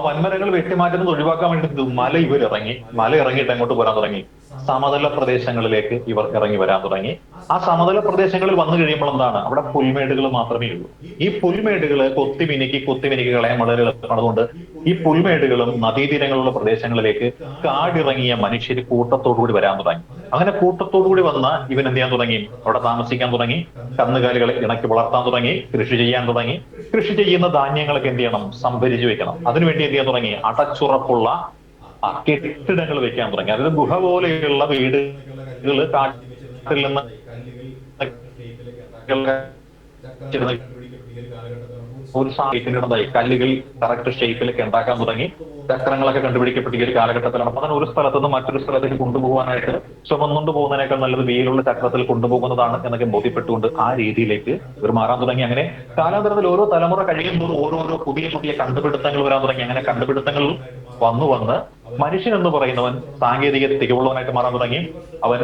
വൻമരങ്ങൾ വെട്ടിമാറ്റുന്നത് ഒഴിവാക്കാൻ വേണ്ടി മല ഇറങ്ങിയിട്ട് എങ്ങോട്ട് പോരാൻ തുടങ്ങി? സമതല പ്രദേശങ്ങളിലേക്ക് ഇവർ ഇറങ്ങി വരാൻ തുടങ്ങി. ആ സമതല പ്രദേശങ്ങളിൽ വന്നു കഴിയുമ്പോൾ എന്താണ്? അവിടെ പുൽമേടുകൾ മാത്രമേ ഉള്ളൂ. ഈ പുൽമേടുകള് കൊത്തിമിനുക്കി കളയാൻ വളരെ എളുപ്പമാണ്. അതുകൊണ്ട് ഈ പുൽമേടുകളും നദീതീരങ്ങളുള്ള പ്രദേശങ്ങളിലേക്ക് കാടിറങ്ങിയ മനുഷ്യർ കൂട്ടത്തോടുകൂടി വരാൻ തുടങ്ങി. അങ്ങനെ കൂട്ടത്തോടുകൂടി വന്ന ഇവൻ എന്ത് ചെയ്യാൻ തുടങ്ങി? അവിടെ താമസിക്കാൻ തുടങ്ങി, കന്നുകാലികളെ ഇണക്കി വളർത്താൻ തുടങ്ങി, കൃഷി ചെയ്യാൻ തുടങ്ങി. കൃഷി ചെയ്യുന്ന ധാന്യങ്ങളൊക്കെ എന്ത് ചെയ്യണം? സംഭരിച്ചു വെക്കണം. അതിനുവേണ്ടി എന്ത് ചെയ്യാൻ തുടങ്ങി? അടച്ചുറപ്പുള്ള കെട്ടിടങ്ങൾ വെക്കാൻ തുടങ്ങി. അതായത് ഗുഹ പോലെയുള്ള വീടുകൾ കാട്ടിൽ നിന്ന് ഒരു സാഹിത്യത്തിനിടതായി കല്ലുകൾ കറക്റ്റ് ഷേപ്പിലൊക്കെ ഉണ്ടാക്കാൻ തുടങ്ങി. ചക്രങ്ങളൊക്കെ കണ്ടുപിടിക്കപ്പെട്ട ഈ ഒരു കാലഘട്ടത്തിലാണ്. അപ്പൊ അങ്ങനെ ഒരു സ്ഥലത്ത് നിന്ന് മറ്റൊരു സ്ഥലത്തേക്ക് കൊണ്ടുപോകാനായിട്ട് ചുമന്നുകൊണ്ട് പോകുന്നതിനേക്കാൾ നല്ലത് വീലുള്ള ചക്രത്തിൽ കൊണ്ടുപോകുന്നതാണ് എന്നൊക്കെ ബോധ്യപ്പെട്ടുകൊണ്ട് ആ രീതിയിലേക്ക് ഇവർ മാറാൻ തുടങ്ങി. അങ്ങനെ കാലാന്തരത്തിൽ ഓരോ തലമുറ കഴിയുമ്പോൾ ഓരോരോ പുതിയ പുതിയ കണ്ടുപിടുത്തങ്ങൾ വരാൻ തുടങ്ങി. അങ്ങനെ കണ്ടുപിടുത്തങ്ങൾ വന്ന് മനുഷ്യൻ എന്ന് പറയുന്നവൻ സാങ്കേതിക തികവുള്ളവനായിട്ട് മാറാൻ തുടങ്ങി. അവൻ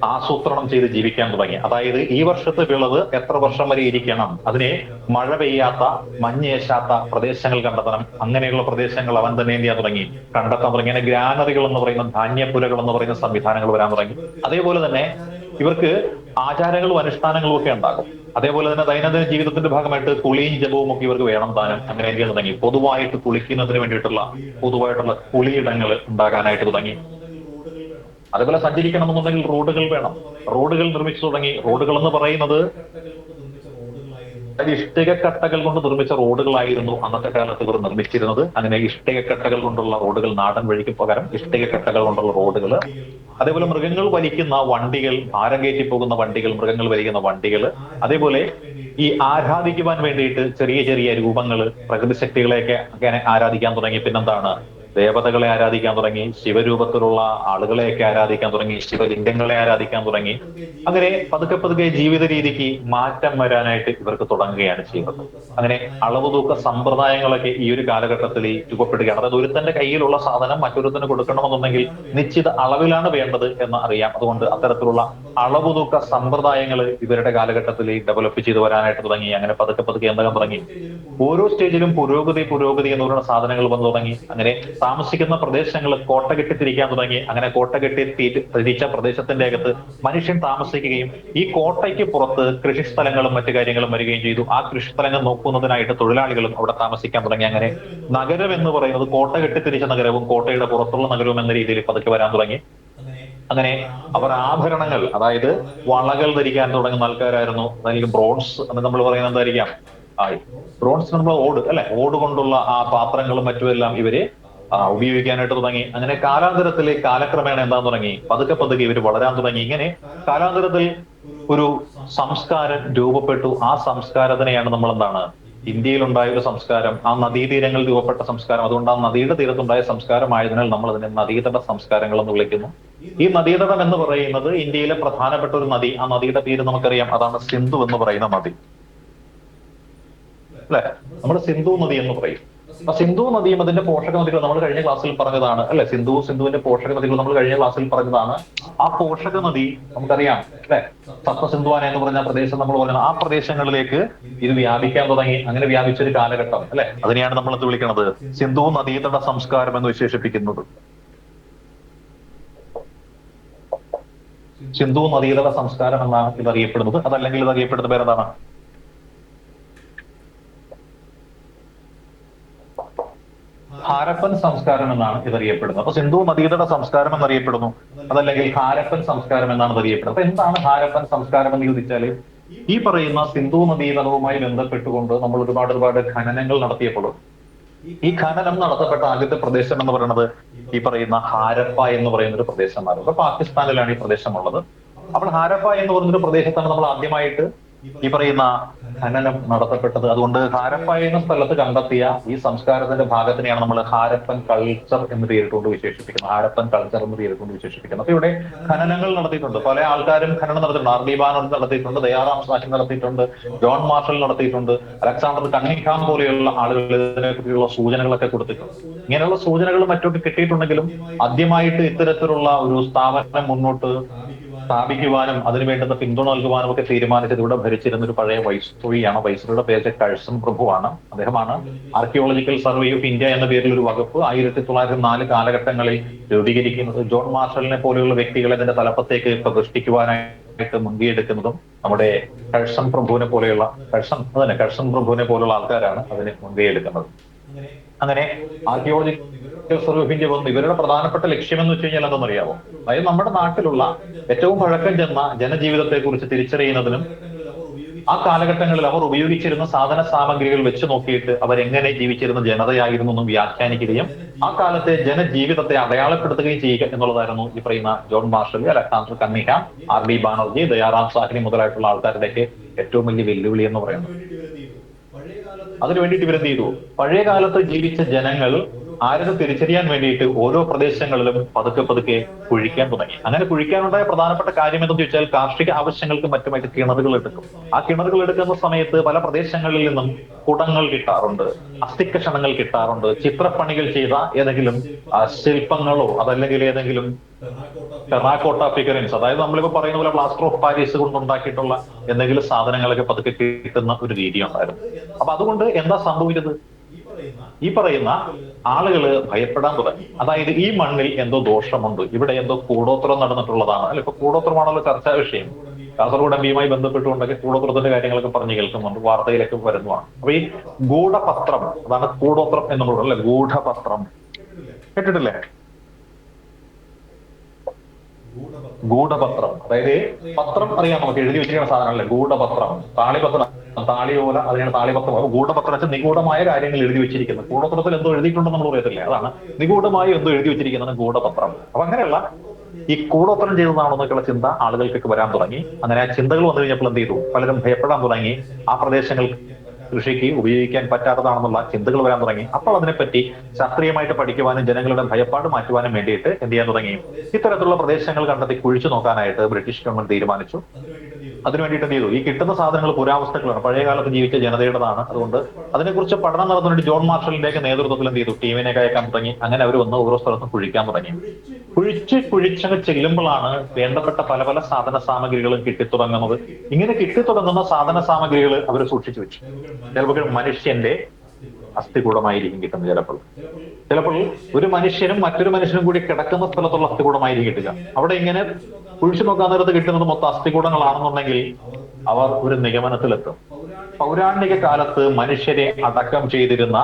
ആസൂത്രണം ചെയ്ത് ജീവിക്കാൻ തുടങ്ങി. അതായത് ഈ വർഷത്തെ വിളവ് എത്ര വർഷം വരെ ഇരിക്കണം, അതിനെ മഴ പെയ്യാത്ത മഞ്ഞേശാത്ത പ്രദേശങ്ങൾ കണ്ടെത്തണം. അങ്ങനെയുള്ള പ്രദേശങ്ങൾ അവൻ തന്നെ എന്ത് ചെയ്യാൻ തുടങ്ങി? കണ്ടെത്താൻ തുടങ്ങി. അങ്ങനെ ഗ്രാനറികൾ എന്ന് പറയുന്ന ധാന്യപ്പുരകൾ എന്ന് പറയുന്ന സംവിധാനങ്ങൾ വരാൻ തുടങ്ങി. അതേപോലെ തന്നെ ഇവർക്ക് ആചാരങ്ങളും അനുഷ്ഠാനങ്ങളും ഒക്കെ ഉണ്ടാകും. അതേപോലെ തന്നെ ദൈനംദിന ജീവിതത്തിന്റെ ഭാഗമായിട്ട് കുളിയും ജപവും ഒക്കെ ഇവർക്ക് വേണം താനും. അങ്ങനെ എന്ത് ചെയ്യാൻ തുടങ്ങി? പൊതുവായിട്ട് കുളിക്കുന്നതിന് വേണ്ടിയിട്ടുള്ള പൊതുവായിട്ടുള്ള കുളിയിടങ്ങൾ ഉണ്ടാകാനായിട്ട് തുടങ്ങി. അതേപോലെ സഞ്ചരിക്കണമെന്നുണ്ടെങ്കിൽ റോഡുകൾ വേണം. റോഡുകൾ നിർമ്മിച്ചു തുടങ്ങി. റോഡുകൾ എന്ന് പറയുന്നത് ഇഷ്ടികക്കട്ടകൾ കൊണ്ട് നിർമ്മിച്ച റോഡുകളായിരുന്നു അന്നത്തെ കാലത്ത് ഇവർ നിർമ്മിച്ചിരുന്നത്. അങ്ങനെ ഇഷ്ടികക്കട്ടകൾ കൊണ്ടുള്ള റോഡുകൾ, നാടൻ വഴിക്ക് പകരം ഇഷ്ടികക്കട്ടകൾ കൊണ്ടുള്ള റോഡുകൾ. അതേപോലെ മൃഗങ്ങൾ വലിക്കുന്ന വണ്ടികൾ, ഭാരം കയറ്റി പോകുന്ന വണ്ടികൾ, മൃഗങ്ങൾ വലിക്കുന്ന വണ്ടികൾ. അതേപോലെ ഈ ആരാധിക്കുവാൻ വേണ്ടിയിട്ട് ചെറിയ ചെറിയ രൂപങ്ങൾ, പ്രകൃതി ശക്തികളെയൊക്കെ അങ്ങനെ ആരാധിക്കാൻ തുടങ്ങി. പിന്നെന്താണ്? ദേവതകളെ ആരാധിക്കാൻ തുടങ്ങി, ശിവരൂപത്തിലുള്ള ആളുകളെയൊക്കെ ആരാധിക്കാൻ തുടങ്ങി, ശിവലിംഗങ്ങളെ ആരാധിക്കാൻ തുടങ്ങി. അങ്ങനെ പതുക്കെ ജീവിത രീതിക്ക് മാറ്റം വരാനായിട്ട് ഇവർക്ക് തുടങ്ങുകയാണ് ചെയ്യുന്നത്. അങ്ങനെ അളവ് തൂക്ക സമ്പ്രദായങ്ങളൊക്കെ ഈ ഒരു കാലഘട്ടത്തിൽ രൂപപ്പെടുകയാണ്. അതായത് ഒരുത്തന്റെ കയ്യിലുള്ള സാധനം മറ്റൊരുത്തന് കൊടുക്കണമെന്നുണ്ടെങ്കിൽ നിശ്ചിത അളവിലാണ് വേണ്ടത് എന്ന് അറിയാം. അതുകൊണ്ട് അത്തരത്തിലുള്ള അളവ് തൂക്ക സമ്പ്രദായങ്ങൾ ഇവരുടെ കാലഘട്ടത്തിൽ ഡെവലപ്പ് ചെയ്തു വരാനായിട്ട് തുടങ്ങി. അങ്ങനെ പതുക്കെ എന്താകാൻ തുടങ്ങി? ഓരോ സ്റ്റേജിലും പുരോഗതി എന്ന് പറയുന്ന സാധനങ്ങൾ വന്നു തുടങ്ങി. അങ്ങനെ താമസിക്കുന്ന പ്രദേശങ്ങൾ കോട്ട കെട്ടിത്തിരിക്കാൻ തുടങ്ങി. അങ്ങനെ കോട്ട കെട്ടി തിരിച്ച പ്രദേശത്തിന്റെ അകത്ത് മനുഷ്യൻ താമസിക്കുകയും ഈ കോട്ടയ്ക്ക് പുറത്ത് കൃഷിസ്ഥലങ്ങളും മറ്റു കാര്യങ്ങളും വരികയും ചെയ്തു. ആ കൃഷിസ്ഥലങ്ങൾ നോക്കുന്നതിനായിട്ട് തൊഴിലാളികളും അവിടെ താമസിക്കാൻ തുടങ്ങി. അങ്ങനെ നഗരം എന്ന് പറയുന്നത് കോട്ട കെട്ടിത്തിരിച്ച നഗരവും കോട്ടയുടെ പുറത്തുള്ള നഗരവും എന്ന രീതിയിൽ പതുക്കെ വരാൻ തുടങ്ങി. അങ്ങനെ അവർ ആഭരണങ്ങൾ, അതായത് വളകൾ ധരിക്കാൻ തുടങ്ങുന്ന ആൾക്കാരായിരുന്നു. അതായത് ബ്രോൺസ് എന്ന് നമ്മൾ പറയുന്നത് എന്തായിരിക്കാം? ബ്രോൺസ് നമ്മൾ ഓട് അല്ലെ, ഓട് കൊണ്ടുള്ള ആ പാത്രങ്ങളും മറ്റുമെല്ലാം ഇവര് ഉപയോഗിക്കാനായിട്ട് തുടങ്ങി. അങ്ങനെ കാലാന്തരത്തിൽ കാലക്രമേണ എന്താന്ന് തുടങ്ങി? പതുക്കെ ഇവർ വളരാൻ തുടങ്ങി. ഇങ്ങനെ കാലാന്തരത്തിൽ ഒരു സംസ്കാരം രൂപപ്പെട്ടു. ആ സംസ്കാരത്തിനെയാണ് നമ്മൾ എന്താണ്? ഇന്ത്യയിലുണ്ടായ ഒരു സംസ്കാരം, ആ നദീതീരങ്ങളിൽ രൂപപ്പെട്ട സംസ്കാരം. അതുകൊണ്ട് ആ നദിയുടെ തീരത്തുണ്ടായ സംസ്കാരമായതിനാൽ നമ്മൾ അതിനെ നദീതട സംസ്കാരങ്ങൾ എന്ന് വിളിക്കുന്നു. ഈ നദീതടം എന്ന് പറയുന്നത് ഇന്ത്യയിലെ പ്രധാനപ്പെട്ട ഒരു നദി. ആ നദിയുടെ പേര് നമുക്കറിയാം, അതാണ് സിന്ധു എന്ന് പറയുന്ന നദി അല്ലെ. നമ്മുടെ സിന്ധു നദി എന്ന് പറയും. ആ സിന്ധു നദിയും അതിന്റെ പോഷക നദികൾ നമ്മൾ കഴിഞ്ഞ ക്ലാസ്സിൽ പറഞ്ഞതാണ് അല്ലെ. സിന്ധുവിന്റെ പോഷക നദികൾ നമ്മൾ കഴിഞ്ഞ ക്ലാസ്സിൽ പറഞ്ഞതാണ്. ആ പോഷക നദി നമുക്കറിയാം അല്ലെ. സപ്തസിന്ധുവാന എന്ന് പറഞ്ഞ പ്രദേശം നമ്മൾ പറയുന്നത്, ആ പ്രദേശങ്ങളിലേക്ക് ഇത് വ്യാപിക്കാൻ തുടങ്ങി. അങ്ങനെ വ്യാപിച്ചൊരു കാലഘട്ടം അല്ലെ. അതിനെയാണ് നമ്മൾ എന്ത് വിളിക്കുന്നത്? സിന്ധു നദീതട സംസ്കാരം എന്ന് വിശേഷിപ്പിക്കുന്നത്. സിന്ധു നദീതട സംസ്കാരം എന്നാണ് ഇത് അറിയപ്പെടുന്നത്. അതല്ലെങ്കിൽ ഇത് അറിയപ്പെടുന്ന പേരെന്താണ്? ഹാരപ്പൻ സംസ്കാരം എന്നാണ് ഇതറിയപ്പെടുന്നത്. അപ്പൊ സിന്ധു നദീതട സംസ്കാരം എന്നറിയപ്പെടുന്നു. അതല്ലെങ്കിൽ ഹാരപ്പൻ സംസ്കാരം എന്നാണ് ഇത് അറിയപ്പെടുന്നത്. അപ്പൊ എന്താണ് ഹാരപ്പൻ സംസ്കാരം എന്ന് ചോദിച്ചാല്, ഈ പറയുന്ന സിന്ധു നദീതടവുമായി ബന്ധപ്പെട്ടുകൊണ്ട് നമ്മൾ ഒരുപാട് ഖനനങ്ങൾ നടത്തിയപ്പോൾ ഈ ഖനനം നടത്തപ്പെട്ട ആദ്യത്തെ പ്രദേശം എന്ന് പറയുന്നത് ഈ പറയുന്ന ഹാരപ്പ എന്ന് പറയുന്ന ഒരു പ്രദേശമാണ്. അപ്പൊ പാകിസ്ഥാനിലാണ് ഈ പ്രദേശമുള്ളത്. അപ്പോൾ ഹാരപ്പ എന്ന് പറയുന്ന ഒരു പ്രദേശത്താണ് നമ്മൾ ആദ്യമായിട്ട് ഈ പറയുന്ന ഖനനം നടത്തപ്പെട്ടത്. അതുകൊണ്ട് ഹാരപ്പ എന്ന സ്ഥലത്ത് കണ്ടെത്തിയ ഈ സംസ്കാരത്തിന്റെ ഭാഗത്തിനെയാണ് നമ്മൾ ഹാരപ്പൻ കൾച്ചർ എന്ന് പേരിട്ടുകൊണ്ട് വിശേഷിപ്പിക്കുന്നത്. ഹാരപ്പൻ കൾച്ചർ എന്ന് പേരിട്ടുകൊണ്ട് വിശേഷിപ്പിക്കുന്നത്. അപ്പൊ ഇവിടെ ഖനനങ്ങൾ നടത്തിയിട്ടുണ്ട്. പല ആൾക്കാരും ഖനനം നടത്തിയിട്ടുണ്ട്. ആർ ഡി ബാനർ നടത്തിയിട്ടുണ്ട്, ദയാറാം സാഹിബ് നടത്തിയിട്ടുണ്ട്, ജോൺ മാർഷൽ നടത്തിയിട്ടുണ്ട്, അലക്സാണ്ടർ കണ്ണിംഗ്ഹാം പോലെയുള്ള ആളുകൾ ഇതിനെക്കുറിച്ചുള്ള സൂചനകളൊക്കെ കൊടുത്തിട്ടുണ്ട്. ഇങ്ങനെയുള്ള സൂചനകൾ മറ്റൊക്കെ കിട്ടിയിട്ടുണ്ടെങ്കിലും ആദ്യമായിട്ട് ഇത്തരത്തിലുള്ള ഒരു സ്ഥാപനം മുന്നോട്ട് സ്ഥാപിക്കുവാനും അതിനു വേണ്ടുന്ന പിന്തുണ നൽകുവാനും ഒക്കെ തീരുമാനിച്ചത് ഇവിടെ ഭരിച്ചിരുന്ന ഒരു പഴയ വൈസ്രോയിയാണ്. വൈസ്രോയുടെ പേര് കഴ്സൺ പ്രഭുവാണ്. അദ്ദേഹമാണ് ആർക്കിയോളജിക്കൽ സർവേ ഓഫ് ഇന്ത്യ എന്ന പേരിൽ ഒരു വകുപ്പ് 1904 കാലഘട്ടങ്ങളിൽ രൂപീകരിക്കുന്നത്. ജോൺ മാർഷലിനെ പോലെയുള്ള വ്യക്തികളെ ഇതിന്റെ തലപ്പത്തേക്ക് പ്രതിഷ്ഠിക്കുവാനായിട്ട് മുൻകൈയെടുക്കുന്നതും നമ്മുടെ കഴ്സൺ പ്രഭുവിനെ പോലെയുള്ള കഴ്സൺ പ്രഭുവിനെ പോലുള്ള ആൾക്കാരാണ് അതിന് മുൻകൈയെടുക്കുന്നത്. അങ്ങനെ ആർക്കിയോളജിക്കൽ സർവേ ഓഫ് ഇന്ത്യ വന്നു. ഇവരുടെ പ്രധാനപ്പെട്ട ലക്ഷ്യം എന്ന് വെച്ച് കഴിഞ്ഞാൽ എന്തെന്നറിയാമോ? അതായത് നമ്മുടെ നാട്ടിലുള്ള ഏറ്റവും പഴക്കം ചെന്ന ജനജീവിതത്തെ കുറിച്ച് തിരിച്ചറിയുന്നതിനും ആ കാലഘട്ടങ്ങളിൽ അവർ ഉപയോഗിച്ചിരുന്ന സാധന സാമഗ്രികൾ വെച്ച് നോക്കിയിട്ട് അവരെങ്ങനെ ജീവിച്ചിരുന്ന ജനതയായിരുന്നു എന്നും വ്യാഖ്യാനിക്കുകയും ആ കാലത്തെ ജനജീവിതത്തെ അടയാളപ്പെടുത്തുകയും ചെയ്യുക എന്നുള്ളതായിരുന്നു ഈ പറയുന്ന John Marshall, Alexander Cunningham, RD Banerjee, Dayaram Sahni മുതലായിട്ടുള്ള ആൾക്കാരുടെയൊക്കെ ഏറ്റവും വലിയ വെല്ലുവിളി എന്ന് പറയുന്നത്. അതിനു വേണ്ടിയിട്ട് ഇവരെന്ത് ചെയ്തു? പഴയ കാലത്ത് ജീവിച്ച ജനങ്ങൾ ആരെന്ന് തിരിച്ചറിയാൻ വേണ്ടിയിട്ട് ഓരോ പ്രദേശങ്ങളിലും പതുക്കെ പതുക്കെ കുഴിക്കാൻ തുടങ്ങി. അങ്ങനെ കുഴിക്കാനുണ്ടായ പ്രധാനപ്പെട്ട കാര്യം എന്തെന്ന് ചോദിച്ചാൽ കാർഷിക ആവശ്യങ്ങൾക്ക് മറ്റുമായിട്ട് കിണറുകൾ എടുക്കും. ആ കിണറുകൾ എടുക്കുന്ന സമയത്ത് പല പ്രദേശങ്ങളിൽ നിന്നും കുടങ്ങൾ കിട്ടാറുണ്ട്, അസ്ഥിക്കഷണങ്ങൾ കിട്ടാറുണ്ട്, ചിത്രപ്പണികൾ ചെയ്ത ഏതെങ്കിലും ശില്പങ്ങളോ അതല്ലെങ്കിൽ ഏതെങ്കിലും ടെറാക്കോട്ട ഫിഗറിൻസ്, അതായത് നമ്മളിപ്പോ പറയുന്ന പോലെ പ്ലാസ്റ്റർ ഓഫ് പാരീസ് കൊണ്ടുണ്ടാക്കിയിട്ടുള്ള എന്തെങ്കിലും സാധനങ്ങളൊക്കെ പതുക്കെ കിട്ടുന്ന ഒരു രീതി ഉണ്ടായിരുന്നു. അപ്പൊ അതുകൊണ്ട് എന്താ സംഭവിച്ചത്? ഈ പറയുന്ന ആളുകള് ഭയപ്പെടാൻ തുടങ്ങി. അതായത് ഈ മണ്ണിൽ എന്തോ ദോഷമുണ്ട്, ഇവിടെ എന്തോ കൂടോത്രം നടന്നിട്ടുള്ളതാണ്. അല്ല, ഇപ്പൊ കൂടോത്രമാണല്ലോ ചർച്ചാ വിഷയം. കാസർഗോഡ് എംപിയുമായി ബന്ധപ്പെട്ടുകൊണ്ടൊക്കെ കൂടോത്രത്തിന്റെ കാര്യങ്ങളൊക്കെ പറഞ്ഞു കേൾക്കുന്നുണ്ട്, വാർത്തയിലൊക്കെ വരുന്നതാണ്. അപ്പൊ ഈ ഗൂഢപത്രം, അതാണ് കൂടോത്രം എന്നുള്ളത് അല്ലെ, ഗൂഢപത്രം കേട്ടിട്ടില്ലേ? ഗൂഢപത്രം, അതായത് പത്രം അറിയാം നമുക്ക്, എഴുതി വെച്ചിരിക്കുന്ന സാധനമല്ലേ ഗൂഢപത്രം. താളിപത്രം, താളിയോല, അതിനാണ് താളിപത്രം. ഗൂഢപത്രം വെച്ചാൽ നിഗൂഢമായ കാര്യങ്ങൾ എഴുതി വെച്ചിരിക്കുന്നത്. കൂടപത്രത്തിൽ എന്തോ എഴുതിയിട്ടുണ്ടെന്ന് നമ്മൾ പറയത്തില്ലേ, അതാണ് നിഗൂഢമായി എന്തോ എഴുതി വെച്ചിരിക്കുന്നത് ഗൂഢപത്രം. അപ്പൊ അങ്ങനെയുള്ള ഈ കൂടോത്രം ചെയ്തതാണെന്നൊക്കെയുള്ള ചിന്ത ആളുകൾക്കൊക്കെ വരാൻ തുടങ്ങി. അങ്ങനെ ആ ചിന്തകൾ വന്നു കഴിഞ്ഞപ്പോൾ എന്ത് ചെയ്തു? പലരും ഭയപ്പെടാൻ തുടങ്ങി. ആ പ്രദേശങ്ങൾ കൃഷിക്ക് ഉപയോഗിക്കാൻ പറ്റാത്തതാണെന്നുള്ള ചിന്തകൾ വരാൻ തുടങ്ങി. അപ്പോൾ അതിനെപ്പറ്റി ശാസ്ത്രീയമായിട്ട് പഠിക്കുവാനും ജനങ്ങളുടെ ഭയപ്പാട് മാറ്റുവാനും വേണ്ടിയിട്ട് എന്ത് ചെയ്യാൻ തുടങ്ങി? ഇത്തരത്തിലുള്ള പ്രദേശങ്ങൾ കണ്ടെത്തി കുഴിച്ചു നോക്കാനായിട്ട് ബ്രിട്ടീഷ് ഗവൺമെന്റ് തീരുമാനിച്ചു. അതിനുവേണ്ടിയിട്ട് എന്ത് ചെയ്തു? ഈ കിട്ടുന്ന സാധനങ്ങൾ പുരാവസ്തുക്കളാണ്, പഴയ കാലത്ത് ജീവിച്ച ജനതയുടേതാണ്. അതുകൊണ്ട് അതിനെക്കുറിച്ച് പഠനം നടത്തുന്ന ജോൺ മാർഷലിന്റെയൊക്കെ നേതൃത്വത്തിൽ എന്ത് ചെയ്തു? ടീമിനെ കയക്കാൻ തുടങ്ങി. അങ്ങനെ അവർ വന്ന് ഓരോ സ്ഥലത്തും കുഴിക്കാൻ തുടങ്ങി. കുഴിച്ചങ്ങ് ചെല്ലുമ്പോഴാണ് വേണ്ടപ്പെട്ട പല പല സാധന സാമഗ്രികളും കിട്ടിത്തുടങ്ങുന്നത്. ഇങ്ങനെ കിട്ടിത്തുടങ്ങുന്ന സാധന സാമഗ്രികൾ അവർ സൂക്ഷിച്ചു വെച്ചു. ചിലപ്പോൾ മനുഷ്യന്റെ അസ്ഥികൂടമായിരിക്കും കിട്ടുന്നത്, ചിലപ്പോൾ ഒരു മനുഷ്യനും മറ്റൊരു മനുഷ്യനും കൂടി കിടക്കുന്ന സ്ഥലത്തുള്ള അസ്ഥികൂടമായിരിക്കും കിട്ടുക. അവിടെ ഇങ്ങനെ കുഴിച്ചു നോക്കാൻ നേരത്ത് കിട്ടുന്നത് മൊത്തം അസ്ഥികൂടങ്ങളാണെന്നുണ്ടെങ്കിൽ അവർ ഒരു നിഗമനത്തിലെത്തും. പൗരാണിക കാലത്ത് മനുഷ്യരെ അടക്കം ചെയ്തിരുന്ന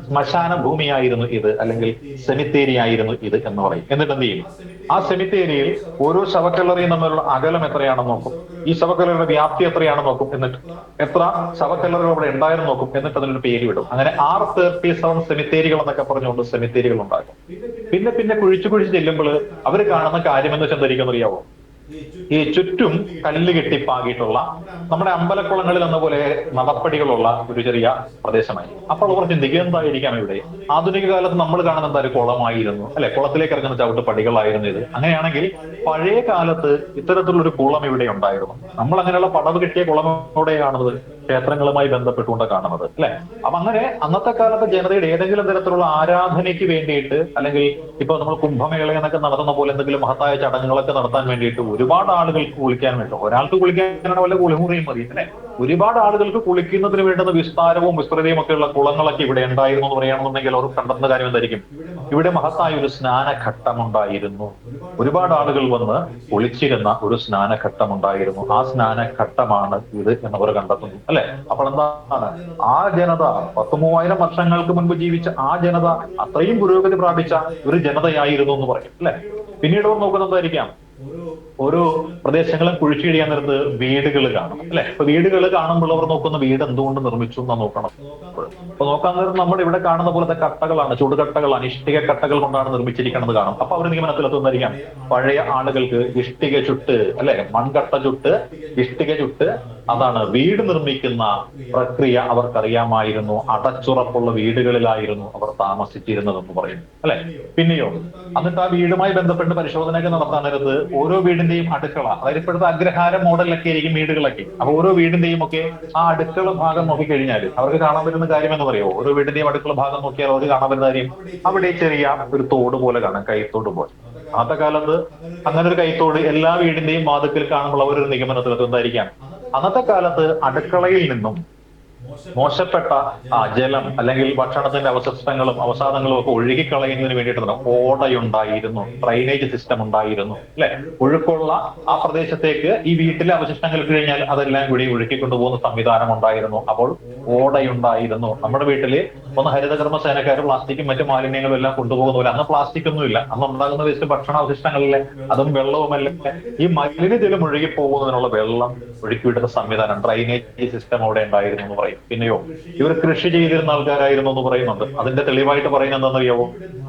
ശ്മശാന ഭൂമിയായിരുന്നു ഇത്, അല്ലെങ്കിൽ സെമിത്തേരി ആയിരുന്നു ഇത് എന്ന് പറയും. എന്നിട്ട് എന്ത് ചെയ്യും? ആ സെമിത്തേരിയിൽ ഓരോ ശവക്കല്ലറയും തമ്മിലുള്ള അകലം എത്രയാണെന്ന് നോക്കും, ഈ ശവക്കല്ലറയുടെ വ്യാപ്തി എത്രയാണെന്ന് നോക്കും, എന്നിട്ട് എത്ര ശവക്കല്ലറകൾ അവിടെ ഉണ്ടായിരുന്നു നോക്കും, എന്നിട്ട് അതിനൊരു പേര് വിടും. അങ്ങനെ 637 സെമിത്തേരികൾ എന്നൊക്കെ പറഞ്ഞുകൊണ്ട് സെമിത്തേരികൾ ഉണ്ടാക്കും. പിന്നെ പിന്നെ കുഴിച്ചു ചെല്ലുമ്പോൾ അവർ കാണുന്ന കാര്യം എന്ന് വെച്ചാൽ എന്തായിരിക്കും അറിയാവോ? ഈ ചുറ്റും കല്ല് കെട്ടിപ്പാകിയിട്ടുള്ള, നമ്മുടെ അമ്പലക്കുളങ്ങളിൽ എന്ന പോലെ നടപ്പടികളുള്ള ഒരു ചെറിയ പ്രദേശമായി. അപ്പോൾ അവർ ചിന്തിക്കുക എന്തായിരിക്കാം ഇവിടെ? ആധുനിക കാലത്ത് നമ്മൾ കാണുന്ന എന്തായാലും കുളമായിരുന്നു അല്ലെ, കുളത്തിലേക്ക് ഇറങ്ങുന്ന ചവിട്ട് പടികളായിരുന്നു ഇത്. അങ്ങനെയാണെങ്കിൽ പഴയ കാലത്ത് ഇത്തരത്തിലുള്ളൊരു കുളം ഇവിടെ ഉണ്ടായിരുന്നു. നമ്മൾ അങ്ങനെയുള്ള പടവ് കിട്ടിയ കുളം ഇവിടെ കാണുന്നത് ക്ഷേത്രങ്ങളുമായി ബന്ധപ്പെട്ടുകൊണ്ട് കാണുന്നത് അല്ലെ. അപ്പൊ അങ്ങനെ അന്നത്തെ കാലത്ത് ജനതയുടെ ഏതെങ്കിലും തരത്തിലുള്ള ആരാധനയ്ക്ക് വേണ്ടിയിട്ട്, അല്ലെങ്കിൽ ഇപ്പൊ നമ്മൾ കുംഭമേള എന്നൊക്കെ നടത്തുന്ന പോലെ എന്തെങ്കിലും മഹത്തായ ചടങ്ങുകളൊക്കെ നടത്താൻ വേണ്ടിയിട്ട് ഒരുപാട് ആളുകൾക്ക് കുളിക്കാൻ വേണ്ടി, ഒരാൾക്ക് കുളിക്കാനാണ് വല്ല കുളിമുറിയും മതി അല്ലെ. ഒരുപാട് ആളുകൾക്ക് കുളിക്കുന്നതിന് വേണ്ടുന്ന വിസ്താരവും വിസ്തൃതയും ഒക്കെയുള്ള കുളങ്ങളൊക്കെ ഇവിടെ ഉണ്ടായിരുന്നു എന്ന് പറയുകയാണെന്നുണ്ടെങ്കിൽ അവർ കണ്ടെത്തുന്ന കാര്യം എന്തായിരിക്കും? ഇവിടെ മഹത്തായ ഒരു സ്നാനഘട്ടം ഉണ്ടായിരുന്നു. ഒരുപാട് ആളുകൾ വന്ന് കുളിച്ചിരുന്ന ഒരു സ്നാനഘട്ടം ഉണ്ടായിരുന്നു. ആ സ്നാനഘട്ടമാണ് ഇത് എന്നവർ കണ്ടെത്തുന്നു അല്ലെ. അപ്പോൾ എന്താണ്? ആ ജനത 10,000-3000 വർഷങ്ങൾക്ക് മുൻപ് ജീവിച്ച ആ ജനത അത്രയും പുരോഗതി പ്രാപിച്ച ഒരു ജനതയായിരുന്നു എന്ന് പറയും അല്ലെ. പിന്നീട് നോക്കുന്നത് എന്തായിരിക്കാം? ഓരോ പ്രദേശങ്ങളും കുഴിച്ചിടിയാൻ നേരത്ത് വീടുകൾ കാണും അല്ലെ. അപ്പൊ വീടുകൾ കാണുമ്പോൾ അവർ നോക്കുന്ന വീട് എന്തുകൊണ്ട് നിർമ്മിച്ചു എന്നാ നോക്കണം. അപ്പൊ നോക്കാൻ നേരം നമ്മുടെ ഇവിടെ കാണുന്ന പോലത്തെ കട്ടകളാണ്, ചുടുകട്ടകളാണ്, ഇഷ്ടിക കട്ടകൾ കൊണ്ടാണ് നിർമ്മിച്ചിരിക്കുന്നത് കാണും. അപ്പൊ അവർ നിഗമനത്തിലെത്തുന്നതായിരിക്കാം പഴയ ആളുകൾക്ക് ഇഷ്ടിക ചുട്ട് അല്ലെ, മൺകട്ട ചുട്ട് ഇഷ്ടിക ചുട്ട് അതാണ് വീട് നിർമ്മിക്കുന്ന പ്രക്രിയ അവർക്കറിയാമായിരുന്നു. അടച്ചുറപ്പുള്ള വീടുകളിലായിരുന്നു അവർ താമസിച്ചിരുന്നതെന്ന് പറയും അല്ലെ. പിന്നെയോ എന്നിട്ട് ആ വീടുമായി ബന്ധപ്പെട്ട് പരിശോധനയൊക്കെ നടത്താൻ നേരത്ത് ഓരോ വീടിന്റെയും അടുക്കള, അതായത് ഇപ്പോഴത്തെ അഗ്രഹാര മോഡലൊക്കെ ആയിരിക്കും വീടുകളൊക്കെ. അപ്പൊ ഓരോ വീടിന്റെയും ഒക്കെ ആ അടുക്കള ഭാഗം നോക്കിക്കഴിഞ്ഞാൽ അവർക്ക് കാണാൻ വരുന്ന കാര്യം എന്ന് പറയുമോ? ഓരോ വീടിന്റെയും അടുക്കള ഭാഗം നോക്കിയാൽ അവർക്ക് കാണാൻ വരുന്ന കാര്യം അവിടെ ചെറിയ ഒരു തോട് പോലെ കാണാം, കൈത്തോട് പോലെ. അന്നത്തെ കാലത്ത് അങ്ങനെ ഒരു കൈത്തോട് എല്ലാ വീടിന്റെയും വാതിക്കൽ കാണുമ്പോൾ അവരൊരു നിഗമനത്തിൽ എന്തായിരിക്കാം, അന്നത്തെ കാലത്ത് അടുക്കളയിൽ നിന്നും മോശപ്പെട്ട ജലം അല്ലെങ്കിൽ ഭക്ഷണത്തിന്റെ അവശിഷ്ടങ്ങളും അവസാദങ്ങളും ഒക്കെ ഒഴുകിക്കളയുന്നതിന് വേണ്ടിയിട്ട് ഓടയുണ്ടായിരുന്നു, ഡ്രൈനേജ് സിസ്റ്റം ഉണ്ടായിരുന്നു, അല്ലെ? ഒഴുക്കുള്ള ആ പ്രദേശത്തേക്ക് ഈ വീട്ടിലെ അവശിഷ്ടങ്ങൾ ഇട്ട് കഴിഞ്ഞാൽ അതെല്ലാം കൂടി ഒഴുക്കിക്കൊണ്ടുപോകുന്ന സംവിധാനം ഉണ്ടായിരുന്നു. അപ്പോൾ ഓടയുണ്ടായിരുന്നു. നമ്മുടെ വീട്ടില് ഒന്ന് ഹരിതകർമ്മ സേനക്കാർ പ്ലാസ്റ്റിക്കും മറ്റു മാലിന്യങ്ങളും എല്ലാം കൊണ്ടുപോകുന്ന പോലെ, അന്ന് പ്ലാസ്റ്റിക് ഒന്നും ഇല്ല, അന്ന് ഉണ്ടാകുന്ന വേസ്റ്റ് ഭക്ഷണാവശിഷ്ടങ്ങളിലെ അതും വെള്ളവുമല്ല, ഈ മലിനജലം ഒഴുകി പോകുന്നതിനുള്ള വെള്ളം ഒഴുക്കിവിടുന്ന സംവിധാനം, ഡ്രൈനേജ് സിസ്റ്റം അവിടെ ഉണ്ടായിരുന്നു എന്ന് പറയും. പിന്നെയോ ഇവർ കൃഷി ചെയ്തിരുന്ന ആൾക്കാരായിരുന്നു എന്ന് പറയുന്നുണ്ട്. അതിന്റെ തെളിവായിട്ട് പറയുന്നത് എന്താണെന്നറിയാവോ?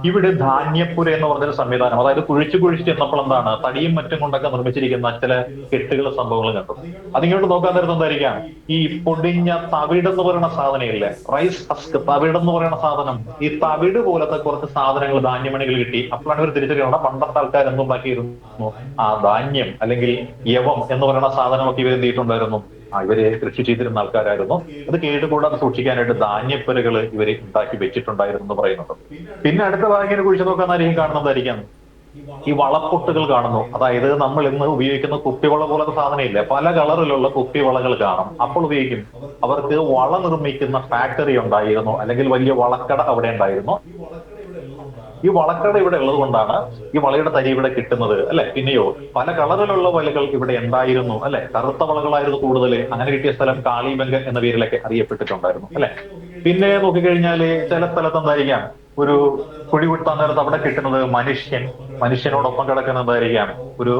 ഇവിടെ ധാന്യപ്പുര എന്ന് പറഞ്ഞൊരു സംവിധാനം, അതായത് കുഴിച്ചു ചെന്നപ്പോൾ എന്താണ്, തടിയും മറ്റും കൊണ്ടൊക്കെ നിർമ്മിച്ചിരിക്കുന്ന ചില കെട്ടുകൾ സംഭവങ്ങൾ കണ്ടു. അതിങ്ങോട്ട് നോക്കാൻ നേരത്തെ എന്തായിരിക്കാം, ഈ പൊടിഞ്ഞ തവിടെന്ന് പറയുന്ന സാധനം ഇല്ലേ, റൈസ് ഹസ്ക്, തവിടെന്ന് പറയുന്ന സാധനം, ഈ തവിട് പോലത്തെ കുറച്ച് സാധനങ്ങൾ, ധാന്യമണികൾ കിട്ടി. അപ്പോഴാണ് ഇവർ തിരിച്ചറിയണം പണ്ടത്തെ ആൾക്കാർ എന്തുണ്ടാക്കിയിരുന്നു, ആ ധാന്യം അല്ലെങ്കിൽ യവം എന്ന് പറയുന്ന സാധനമൊക്കെ ഇവർ എന്ത് ചെയ്തിട്ടുണ്ടായിരുന്നു, ഇവര് കൃഷി ചെയ്തിരുന്ന ആൾക്കാരായിരുന്നു. അത് കേടുകൂടാതെ സൂക്ഷിക്കാനായിട്ട് ധാന്യപ്പുരകൾ ഇവര് ഉണ്ടാക്കി വെച്ചിട്ടുണ്ടായിരുന്നു എന്ന് പറയുന്നുണ്ട്. പിന്നെ അടുത്ത ഭാഗം കുഴിച്ചു നോക്കാന്നായിരിക്കും കാണുന്നതായിരിക്കാം ഈ വളപ്പൊട്ടുകൾ കാണുന്നു. അതായത് നമ്മൾ ഇന്ന് ഉപയോഗിക്കുന്ന കുപ്പിവള പോലത്തെ സാധനമില്ല, പല കളറിലുള്ള കുപ്പിവളകൾ കാണും. അപ്പോൾ ഉപയോഗിക്കും, അവർക്ക് വള നിർമ്മിക്കുന്ന ഫാക്ടറി ഉണ്ടായിരുന്നു, അല്ലെങ്കിൽ വലിയ വളക്കട അവിടെ ഉണ്ടായിരുന്നു. ഈ വളക്കട ഇവിടെ ഉള്ളത് കൊണ്ടാണ് ഈ വളയുടെ തരി ഇവിടെ കിട്ടുന്നത്, അല്ലെ? പിന്നെയോ പല കളറിലുള്ള വലകൾ ഇവിടെ ഉണ്ടായിരുന്നു, അല്ലെ? കറുത്ത വളകളായിരുന്നു കൂടുതൽ. അങ്ങനെ കിട്ടിയ സ്ഥലം കാളിബംഗ എന്ന പേരിലൊക്കെ അറിയപ്പെട്ടിട്ടുണ്ടായിരുന്നു, അല്ലെ? പിന്നെ നോക്കിക്കഴിഞ്ഞാല് ചില സ്ഥലത്ത് എന്തായിരിക്കാം, ഒരു കുഴി കുത്താൻ നേരത്ത് അവിടെ കിട്ടുന്നത് മനുഷ്യനോടൊപ്പം കിടക്കുന്നതായിരിക്കാം ഒരു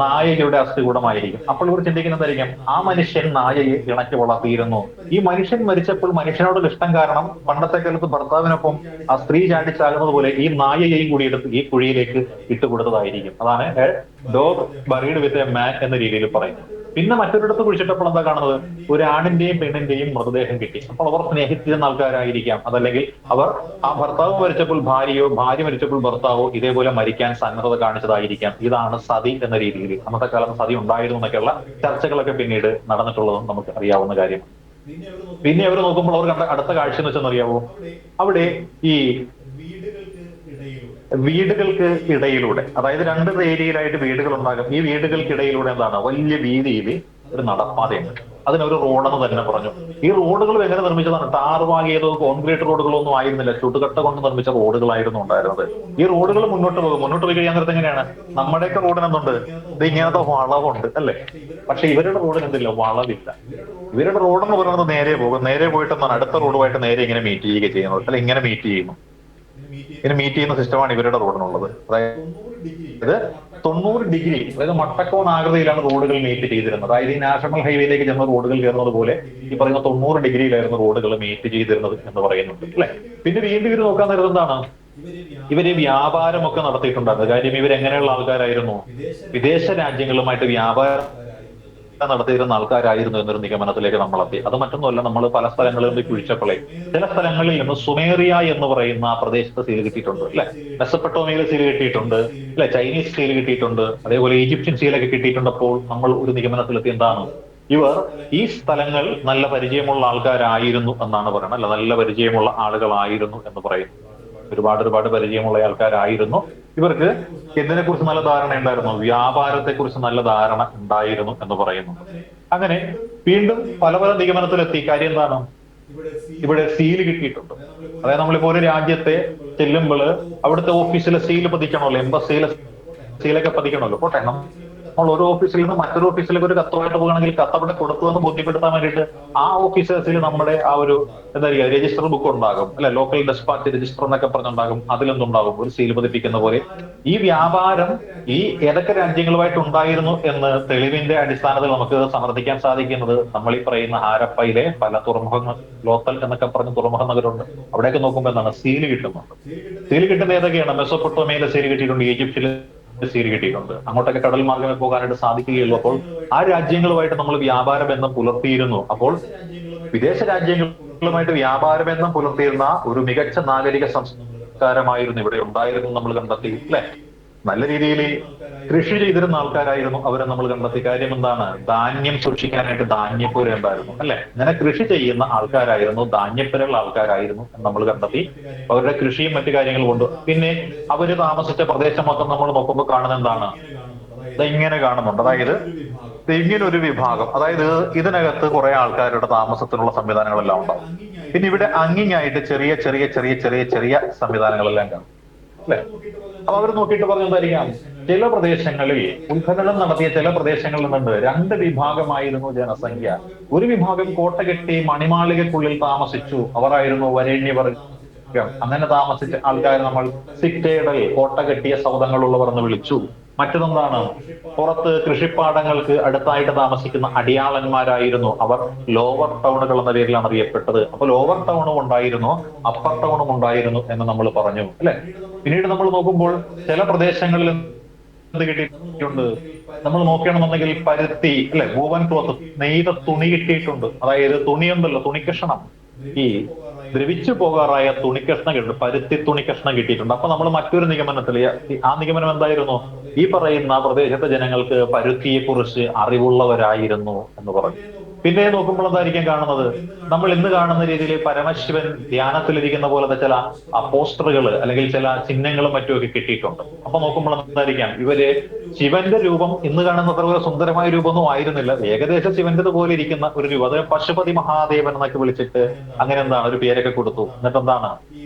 നായകയുടെ അസ്ഥികൂടമായിരിക്കും. അപ്പോൾ ഇവർ ചിന്തിക്കുന്നതായിരിക്കും, ആ മനുഷ്യൻ നായയെ ഇണക്കി വളർത്തിയിരുന്നു. ഈ മനുഷ്യൻ മരിച്ചപ്പോൾ മനുഷ്യനോടുള്ള ഇഷ്ടം കാരണം പണ്ടത്തെ കാലത്ത് ഭർത്താവിനൊപ്പം ആ സ്ത്രീ ചാടിച്ചാകുന്നത് പോലെ ഈ നായയെയും കൂടി എടുത്ത് ഈ കുഴിയിലേക്ക് ഇട്ടുകൊടുത്തതായിരിക്കും. അതാണ് dog buried with a man എന്ന രീതിയിൽ പറയുന്നത്. പിന്നെ മറ്റൊരിടത്ത് കുഴിച്ചിട്ടപ്പോൾ എന്താ കാണുന്നത്, ഒരു ആണിന്റെയും പെണ്ണിന്റെയും മൃതദേഹം കിട്ടി. അപ്പോൾ അവർ സ്നേഹിച്ചിരുന്ന ആൾക്കാരായിരിക്കാം, അതല്ലെങ്കിൽ അവർ ആ ഭർത്താവ് മരിച്ചപ്പോൾ ഭാര്യ മരിച്ചപ്പോൾ ഭർത്താവോ ഇതേപോലെ മരിക്കാൻ സന്നദ്ധത കാണിച്ചതായിരിക്കാം. ഇതാണ് സതി എന്ന രീതിയിൽ. അന്നത്തെ കാലത്ത് സതി ഉണ്ടായിരുന്നു എന്നൊക്കെയുള്ള ചർച്ചകളൊക്കെ പിന്നീട് നടന്നിട്ടുള്ളതും നമുക്ക് അറിയാവുന്ന കാര്യമാണ്. പിന്നെ അവർ നോക്കുമ്പോൾ അവർ കണ്ട അടുത്ത കാഴ്ച എന്ന് വെച്ചെന്നറിയാവോ, അവിടെ ഈ വീടുകൾക്ക് ഇടയിലൂടെ, അതായത് രണ്ട് ഏരിയയിലായിട്ട് വീടുകൾ ഉണ്ടാകും. ഈ വീടുകൾക്കിടയിലൂടെ എന്താണ്, വലിയ വീതിയിൽ ഒരു നടപ്പാതയുണ്ട്. അതിനൊരു റോഡെന്ന് തന്നെ പറഞ്ഞു. ഈ റോഡുകൾ എങ്ങനെ നിർമ്മിച്ചതാണ്? ടാർവാകിയതോ കോൺക്രീറ്റ് റോഡുകളോ ഒന്നും ആയിരുന്നില്ല, ചുടുകട്ട കൊണ്ട് നിർമ്മിച്ച റോഡുകളായിരുന്നു ഉണ്ടായിരുന്നത്. ഈ റോഡുകൾ മുന്നോട്ട് പോയി കഴിയാൻ നേരത്തെ എങ്ങനെയാണ്, നമ്മുടെയൊക്കെ റോഡിന് എന്തുണ്ട്, ഇത് ഇങ്ങനത്തെ വളവുണ്ട്, അല്ലെ? പക്ഷെ ഇവരുടെ റോഡിന് എന്തില്ല, വളവില്ല. ഇവരുടെ റോഡെന്ന് പറയുന്നത് നേരെ പോയിട്ട് എന്താണ് അടുത്ത റോഡുമായിട്ട് നേരെ ഇങ്ങനെ മീറ്റ് ചെയ്യുക ചെയ്യുന്നത്, അല്ലെ? ഇങ്ങനെ മീറ്റ് ചെയ്യുന്നു. ഇങ്ങനെ മീറ്റ് ചെയ്യുന്ന സിസ്റ്റമാണ് ഇവരുടെ റോഡിനുള്ളത്. അതായത് 90 ഡിഗ്രി, അതായത് മട്ടക്കോൺ ആകൃതിയിലാണ് റോഡുകൾ മീറ്റ് ചെയ്തിരുന്നത്. അതായത് ഈ നാഷണൽ ഹൈവേയിലേക്ക് ചെന്ന റോഡുകൾ കയറുന്നത് പോലെ ഈ പറയുന്ന 90 ഡിഗ്രിയിലായിരുന്നു റോഡുകൾ മീറ്റ് ചെയ്തിരുന്നത് എന്ന് പറയുന്നുണ്ട്, അല്ലെ? പിന്നെ വീണ്ടും ഇവർ നോക്കാൻ നേരത്തെ എന്താണ്, ഇവര് വ്യാപാരമൊക്കെ നടത്തിയിട്ടുണ്ടായിരുന്നു. കാര്യം ഇവരെങ്ങനെയുള്ള ആൾക്കാരായിരുന്നു, വിദേശ രാജ്യങ്ങളുമായിട്ട് വ്യാപാരം നടത്തിയിരുന്ന ആൾക്കാരായിരുന്നു എന്നൊരു നിഗമനത്തിലേക്ക് നമ്മൾ എത്തി. അത് മറ്റൊന്നുമല്ല, നമ്മൾ പല സ്ഥലങ്ങളിൽ നിന്ന് കുഴിച്ചപ്പോഴേ ചില സ്ഥലങ്ങളിൽ നിന്ന് സുമേറിയ എന്ന് പറയുന്ന പ്രദേശത്ത് സീൽ കിട്ടിയിട്ടുണ്ട്, അല്ലെ? മെസപ്പൊട്ടോമിയയിൽ സീൽ കിട്ടിയിട്ടുണ്ട്, അല്ലെ? ചൈനീസ് സീൽ കിട്ടിയിട്ടുണ്ട്, അതേപോലെ ഈജിപ്ഷ്യൻ സീലൊക്കെ കിട്ടിയിട്ടുണ്ടപ്പോൾ നമ്മൾ ഒരു നിഗമനത്തിലെത്തി, എന്താണ്, ഇവർ ഈ സ്ഥലങ്ങൾ നല്ല പരിചയമുള്ള ആൾക്കാരായിരുന്നു എന്നാണ് പറയുന്നത്, അല്ല, നല്ല പരിചയമുള്ള ആളുകളായിരുന്നു എന്ന് പറയുന്നു. ഒരുപാട് പരിചയമുള്ള ആൾക്കാരായിരുന്നു. ഇവർക്ക് എന്തിനെ കുറിച്ച് നല്ല ധാരണ ഉണ്ടായിരുന്നു, വ്യാപാരത്തെ കുറിച്ച് നല്ല ധാരണ ഉണ്ടായിരുന്നു എന്ന് പറയുന്നു. അങ്ങനെ വീണ്ടും പല നിഗമനത്തിലെത്തി. കാര്യം എന്താണ്, ഇവിടെ സീല് കിട്ടിയിട്ടുണ്ട്. അതായത് നമ്മളിപ്പോ ഒരു രാജ്യത്തെ ചെല്ലുമ്പോൾ അവിടുത്തെ ഓഫീസിലെ സീല് പതിക്കണമല്ലോ, എംബസിയിലെ സീലൊക്കെ പതിക്കണമല്ലോ. പോട്ടെ, നമ്മൾ ഒരു ഓഫീസിൽ നിന്ന് മറ്റൊരു ഓഫീസിലേക്ക് ഒരു കത്തുമായിട്ട് പോകുകയാണെങ്കിൽ കത്ത് അവിടെ കൊടുത്തു എന്ന് ബോധ്യപ്പെടുത്താൻ വേണ്ടിയിട്ട് ആ ഓഫീസേഴ്സിൽ നമ്മുടെ ആ ഒരു എന്താ പറയുക രജിസ്റ്റർ ബുക്ക് ഉണ്ടാകും, അല്ലെ? ലോക്കൽ ഡെസ്പാച്ച് രജിസ്റ്റർ എന്നൊക്കെ പറഞ്ഞുണ്ടാകും. അതിലെന്തുണ്ടാകും, ഒരു സീൽ പതിപ്പിക്കുന്ന പോലെ. ഈ വ്യാപാരം ഈ ഏതൊക്കെ രാജ്യങ്ങളുമായിട്ട് ഉണ്ടായിരുന്നു എന്ന് തെളിവിന്റെ അടിസ്ഥാനത്തിൽ നമുക്ക് സമർത്ഥിക്കാൻ സാധിക്കുന്നത് നമ്മൾ ഈ പറയുന്ന ഹാരപ്പയിലെ പല തുറമുഖങ്ങൾ, ലോത്തൽ എന്നൊക്കെ പറഞ്ഞ തുറമുഖ നഗരമുണ്ട്. അവിടെയൊക്കെ നോക്കുമ്പോൾ എന്താണ്, സീല് കിട്ടുന്നുണ്ട്. സീല് കിട്ടുന്ന ഏതൊക്കെയാണ്, മെസൊപ്പൊട്ടോമിയയിലെ സീല് കിട്ടിയിട്ടുണ്ട്, ഈജിപ്തിൽ സീൽ കിട്ടിയിട്ടുണ്ട്. അങ്ങോട്ടൊക്കെ കടൽ മാർഗമേ പോകാനായിട്ട് സാധിക്കുകയുള്ളൂ. അപ്പോൾ ആ രാജ്യങ്ങളുമായിട്ട് നമ്മൾ വ്യാപാര ബന്ധം പുലർത്തിയിരുന്നു. അപ്പോൾ വിദേശ രാജ്യങ്ങളുമായിട്ട് വ്യാപാര ബന്ധം പുലർത്തിയിരുന്ന ഒരു മികച്ച നാഗരിക സംസ്കാരമായിരുന്നു ഇവിടെ ഉണ്ടായിരുന്നു നമ്മൾ കണ്ടെത്തി, അല്ലെ? നല്ല രീതിയിൽ കൃഷി ചെയ്തിരുന്ന ആൾക്കാരായിരുന്നു അവരെ നമ്മൾ കണ്ടെത്തി. കാര്യം എന്താണ്? ധാന്യം സൂക്ഷിക്കാനായിട്ട് ധാന്യപ്പുര ഉണ്ടായിരുന്നു, അല്ലെ? അങ്ങനെ കൃഷി ചെയ്യുന്ന ആൾക്കാരായിരുന്നു, ധാന്യപ്പുരയുള്ള ആൾക്കാരായിരുന്നു എന്ന് നമ്മൾ കണ്ടെത്തി. അവരുടെ കൃഷിയും മറ്റു കാര്യങ്ങളും കൊണ്ട്. പിന്നെ അവര് താമസിച്ച പ്രദേശമൊക്കെ നമ്മൾ നോക്കുമ്പോൾ കാണുന്നത് എന്താണ്? ഇങ്ങനെ കാണുന്നുണ്ട്. അതായത് ഇങ്ങനെ ഒരു വിഭാഗം, അതായത് ഇതിനകത്ത് കുറെ ആൾക്കാരുടെ താമസത്തിനുള്ള സംവിധാനങ്ങളെല്ലാം ഉണ്ടാവും. പിന്നെ ഇവിടെ അങ്ങിങ്ങായിട്ട് ചെറിയ ചെറിയ ചെറിയ ചെറിയ ചെറിയ സംവിധാനങ്ങളെല്ലാം കാണും, അല്ലെ? അപ്പൊ അവർ നോക്കിയിട്ട് പറഞ്ഞതായിരിക്കാം, ചില പ്രദേശങ്ങളിൽ ഉത്ഖനനം നടത്തിയ ചില പ്രദേശങ്ങളിൽ നിന്നുണ്ട് രണ്ട് വിഭാഗമായിരുന്നു ജനസംഖ്യ. ഒരു വിഭാഗം കോട്ട കെട്ടി മണിമാളികക്കുള്ളിൽ താമസിച്ചു, അവരായിരുന്നു വരേണ്യവർഗം. അങ്ങനെ താമസിച്ച ആൾക്കാർ നമ്മൾ സിറ്റേഡൽ, കോട്ട കെട്ടിയ സൗധങ്ങളുള്ളവർ എന്ന് വിളിച്ചു. മറ്റൊന്നെന്താണ്? പുറത്ത് കൃഷിപ്പാടങ്ങൾക്ക് അടുത്തായിട്ട് താമസിക്കുന്ന അടിയാളന്മാരായിരുന്നു അവർ. ലോവർ ടൗണുകൾ എന്ന പേരിലാണ് അറിയപ്പെട്ടത്. അപ്പൊ ലോവർ ടൗണും ഉണ്ടായിരുന്നു, അപ്പർ ടൗണും ഉണ്ടായിരുന്നു എന്ന് നമ്മൾ പറഞ്ഞു, അല്ലെ? പിന്നീട് നമ്മൾ നോക്കുമ്പോൾ ചില പ്രദേശങ്ങളിൽ എന്ത് കിട്ടിയിട്ടുണ്ട്? നമ്മൾ നോക്കുകയാണെന്നുണ്ടെങ്കിൽ പരുത്തി, അല്ലെ? വൂവൻ ക്ലോത്ത്, നെയ്ത തുണി കിട്ടിയിട്ടുണ്ട്. അതായത് തുണിയുണ്ടല്ലോ, തുണിക്കഷ്ണം, ഈ ദ്രവിച്ചു പോകാറായ തുണിക്കഷ്ണം കിട്ടും, പരുത്തി തുണിക്കഷ്ണം കിട്ടിയിട്ടുണ്ട്. അപ്പൊ നമ്മൾ മറ്റൊരു നിഗമനത്തില്, ആ നിഗമനം എന്തായിരുന്നു? ഈ പറയുന്ന പ്രദേശത്തെ ജനങ്ങൾക്ക് പരുത്തിയെ കുറിച്ച് അറിവുള്ളവരായിരുന്നു എന്ന് പറഞ്ഞു. പിന്നെ നോക്കുമ്പോൾ എന്തായിരിക്കും കാണുന്നത്? നമ്മൾ ഇന്ന് കാണുന്ന രീതിയിൽ പരമശിവൻ ധ്യാനത്തിലിരിക്കുന്ന പോലത്തെ ചില പോസ്റ്ററുകൾ അല്ലെങ്കിൽ ചില ചിഹ്നങ്ങളും മറ്റുമൊക്കെ കിട്ടിയിട്ടുണ്ട്. അപ്പൊ നോക്കുമ്പോൾ എന്തായിരിക്കാം? ഇവര് ശിവന്റെ രൂപം ഇന്ന് കാണുന്ന അത്ര സുന്ദരമായ രൂപമൊന്നും ആയിരുന്നില്ല, ഏകദേശം ശിവന്റെ പോലെ ഇരിക്കുന്ന ഒരു രൂപം. അത് പശുപതി മഹാദേവൻ എന്നൊക്കെ വിളിച്ചിട്ട് അങ്ങനെ എന്താണ് ഒരു പേരൊക്കെ കൊടുത്തു. എന്നിട്ട് എന്താണ്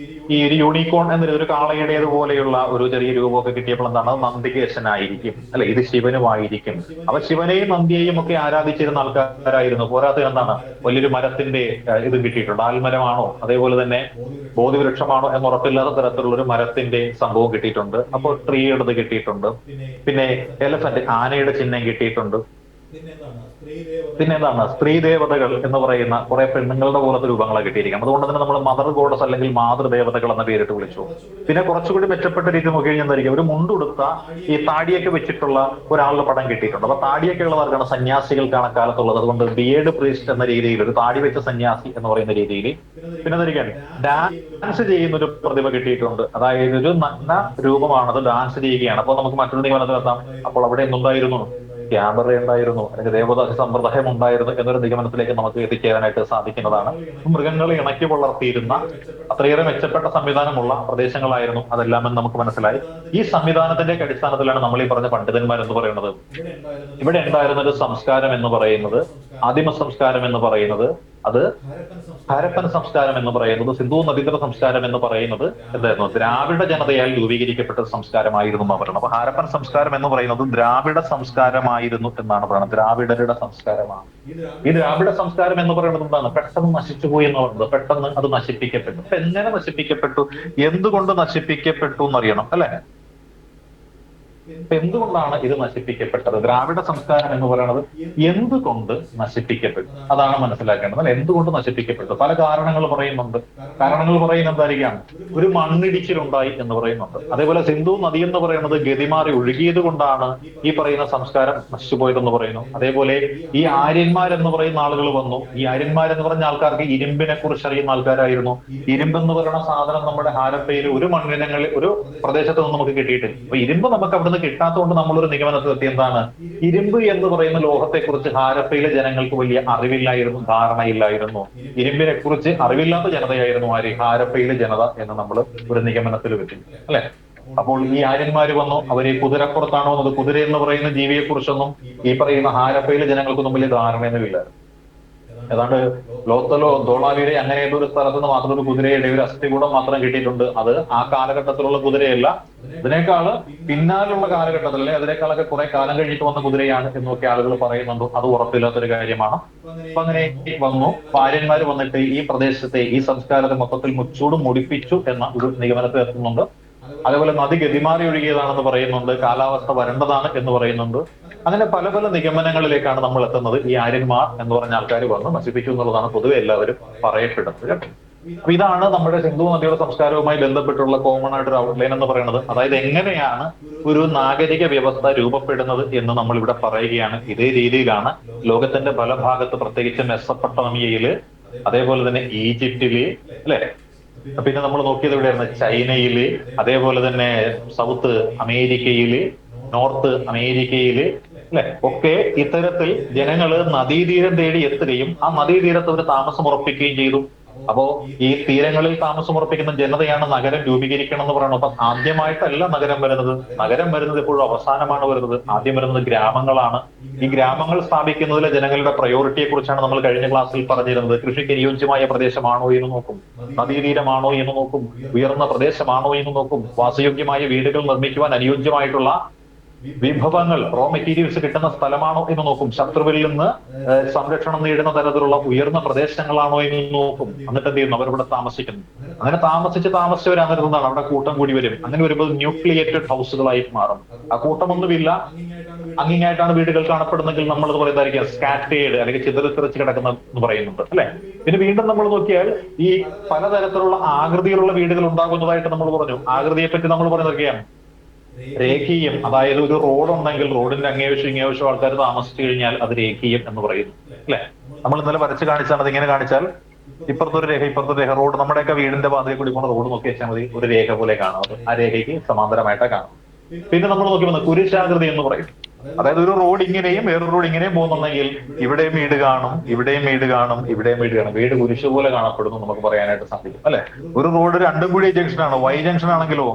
ഈ ഒരു യൂണിക്കോൺ എന്നൊരു ഒരു കാളയുടേതുപോലെയുള്ള ഒരു ചെറിയ രൂപമൊക്കെ കിട്ടിയപ്പോൾ എന്താണ്? അത് നന്ദികേശനായിരിക്കും, അല്ലെ? ഇത് ശിവനുമായിരിക്കും. അപ്പൊ ശിവനെയും നന്ദിയെയും ഒക്കെ ആരാധിച്ചിരുന്ന ആൾക്കാരായിരുന്നു. പോരാത്ത എന്താണ്? വലിയൊരു മരത്തിന്റെ ഇത് കിട്ടിയിട്ടുണ്ട്. ആൽമരമാണോ അതേപോലെ തന്നെ ബോധിവൃക്ഷമാണോ എന്ന് ഉറപ്പില്ലാത്ത തരത്തിലുള്ള ഒരു മരത്തിന്റെ സംഭവം കിട്ടിയിട്ടുണ്ട്. അപ്പോൾ ട്രീയുടേത് കിട്ടിയിട്ടുണ്ട്. പിന്നെ എലഫന്റ്, ആനയുടെ ചിഹ്നം കിട്ടിയിട്ടുണ്ട്. പിന്നെ എന്താണ്? സ്ത്രീ ദേവതകൾ എന്ന് പറയുന്ന കുറെ പെണ്ണുങ്ങളുടെ പോലത്തെ രൂപങ്ങളെ കിട്ടിയിരിക്കാം. അതുകൊണ്ട് തന്നെ നമ്മൾ മദർ ഗോഡസ് അല്ലെങ്കിൽ മാതൃദേവതകൾ എന്ന പേരിട്ട് വിളിച്ചു. പിന്നെ കുറച്ചുകൂടി മെച്ചപ്പെട്ട രീതി നോക്കി കഴിഞ്ഞാൽ എന്തായിരിക്കും? ഒരു മുണ്ടുടുത്ത ഈ താടിയൊക്കെ വെച്ചിട്ടുള്ള ഒരാളുടെ പടം കിട്ടിയിട്ടുണ്ട്. അപ്പൊ താടിയൊക്കെ ഉള്ളവർക്കാണ് സന്യാസികൾക്കാണ് കാലത്തുള്ളത്. അതുകൊണ്ട് ബിയേഡ് പ്രീസ്റ്റ് എന്ന രീതിയിൽ ഒരു താടി വെച്ച സന്യാസി എന്ന് പറയുന്ന രീതിയിൽ. പിന്നെ എന്തായിരിക്കാം? ഡാൻസ് ചെയ്യുന്ന ഒരു പ്രതിഭ കിട്ടിയിട്ടുണ്ട്. അതായത് ഒരു നഗ്ന രൂപമാണത്, ഡാൻസ് ചെയ്യുകയാണ്. അപ്പൊ നമുക്ക് മറ്റൊരു നിഗമനത്തിലെത്താം. അപ്പോൾ അവിടെ എന്തുണ്ടായിരുന്നു? ക്യാമറ ഉണ്ടായിരുന്നു, അല്ലെങ്കിൽ ദേവദാസ സമ്പ്രദായം ഉണ്ടായിരുന്നു എന്നൊരു നിഗമനത്തിലേക്ക് നമുക്ക് എത്തിച്ചേരാനായിട്ട് സാധിക്കുന്നതാണ്. മൃഗങ്ങളെ ഇണക്കി വളർത്തിയിരുന്ന അത്രയേറെ മെച്ചപ്പെട്ട സംവിധാനമുള്ള പ്രദേശങ്ങളായിരുന്നു അതെല്ലാമെന്ന് നമുക്ക് മനസ്സിലായി. ഈ സംവിധാനത്തിന്റെ അടിസ്ഥാനത്തിലാണ് നമ്മൾ ഈ പറഞ്ഞ പണ്ഡിതന്മാർ എന്ന് പറയുന്നത്. ഇവിടെ ഉണ്ടായിരുന്ന ഒരു സംസ്കാരം എന്ന് പറയുന്നത്, ആദിമ സംസ്കാരം എന്ന് പറയുന്നത്, അത് ഹാരപ്പൻ സംസ്കാരം എന്ന് പറയുന്നത്, സിന്ധു നദീതട സംസ്കാരം എന്ന് പറയുന്നത് എന്തായിരുന്നു? ദ്രാവിഡ ജനതയാൽ രൂപീകരിക്കപ്പെട്ട സംസ്കാരമായിരുന്നു എന്ന് പറയുന്നത്. അപ്പൊ ഹാരപ്പൻ സംസ്കാരം എന്ന് പറയുന്നത് ദ്രാവിഡ സംസ്കാരമായിരുന്നു എന്നാണ് പറയുന്നത്. ദ്രാവിഡരുടെ സംസ്കാരമാണ്. ഈ ദ്രാവിഡ സംസ്കാരം എന്ന് പറയുന്നത് എന്താണ്? പെട്ടെന്ന് നശിച്ചുപോയി എന്ന് പറയുന്നത്. പെട്ടെന്ന് അത് നശിപ്പിക്കപ്പെട്ടു. എങ്ങനെ നശിപ്പിക്കപ്പെട്ടു? എന്തുകൊണ്ട് നശിപ്പിക്കപ്പെട്ടു എന്നറിയണം, അല്ലെ? എന്തുകൊണ്ടാണ് ഇത് നശിപ്പിക്കപ്പെട്ടത്? ദ്രാവിഡ സംസ്കാരം എന്ന് പറയുന്നത് എന്തുകൊണ്ട് നശിപ്പിക്കപ്പെട്ടു? അതാണ് മനസ്സിലാക്കേണ്ടത്. അല്ലെ? എന്തുകൊണ്ട് നശിപ്പിക്കപ്പെട്ടു? പല കാരണങ്ങൾ പറയുന്നുണ്ട്. കാരണങ്ങൾ പറയുന്നത് എന്തായിരിക്കാം? ഒരു മണ്ണിടിച്ചിലുണ്ടായി എന്ന് പറയുന്നുണ്ട്. അതേപോലെ സിന്ധു നദി എന്ന് പറയുന്നത് ഗതിമാറി ഒഴുകിയത് കൊണ്ടാണ് ഈ പറയുന്ന സംസ്കാരം നശിച്ചുപോയതെന്ന് പറയുന്നു. അതേപോലെ ഈ ആര്യന്മാരെന്ന് പറയുന്ന ആളുകൾ വന്നു. ഈ ആര്യന്മാരെന്ന് പറഞ്ഞ ആൾക്കാർക്ക് ഇരുമ്പിനെ കുറിച്ച് അറിയുന്ന ആൾക്കാരായിരുന്നു. ഇരുമ്പ് എന്ന് പറയുന്ന സാധനം നമ്മുടെ ഹാരപ്പയിൽ ഒരു മണ്ണിനങ്ങളിൽ ഒരു പ്രദേശത്ത് നിന്ന് നമുക്ക് കിട്ടിയിട്ടില്ല. അപ്പൊ ഇരുമ്പ് നമുക്ക് അവിടെ കിട്ടാത്തതുകൊണ്ട് നമ്മളൊരു നിഗമനത്തിലെത്തി. എന്താണ്? ഇരുമ്പ് എന്ന് പറയുന്ന ലോഹത്തെ കുറിച്ച് ഹാരപ്പയിലെ ജനങ്ങൾക്ക് വലിയ അറിവില്ലായിരുന്നു, ധാരണയില്ലായിരുന്നു. ഇരുമ്പിനെ കുറിച്ച് അറിവില്ലാത്ത ജനതയായിരുന്നു ആര്? ഹാരപ്പയിലെ ജനത എന്ന് നമ്മൾ ഒരു നിഗമനത്തിൽ വെച്ചു, അല്ലെ? അപ്പോൾ ഈ ആര്യന്മാര് വന്നു. അവര് കുതിരപ്പുറത്താണോ എന്നത്, കുതിര എന്ന് പറയുന്ന ജീവിയെ കുറിച്ചൊന്നും ഈ പറയുന്ന ഹാരപ്പയിലെ ജനങ്ങൾക്കൊന്നും വലിയ ധാരണയൊന്നുമില്ലായിരുന്നു. ഏതാണ്ട് ലോത്തലോ ധോളാവിയുടെ അങ്ങനെ ഏതോ ഒരു സ്ഥലത്ത് നിന്ന് മാത്രം ഒരു കുതിരയുടെ ഒരു അസ്ഥികൂടം മാത്രം കിട്ടിയിട്ടുണ്ട്. അത് ആ കാലഘട്ടത്തിലുള്ള കുതിരയല്ല, ഇതിനേക്കാള് പിന്നാലുള്ള കാലഘട്ടത്തിൽ, അല്ലെ അതിനേക്കാളൊക്കെ കുറെ കാലം കഴിഞ്ഞിട്ട് വന്ന കുതിരയാണ് എന്നൊക്കെ ആളുകൾ പറയുന്നുണ്ട്. അത് ഉറപ്പില്ലാത്തൊരു കാര്യമാണ്. അപ്പൊ അങ്ങനെ വന്നു ഭാര്യന്മാര് വന്നിട്ട് ഈ പ്രദേശത്തെ ഈ സംസ്കാരത്തെ മൊത്തത്തിൽ മുച്ചൂടും മുടിപ്പിച്ചു എന്ന ഒരു നിഗമനത്തിൽ എത്തുന്നുണ്ട്. അതേപോലെ നദി ഗതിമാറി ഒഴുകിയതാണെന്ന് പറയുന്നുണ്ട്. കാലാവസ്ഥ വരണ്ടതാണ് എന്ന് പറയുന്നുണ്ട്. അങ്ങനെ പല പല നിഗമനങ്ങളിലേക്കാണ് നമ്മൾ എത്തുന്നത്. ഈ ആര്യന്മാർ എന്ന് പറഞ്ഞ ആൾക്കാർ വന്ന് നശിപ്പിച്ചു എന്നുള്ളതാണ് പൊതുവെ എല്ലാവരും പറയപ്പെടുന്നത്, കേട്ടോ. അപ്പൊ ഇതാണ് നമ്മുടെ സിന്ധു നദിയുടെ സംസ്കാരവുമായി ബന്ധപ്പെട്ടുള്ള കോമൺ ആയിട്ടൊരു ഔട്ട്ലൈൻ എന്ന് പറയുന്നത്. അതായത് എങ്ങനെയാണ് ഒരു നാഗരിക വ്യവസ്ഥ രൂപപ്പെടുന്നത് എന്ന് നമ്മൾ ഇവിടെ പറയുകയാണ്. ഇതേ രീതിയിലാണ് ലോകത്തിന്റെ പല ഭാഗത്ത്, പ്രത്യേകിച്ച് മെസ്സപ്പൊട്ടേമിയയില്, അതേപോലെ തന്നെ ഈജിപ്തില്, അല്ലെ, പിന്നെ നമ്മൾ നോക്കിയത് എവിടെയായിരുന്നു? ചൈനയില്, അതേപോലെ തന്നെ സൗത്ത് അമേരിക്കയില്, നോർത്ത് അമേരിക്കയില്, അല്ലെ, ഒക്കെ ഇത്തരത്തിൽ ജനങ്ങള് നദീതീരം തേടി എത്തുകയും ആ നദീതീരത്ത് അവർ താമസം ഉറപ്പിക്കുകയും ചെയ്തു. അപ്പോ ഈ തീരങ്ങളിൽ താമസം ഉറപ്പിക്കുന്ന ജനതയാണ് നഗരം രൂപീകരിക്കണം എന്ന് പറയുന്നത്. അപ്പൊ ആദ്യമായിട്ടല്ല നഗരം വരുന്നത്. നഗരം വരുന്നത് എപ്പോഴും അവസാനമാണ് വരുന്നത്. ആദ്യം വരുന്നത് ഗ്രാമങ്ങളാണ്. ഈ ഗ്രാമങ്ങൾ സ്ഥാപിക്കുന്നതിലെ ജനങ്ങളുടെ പ്രയോറിറ്റിയെ കുറിച്ചാണ് നമ്മൾ കഴിഞ്ഞ ക്ലാസ്സിൽ പറഞ്ഞിരുന്നത്. കൃഷിക്ക് അനുയോജ്യമായ പ്രദേശമാണോ എന്ന് നോക്കും, നദീതീരമാണോ എന്ന് നോക്കും, ഉയർന്ന പ്രദേശമാണോ എന്ന് നോക്കും, വാസയോഗ്യമായ വീടുകൾ നിർമ്മിക്കുവാൻ അനുയോജ്യമായിട്ടുള്ള വിഭവങ്ങൾ, റോ മെറ്റീരിയൽസ് കിട്ടുന്ന സ്ഥലമാണോ എന്ന് നോക്കും, ശത്രുവിൽ നിന്ന് സംരക്ഷണം നേടുന്ന തരത്തിലുള്ള ഉയർന്ന പ്രദേശങ്ങളാണോ എന്ന് നോക്കും. എന്നിട്ട് എന്ത് ചെയ്യുന്നു? അവരിവിടെ താമസിക്കുന്നു. അങ്ങനെ താമസിച്ചവരാകുന്നതാണ് അവിടെ കൂട്ടം കൂടി വരും. അങ്ങനെ വരുമ്പോൾ ന്യൂക്ലിയേറ്റഡ് ഹൗസുകളായി മാറും. ആ കൂട്ടമൊന്നുമില്ല, അങ്ങിങ്ങായിട്ടാണ് വീടുകൾ കാണപ്പെടുന്നെങ്കിൽ നമ്മളത് പറയുന്നതായിരിക്കും സ്കാറ്റേഡ്, അല്ലെങ്കിൽ ചിതറിത്തെറിച്ച് കിടക്കുന്ന എന്ന് പറയുന്നുണ്ട്, അല്ലെ. പിന്നെ വീണ്ടും നമ്മൾ നോക്കിയാൽ ഈ പലതരത്തിലുള്ള ആകൃതിയിലുള്ള വീടുകൾ ഉണ്ടാകുന്നതായിട്ട് നമ്മൾ പറഞ്ഞു. ആകൃതിയെ പറ്റി നമ്മൾ പറയുന്നതൊക്കെയാണ് രേഖീയം. അതായത് ഒരു റോഡ് ഉണ്ടെങ്കിൽ റോഡിന്റെ അങ്ങേവശം ഇങ്ങേവശം ആൾക്കാർ താമസിച്ചു കഴിഞ്ഞാൽ അത് രേഖീയം എന്ന് പറയുന്നു, അല്ലെ. നമ്മൾ ഇന്നലെ വരച്ച് കാണിച്ചാൽ അത് ഇങ്ങനെ കാണിച്ചാൽ ഇപ്പുറത്തൊരു രേഖ, ഇപ്പുറത്തൊരു രേഖ, റോഡ് നമ്മുടെയൊക്കെ വീടിന്റെ പാതയിൽ കൂടി പോകുന്ന റോഡ് നോക്കി വെച്ചാൽ മതി, ഒരു രേഖ പോലെ കാണുന്നത്. ആ രേഖയ്ക്ക് സമാന്തരമായിട്ടാണ് കാണുന്നത്. പിന്നെ നമ്മൾ നോക്കി വന്ന കുരിശാകൃതി എന്ന് പറയും. അതായത് ഒരു റോഡ് ഇങ്ങനെയും വേറൊരു റോഡ് ഇങ്ങനെയും പോകുന്നുണ്ടെങ്കിൽ ഇവിടെയും വീട് കാണും, ഇവിടെയും വീട് കാണും, ഇവിടെയും വീട് കാണും. വീട് കുരിശ് പോലെ കാണപ്പെടുന്നു നമുക്ക് പറയാനായിട്ട് സാധിക്കും, അല്ലെ. ഒരു റോഡ് രണ്ടും കൂടി ജംഗ്ഷനാണ്. വൈ ജംഗ്ഷൻ ആണെങ്കിലോ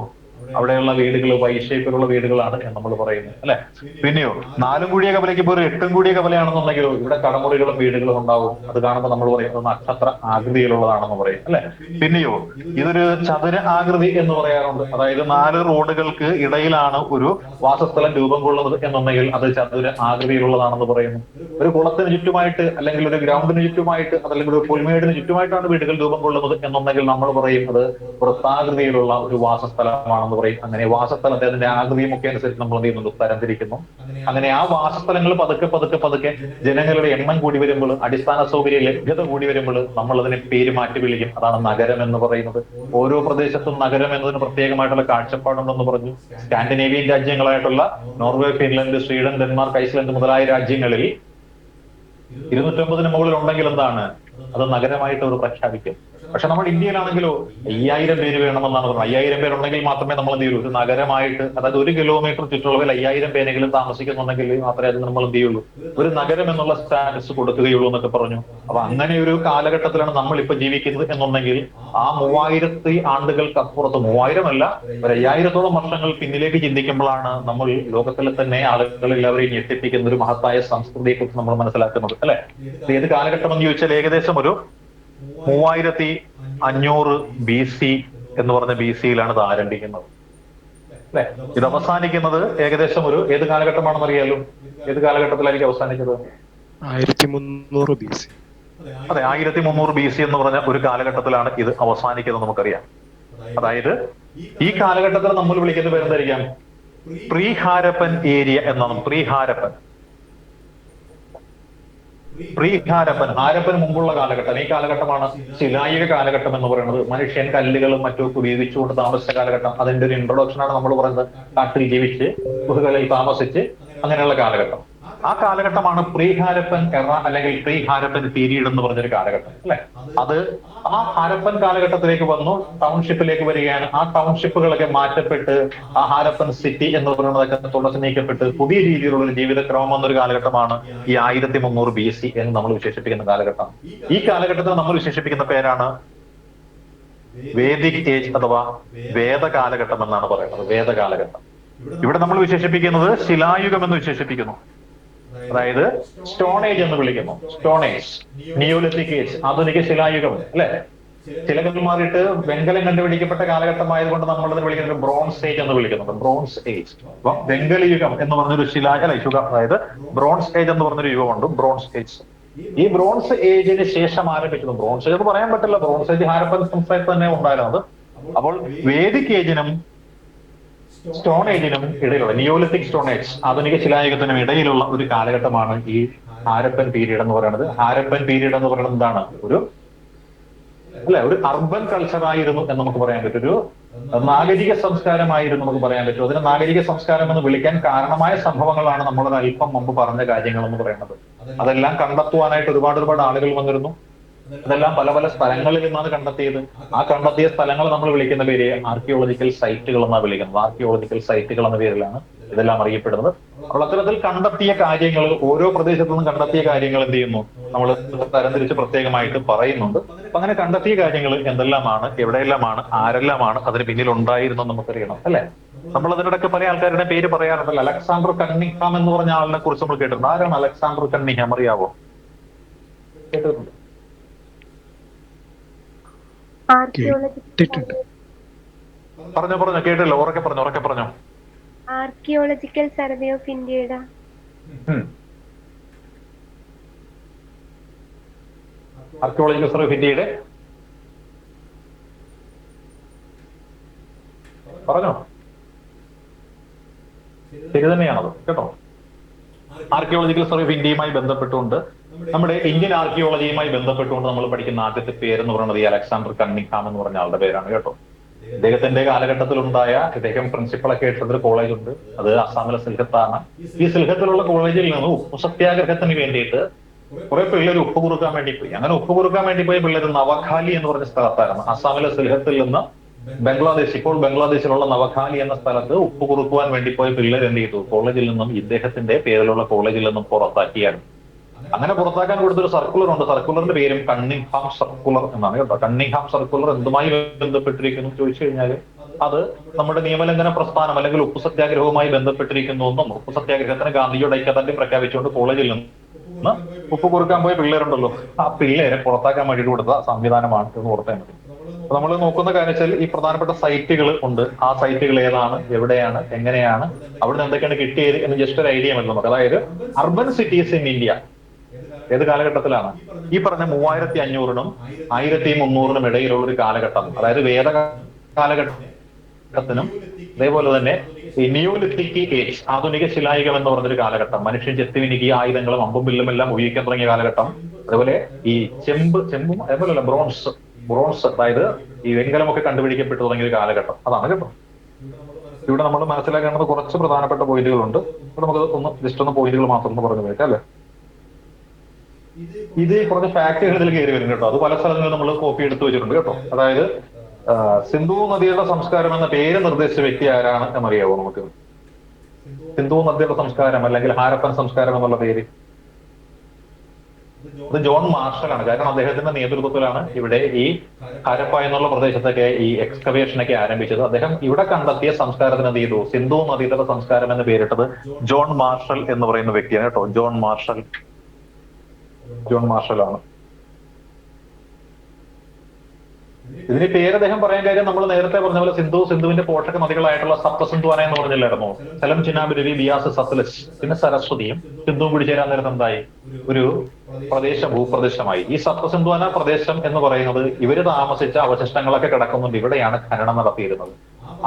അവിടെയുള്ള വീടുകൾ വൈ ഷേപ്പിലുള്ള വീടുകളാണ് എന്ന് നമ്മൾ പറയുന്നത്, അല്ലെ. പിന്നെയോ 4 കൂടിയ കവലയ്ക്ക് ഇപ്പോൾ ഒരു 8 കൂടിയ കവലയാണെന്നുണ്ടെങ്കിലോ ഇവിടെ കടമുറികളും വീടുകളും ഉണ്ടാവും. അത് കാണുമ്പോൾ നമ്മൾ പറയുന്നത് നക്ഷത്ര ആകൃതിയിലുള്ളതാണെന്ന് പറയും, അല്ലെ. പിന്നെയോ ഇതൊരു ചതുര ആകൃതി എന്ന് പറയാറുണ്ട്. അതായത് 4 റോഡുകൾക്ക് ഇടയിലാണ് ഒരു വാസസ്ഥലം രൂപം കൊള്ളുന്നത് എന്നുണ്ടെങ്കിൽ അത് ചതുര ആകൃതിയിലുള്ളതാണെന്ന് പറയുന്നു. ഒരു കുളത്തിന് ചുറ്റുമായിട്ട്, അല്ലെങ്കിൽ ഒരു ഗ്രൗണ്ടിന് ചുറ്റുമായിട്ട്, അതല്ലെങ്കിൽ ഒരു പുൽമേടിന് ചുറ്റുമായിട്ടാണ് വീടുകൾ രൂപം കൊള്ളുന്നത് എന്നുണ്ടെങ്കിൽ നമ്മൾ പറയും അത് വൃത്താകൃതിയിലുള്ള ഒരു വാസസ്ഥലമാണെന്ന് പറയും. അങ്ങനെ വാസസ്ഥലത്തെ അതിന്റെ ആകൃതിയും ഒക്കെ അനുസരിച്ച് നമ്മൾ എന്ത് ചെയ്യുന്നുണ്ട്? തരംതിരിക്കുന്നു. അങ്ങനെ ആ വാസസ്ഥലങ്ങൾ പതുക്കെ പതുക്കെ പതുക്കെ ജനങ്ങളുടെ എണ്ണം കൂടി വരുമ്പോൾ, അടിസ്ഥാന സൗകര്യ ലഭ്യത കൂടി വരുമ്പോൾ നമ്മൾ അതിനെ പേര് മാറ്റി വിളിക്കും. അതാണ് നഗരം എന്ന് പറയുന്നത്. ഓരോ പ്രദേശത്തും നഗരം എന്നതിന് പ്രത്യേകമായിട്ടുള്ള കാഴ്ചപ്പാടുണ്ടെന്ന് പറഞ്ഞു. സ്കാൻഡിനേവിയൻ രാജ്യങ്ങളായിട്ടുള്ള Norway, Finland, Sweden, Denmark, Iceland മുതലായ രാജ്യങ്ങളിൽ 250 മുകളിൽ ഉണ്ടെങ്കിൽ എന്താണ്? അത് നഗരമായിട്ട് അവർ പ്രഖ്യാപിക്കും. പക്ഷെ നമ്മുടെ ഇന്ത്യയിലാണെങ്കിലോ 5000 പേര് വേണമെന്നാണ് പറഞ്ഞത്. 5000 പേരുണ്ടെങ്കിൽ മാത്രമേ നമ്മൾ എന്ത് ചെയ്യുള്ളൂ? ഒരു നഗരമായിട്ട്, അതായത് 1 കിലോമീറ്റർ ചുറ്റളവിൽ 5000 പേരെങ്കിലും താമസിക്കുന്നുണ്ടെങ്കിൽ മാത്രമേ അത് നമ്മൾ എന്ത് ചെയ്യുള്ളൂ? ഒരു നഗരം എന്നുള്ള സ്റ്റാറ്റസ് കൊടുക്കുകയുള്ളൂ എന്നൊക്കെ പറഞ്ഞു. അപ്പൊ അങ്ങനെ ഒരു കാലഘട്ടത്തിലാണ് നമ്മൾ ഇപ്പൊ ജീവിക്കുന്നത് എന്നുണ്ടെങ്കിൽ ആ 3000 ആണ്ടുകൾക്ക് അപ്പുറത്ത്, 3000 അല്ല, ഒരു 5000-ഓളം വർഷങ്ങൾ പിന്നിലേക്ക് ചിന്തിക്കുമ്പോഴാണ് നമ്മൾ ലോകത്തിലെ തന്നെ ആളുകൾ എല്ലാവരെയും ഞെട്ടിപ്പിക്കുന്ന ഒരു മഹത്തായ സംസ്കൃതിയെ കുറിച്ച് നമ്മൾ മനസ്സിലാക്കുന്നത്, അല്ലെ. ഏത് കാലഘട്ടം എന്ന് ചോദിച്ചാൽ ഏകദേശം ഒരു 3500 BC എന്ന് പറഞ്ഞ BC-യിലാണ് ഇത് ആരംഭിക്കുന്നത്, അല്ലെ. ഇത് അവസാനിക്കുന്നത് ഏകദേശം ഒരു ഏത് കാലഘട്ടമാണെന്ന് അറിയാലോ? ഏത് കാലഘട്ടത്തിലായിരിക്കും അവസാനിച്ചത്? 1300 BC. അതെ, 1300 BC എന്ന് പറഞ്ഞ ഒരു കാലഘട്ടത്തിലാണ് ഇത് അവസാനിക്കുന്നത് നമുക്കറിയാം. അതായത് ഈ കാലഘട്ടത്തിൽ നമ്മൾ വിളിക്കുന്ന പേരെന്തായിരിക്കാം? പ്രീ ഹാരപ്പൻ ഏരിയ എന്നാണ്. ഹാരപ്പന് മുമ്പുള്ള കാലഘട്ടം. ഈ കാലഘട്ടമാണ് ശിലായുഗ കാലഘട്ടം എന്ന് പറയുന്നത്. മനുഷ്യൻ കല്ലുകളും മറ്റും ഉപയോഗിച്ചുകൊണ്ട് താമസിച്ച കാലഘട്ടം. അതിന്റെ ഒരു ഇൻട്രൊഡക്ഷൻ ആണ് നമ്മൾ പറയുന്നത്. കാട്ടിൽ ജീവിച്ച് ഗുഹകളിൽ താമസിച്ച് അങ്ങനെയുള്ള കാലഘട്ടം. ആ കാലഘട്ടമാണ് പ്രീ ഹാരപ്പൻ എറ, അല്ലെങ്കിൽ പ്രീ ഹാരപ്പൻ പീരീഡ് എന്ന് പറഞ്ഞൊരു കാലഘട്ടം, അല്ലെ. അത് ആ ഹാരപ്പൻ കാലഘട്ടത്തിലേക്ക് വന്നു, ടൗൺഷിപ്പിലേക്ക് വരികയാണ്. ആ ടൗൺഷിപ്പുകളൊക്കെ മാറ്റപ്പെട്ട് ആ ഹാരപ്പൻ സിറ്റി എന്ന് പറയുന്നതൊക്കെ തുടച്ചു നീക്കപ്പെട്ട് പുതിയ രീതിയിലുള്ള ഒരു ജീവിതക്രമം എന്നൊരു കാലഘട്ടമാണ് ഈ 1300 BC എന്ന് നമ്മൾ വിശേഷിപ്പിക്കുന്ന കാലഘട്ടം. ഈ കാലഘട്ടത്തിൽ നമ്മൾ വിശേഷിപ്പിക്കുന്ന പേരാണ് വേദിക് ഏജ് അഥവാ വേദകാലഘട്ടം എന്നാണ് പറയുന്നത്. വേദകാലഘട്ടം. ഇവിടെ നമ്മൾ വിശേഷിപ്പിക്കുന്നത് ശിലായുഗം എന്ന് വിശേഷിപ്പിക്കുന്നു. അതായത് സ്റ്റോൺ ഏജ് എന്ന് വിളിക്കുന്നു. സ്റ്റോൺ ഏജ്, നിയോലിത്തിക് ഏജ്, ആധുനിക ശിലായുഗം, അല്ലെ. ചിലകൾ മാറിയിട്ട് വെങ്കലം കണ്ടുപിടിക്കപ്പെട്ട കാലഘട്ടമായതുകൊണ്ട് നമ്മളത് വിളിക്കുന്നത് ബ്രോൺസ് ഏജ് എന്ന് വിളിക്കുന്നുണ്ട്. Bronze age. അപ്പൊ വെങ്കല യുഗം എന്ന് പറഞ്ഞൊരു യുഗം, അതായത് ബ്രോൺസ് ഏജ് എന്ന് പറഞ്ഞൊരു യുഗമുണ്ട്, ബ്രോൺസ് ഏജ്. ഈ ബ്രോൺസ് ഏജിന് ശേഷം ആരംഭിക്കുന്നു. ബ്രോൺസ് ഏജ് എന്ന് പറയാൻ പറ്റില്ല, ബ്രോൺസ് ഏജ് ഹാരപ്പൻ സംസ്ഥാനത്ത് തന്നെ ഉണ്ടായിരുന്നത്. അപ്പോൾ വേദിക് ഏജിനും സ്റ്റോൺ ഏജിനും ഇടയിലുള്ള നിയോലിത്തിക് സ്റ്റോൺ ഏജ്, ആധുനിക ശിലായുഗത്തിനും ഇടയിലുള്ള ഒരു കാലഘട്ടമാണ് ഈ ഹാരപ്പൻ പീരീഡ് എന്ന് പറയുന്നത്. ഹാരപ്പൻ പീരീഡ് എന്ന് പറയുന്നത് എന്താണ്? ഒരു അർബൻ കൾച്ചർ ആയിരുന്നു എന്ന് നമുക്ക് പറയാൻ പറ്റും. ഒരു നാഗരിക സംസ്കാരമായിരുന്നു നമുക്ക് പറയാൻ പറ്റും. അതിന് നാഗരിക സംസ്കാരം എന്ന് വിളിക്കാൻ കാരണമായ സംഭവങ്ങളാണ് നമ്മളൊരു അല്പം മുമ്പ് പറഞ്ഞ കാര്യങ്ങൾ എന്ന് പറയുന്നത്. അതെല്ലാം കണ്ടെത്തുവാനായിട്ട് ഒരുപാട് ആളുകൾ വന്നിരുന്നു. ഇതെല്ലാം പല പല സ്ഥലങ്ങളിൽ നിന്നാണ് കണ്ടെത്തിയത്. ആ കണ്ടെത്തിയ സ്ഥലങ്ങൾ നമ്മൾ വിളിക്കുന്ന പേര് ആർക്കിയോളജിക്കൽ സൈറ്റുകൾ എന്നാണ് വിളിക്കുന്നത്. ആർക്കിയോളജിക്കൽ സൈറ്റുകൾ എന്ന പേരിലാണ് ഇതെല്ലാം അറിയപ്പെടുന്നത്. അപ്പോൾ അത്തരത്തിൽ കണ്ടെത്തിയ കാര്യങ്ങൾ, ഓരോ പ്രദേശത്തു നിന്നും കണ്ടെത്തിയ കാര്യങ്ങൾ എന്ത് ചെയ്യുന്നു, നമ്മൾ തരംതിരിച്ച് പ്രത്യേകമായിട്ട് പറയുന്നുണ്ട്. അപ്പൊ അങ്ങനെ കണ്ടെത്തിയ കാര്യങ്ങൾ എന്തെല്ലാമാണ്, എവിടെയെല്ലാമാണ്, ആരെല്ലാമാണ് അതിന് പിന്നിൽ ഉണ്ടായിരുന്നു നമുക്കറിയണം, അല്ലെ? നമ്മൾ അതിനിടയ്ക്ക് പല ആൾക്കാരുടെ പേര് പറയാറുണ്ടല്ലോ. അലക്സാണ്ടർ കണ്ണിങ്ഹാം എന്ന് പറഞ്ഞ ആളിനെ കുറിച്ച് നമ്മൾ കേട്ടിട്ടുണ്ട്. ആരാണ് അലക്സാണ്ടർ കണ്ണിങ്ഹാം, അറിയാവോ? കേട്ടിട്ടുണ്ട്. കേട്ടിട്ടുണ്ട്. പറഞ്ഞോ കേട്ടില്ല, ഉറക്കെ പറഞ്ഞോ. ആർക്കിയോളജിക്കൽ സർവേ ഓഫ് ഇന്ത്യയുടെ ആർക്കിയോളജിക്കൽ സർവേ ഓഫ് ഇന്ത്യയുടെ പറഞ്ഞോ, ശരി തന്നെയാണത് കേട്ടോ. ആർക്കിയോളജിക്കൽ സർവേ ഓഫ് ഇന്ത്യയുമായി ബന്ധപ്പെട്ടുകൊണ്ട്, നമ്മുടെ ഇന്ത്യൻ ആർക്കിയോളജിയുമായി ബന്ധപ്പെട്ടുകൊണ്ട് നമ്മൾ പഠിക്കുന്ന ആദ്യത്തെ പേരെന്ന് പറയുന്നത് ഈ അലക്സാണ്ടർ കണ്ണിങ്ഹാം എന്ന് പറഞ്ഞ ആളുടെ പേരാണ് കേട്ടോ. ഇദ്ദേഹത്തിന്റെ കാലഘട്ടത്തിൽ ഉണ്ടായ, ഇദ്ദേഹം പ്രിൻസിപ്പളൊക്കെ ആയിട്ടുള്ളൊരു കോളേജ് ഉണ്ട്, അത് അസാമിലെ സിൽഹത്താണ്. ഈ സിൽഹത്തിലുള്ള കോളേജിൽ നിന്ന് ഉപ്പു സത്യാഗ്രഹത്തിന് വേണ്ടിയിട്ട് കുറെ പിള്ളേർ ഉപ്പ് കുറുക്കാൻ വേണ്ടി പോയി. അങ്ങനെ ഉപ്പ് കുറുക്കാൻ വേണ്ടി പോയ പിള്ളേർ നവഖാലി എന്ന് പറഞ്ഞ സ്ഥലത്തായിരുന്നു. അസാമിലെ സിൽഹത്തിൽ നിന്ന് ബംഗ്ലാദേശ്, ഇപ്പോൾ ബംഗ്ലാദേശിലുള്ള നവഖാലി എന്ന സ്ഥലത്ത് ഉപ്പ് കുറുക്കുവാൻ വേണ്ടി പോയ പിള്ളേർ എന്ത് ചെയ്തു, കോളേജിൽ നിന്നും, ഇദ്ദേഹത്തിന്റെ പേരിലുള്ള കോളേജിൽ നിന്നും പുറത്താക്കിയാണ്. അങ്ങനെ പുറത്താക്കാൻ കൊടുത്തൊരു സർക്കുലർ ഉണ്ട്. സർക്കുലറിന്റെ പേരും കണ്ണിങ്ഹാം സർക്കുലർ എന്നാണ് കേട്ടോ. കണ്ണിങ്ഹാം സർക്കുലർ എന്തുമായി ബന്ധപ്പെട്ടിരിക്കുന്നു ചോദിച്ചു കഴിഞ്ഞാൽ അത് നമ്മുടെ നിയമലംഘന പ്രസ്ഥാനം അല്ലെങ്കിൽ ഉപ്പു സത്യാഗ്രഹവുമായി ബന്ധപ്പെട്ടിരിക്കുന്നു എന്നും, ഉപ്പു സത്യാഗ്രഹത്തിന് ഗാന്ധിജിയുടെ ഐക്യദാർഢ്യം പ്രഖ്യാപിച്ചുകൊണ്ട് കോളേജിൽ നിന്ന് ഉപ്പ് കുറുക്കാൻ പോയ പിള്ളേരുണ്ടല്ലോ, ആ പിള്ളേരെ പുറത്താക്കാൻ വേണ്ടിയിട്ട് കൊടുത്ത സംവിധാനമാണ് എന്ന് ഓർത്താൽ മതി. അപ്പൊ നമ്മൾ നോക്കുന്ന കാര്യം വെച്ചാൽ ഈ പ്രധാനപ്പെട്ട സൈറ്റുകൾ ഉണ്ട്. ആ സൈറ്റുകൾ ഏതാണ്, എവിടെയാണ്, എങ്ങനെയാണ്, അവിടുന്ന് എന്തൊക്കെയാണ് കിട്ടിയത് എന്ന് ജസ്റ്റ് ഒരു ഐഡിയ മതി നമുക്ക്. അതായത് അർബൻ സിറ്റീസ് ഇൻ ഇന്ത്യ ഏത് കാലഘട്ടത്തിലാണ്? ഈ പറഞ്ഞ 3500-നും 1300-നും ഇടയിലുള്ള ഒരു കാലഘട്ടം. അതായത് വേദ കാലഘട്ടത്തിനും അതേപോലെ തന്നെ ഈ നിയോലിത്തിക് ഏജ്, ആധുനിക ശിലായുഗം എന്ന് പറഞ്ഞൊരു കാലഘട്ടം. മനുഷ്യൻ ചെത്തിമിനുകിയ ആയുധങ്ങളും അമ്പും വില്ലും എല്ലാം ഉപയോഗിക്കാൻ തുടങ്ങിയ കാലഘട്ടം. അതുപോലെ ഈ ചെമ്പും അതേപോലെ ബ്രോൺസ്, അതായത് ഈ വെങ്കലമൊക്കെ കണ്ടുപിടിക്കപ്പെട്ടു തുടങ്ങിയ ഒരു കാലഘട്ടം. അതാണ് കേട്ടോ. ഇവിടെ നമ്മൾ മനസ്സിലാക്കേണ്ടത് കുറച്ച് പ്രധാനപ്പെട്ട പോയിന്റുകളുണ്ട്. അപ്പൊ നമുക്ക് ജസ്റ്റ് ഒന്ന് പോയിന്റുകൾ മാത്രം ഒന്ന് പറഞ്ഞു പോയിട്ട്, അല്ലെ? ഇത് കുറച്ച് ഫാക്ടുകൾ ഇതിൽ കയറി വരും കേട്ടോ. അത് പല സ്ഥലങ്ങളിൽ നമ്മൾ കോപ്പി എടുത്തു വെച്ചിട്ടുണ്ട് കേട്ടോ. അതായത് സിന്ധു നദിയുടെ സംസ്കാരം എന്ന പേര് നിർദ്ദേശിച്ച വ്യക്തി ആരാണ് എന്നറിയാവോ നമുക്ക്? സിന്ധു നദിയുടെ സംസ്കാരം അല്ലെങ്കിൽ ഹാരപ്പൻ സംസ്കാരം എന്നുള്ള പേര് അത് ജോൺ മാർഷലാണ്. കാരണം അദ്ദേഹത്തിന്റെ നേതൃത്വത്തിലാണ് ഇവിടെ ഈ ഹാരപ്പ എന്നുള്ള പ്രദേശത്തൊക്കെ ഈ എക്സ്കവേഷനൊക്കെ ആരംഭിച്ചത്. അദ്ദേഹം ഇവിടെ കണ്ടെത്തിയ സംസ്കാരത്തിന് എന്ത് ചെയ്തു, സിന്ധു നദീതട സംസ്കാരം എന്ന് പേരിട്ടത് ജോൺ മാർഷൽ എന്ന് പറയുന്ന വ്യക്തിയാണ് കേട്ടോ. ജോൺ മാർഷലാണ്. ഇതിന് പേര് അദ്ദേഹം പറയാൻ കാര്യം നമ്മൾ നേരത്തെ പറഞ്ഞ പോലെ സിന്ധുവിന്റെ പോഷക നദികളായിട്ടുള്ള സപ്തസിന്ധുവാന എന്ന് പറഞ്ഞില്ലായിരുന്നു? സലം, ചിനാബ്, രവി, ബിയാസ്, സത്ലജ്, പിന്നെ സരസ്വതിയും സിന്ധുവും കൂടി ചേരാൻ നേരത്തെ എന്തായി, ഒരു ഭൂപ്രദേശമായി. ഈ സപ്തസിന്ധുവാന പ്രദേശം എന്ന് പറയുന്നത് ഇവര് താമസിച്ച അവശിഷ്ടങ്ങളൊക്കെ കിടക്കുന്നുണ്ട്. ഇവിടെയാണ് ഖനനം നടത്തിയിരുന്നത്.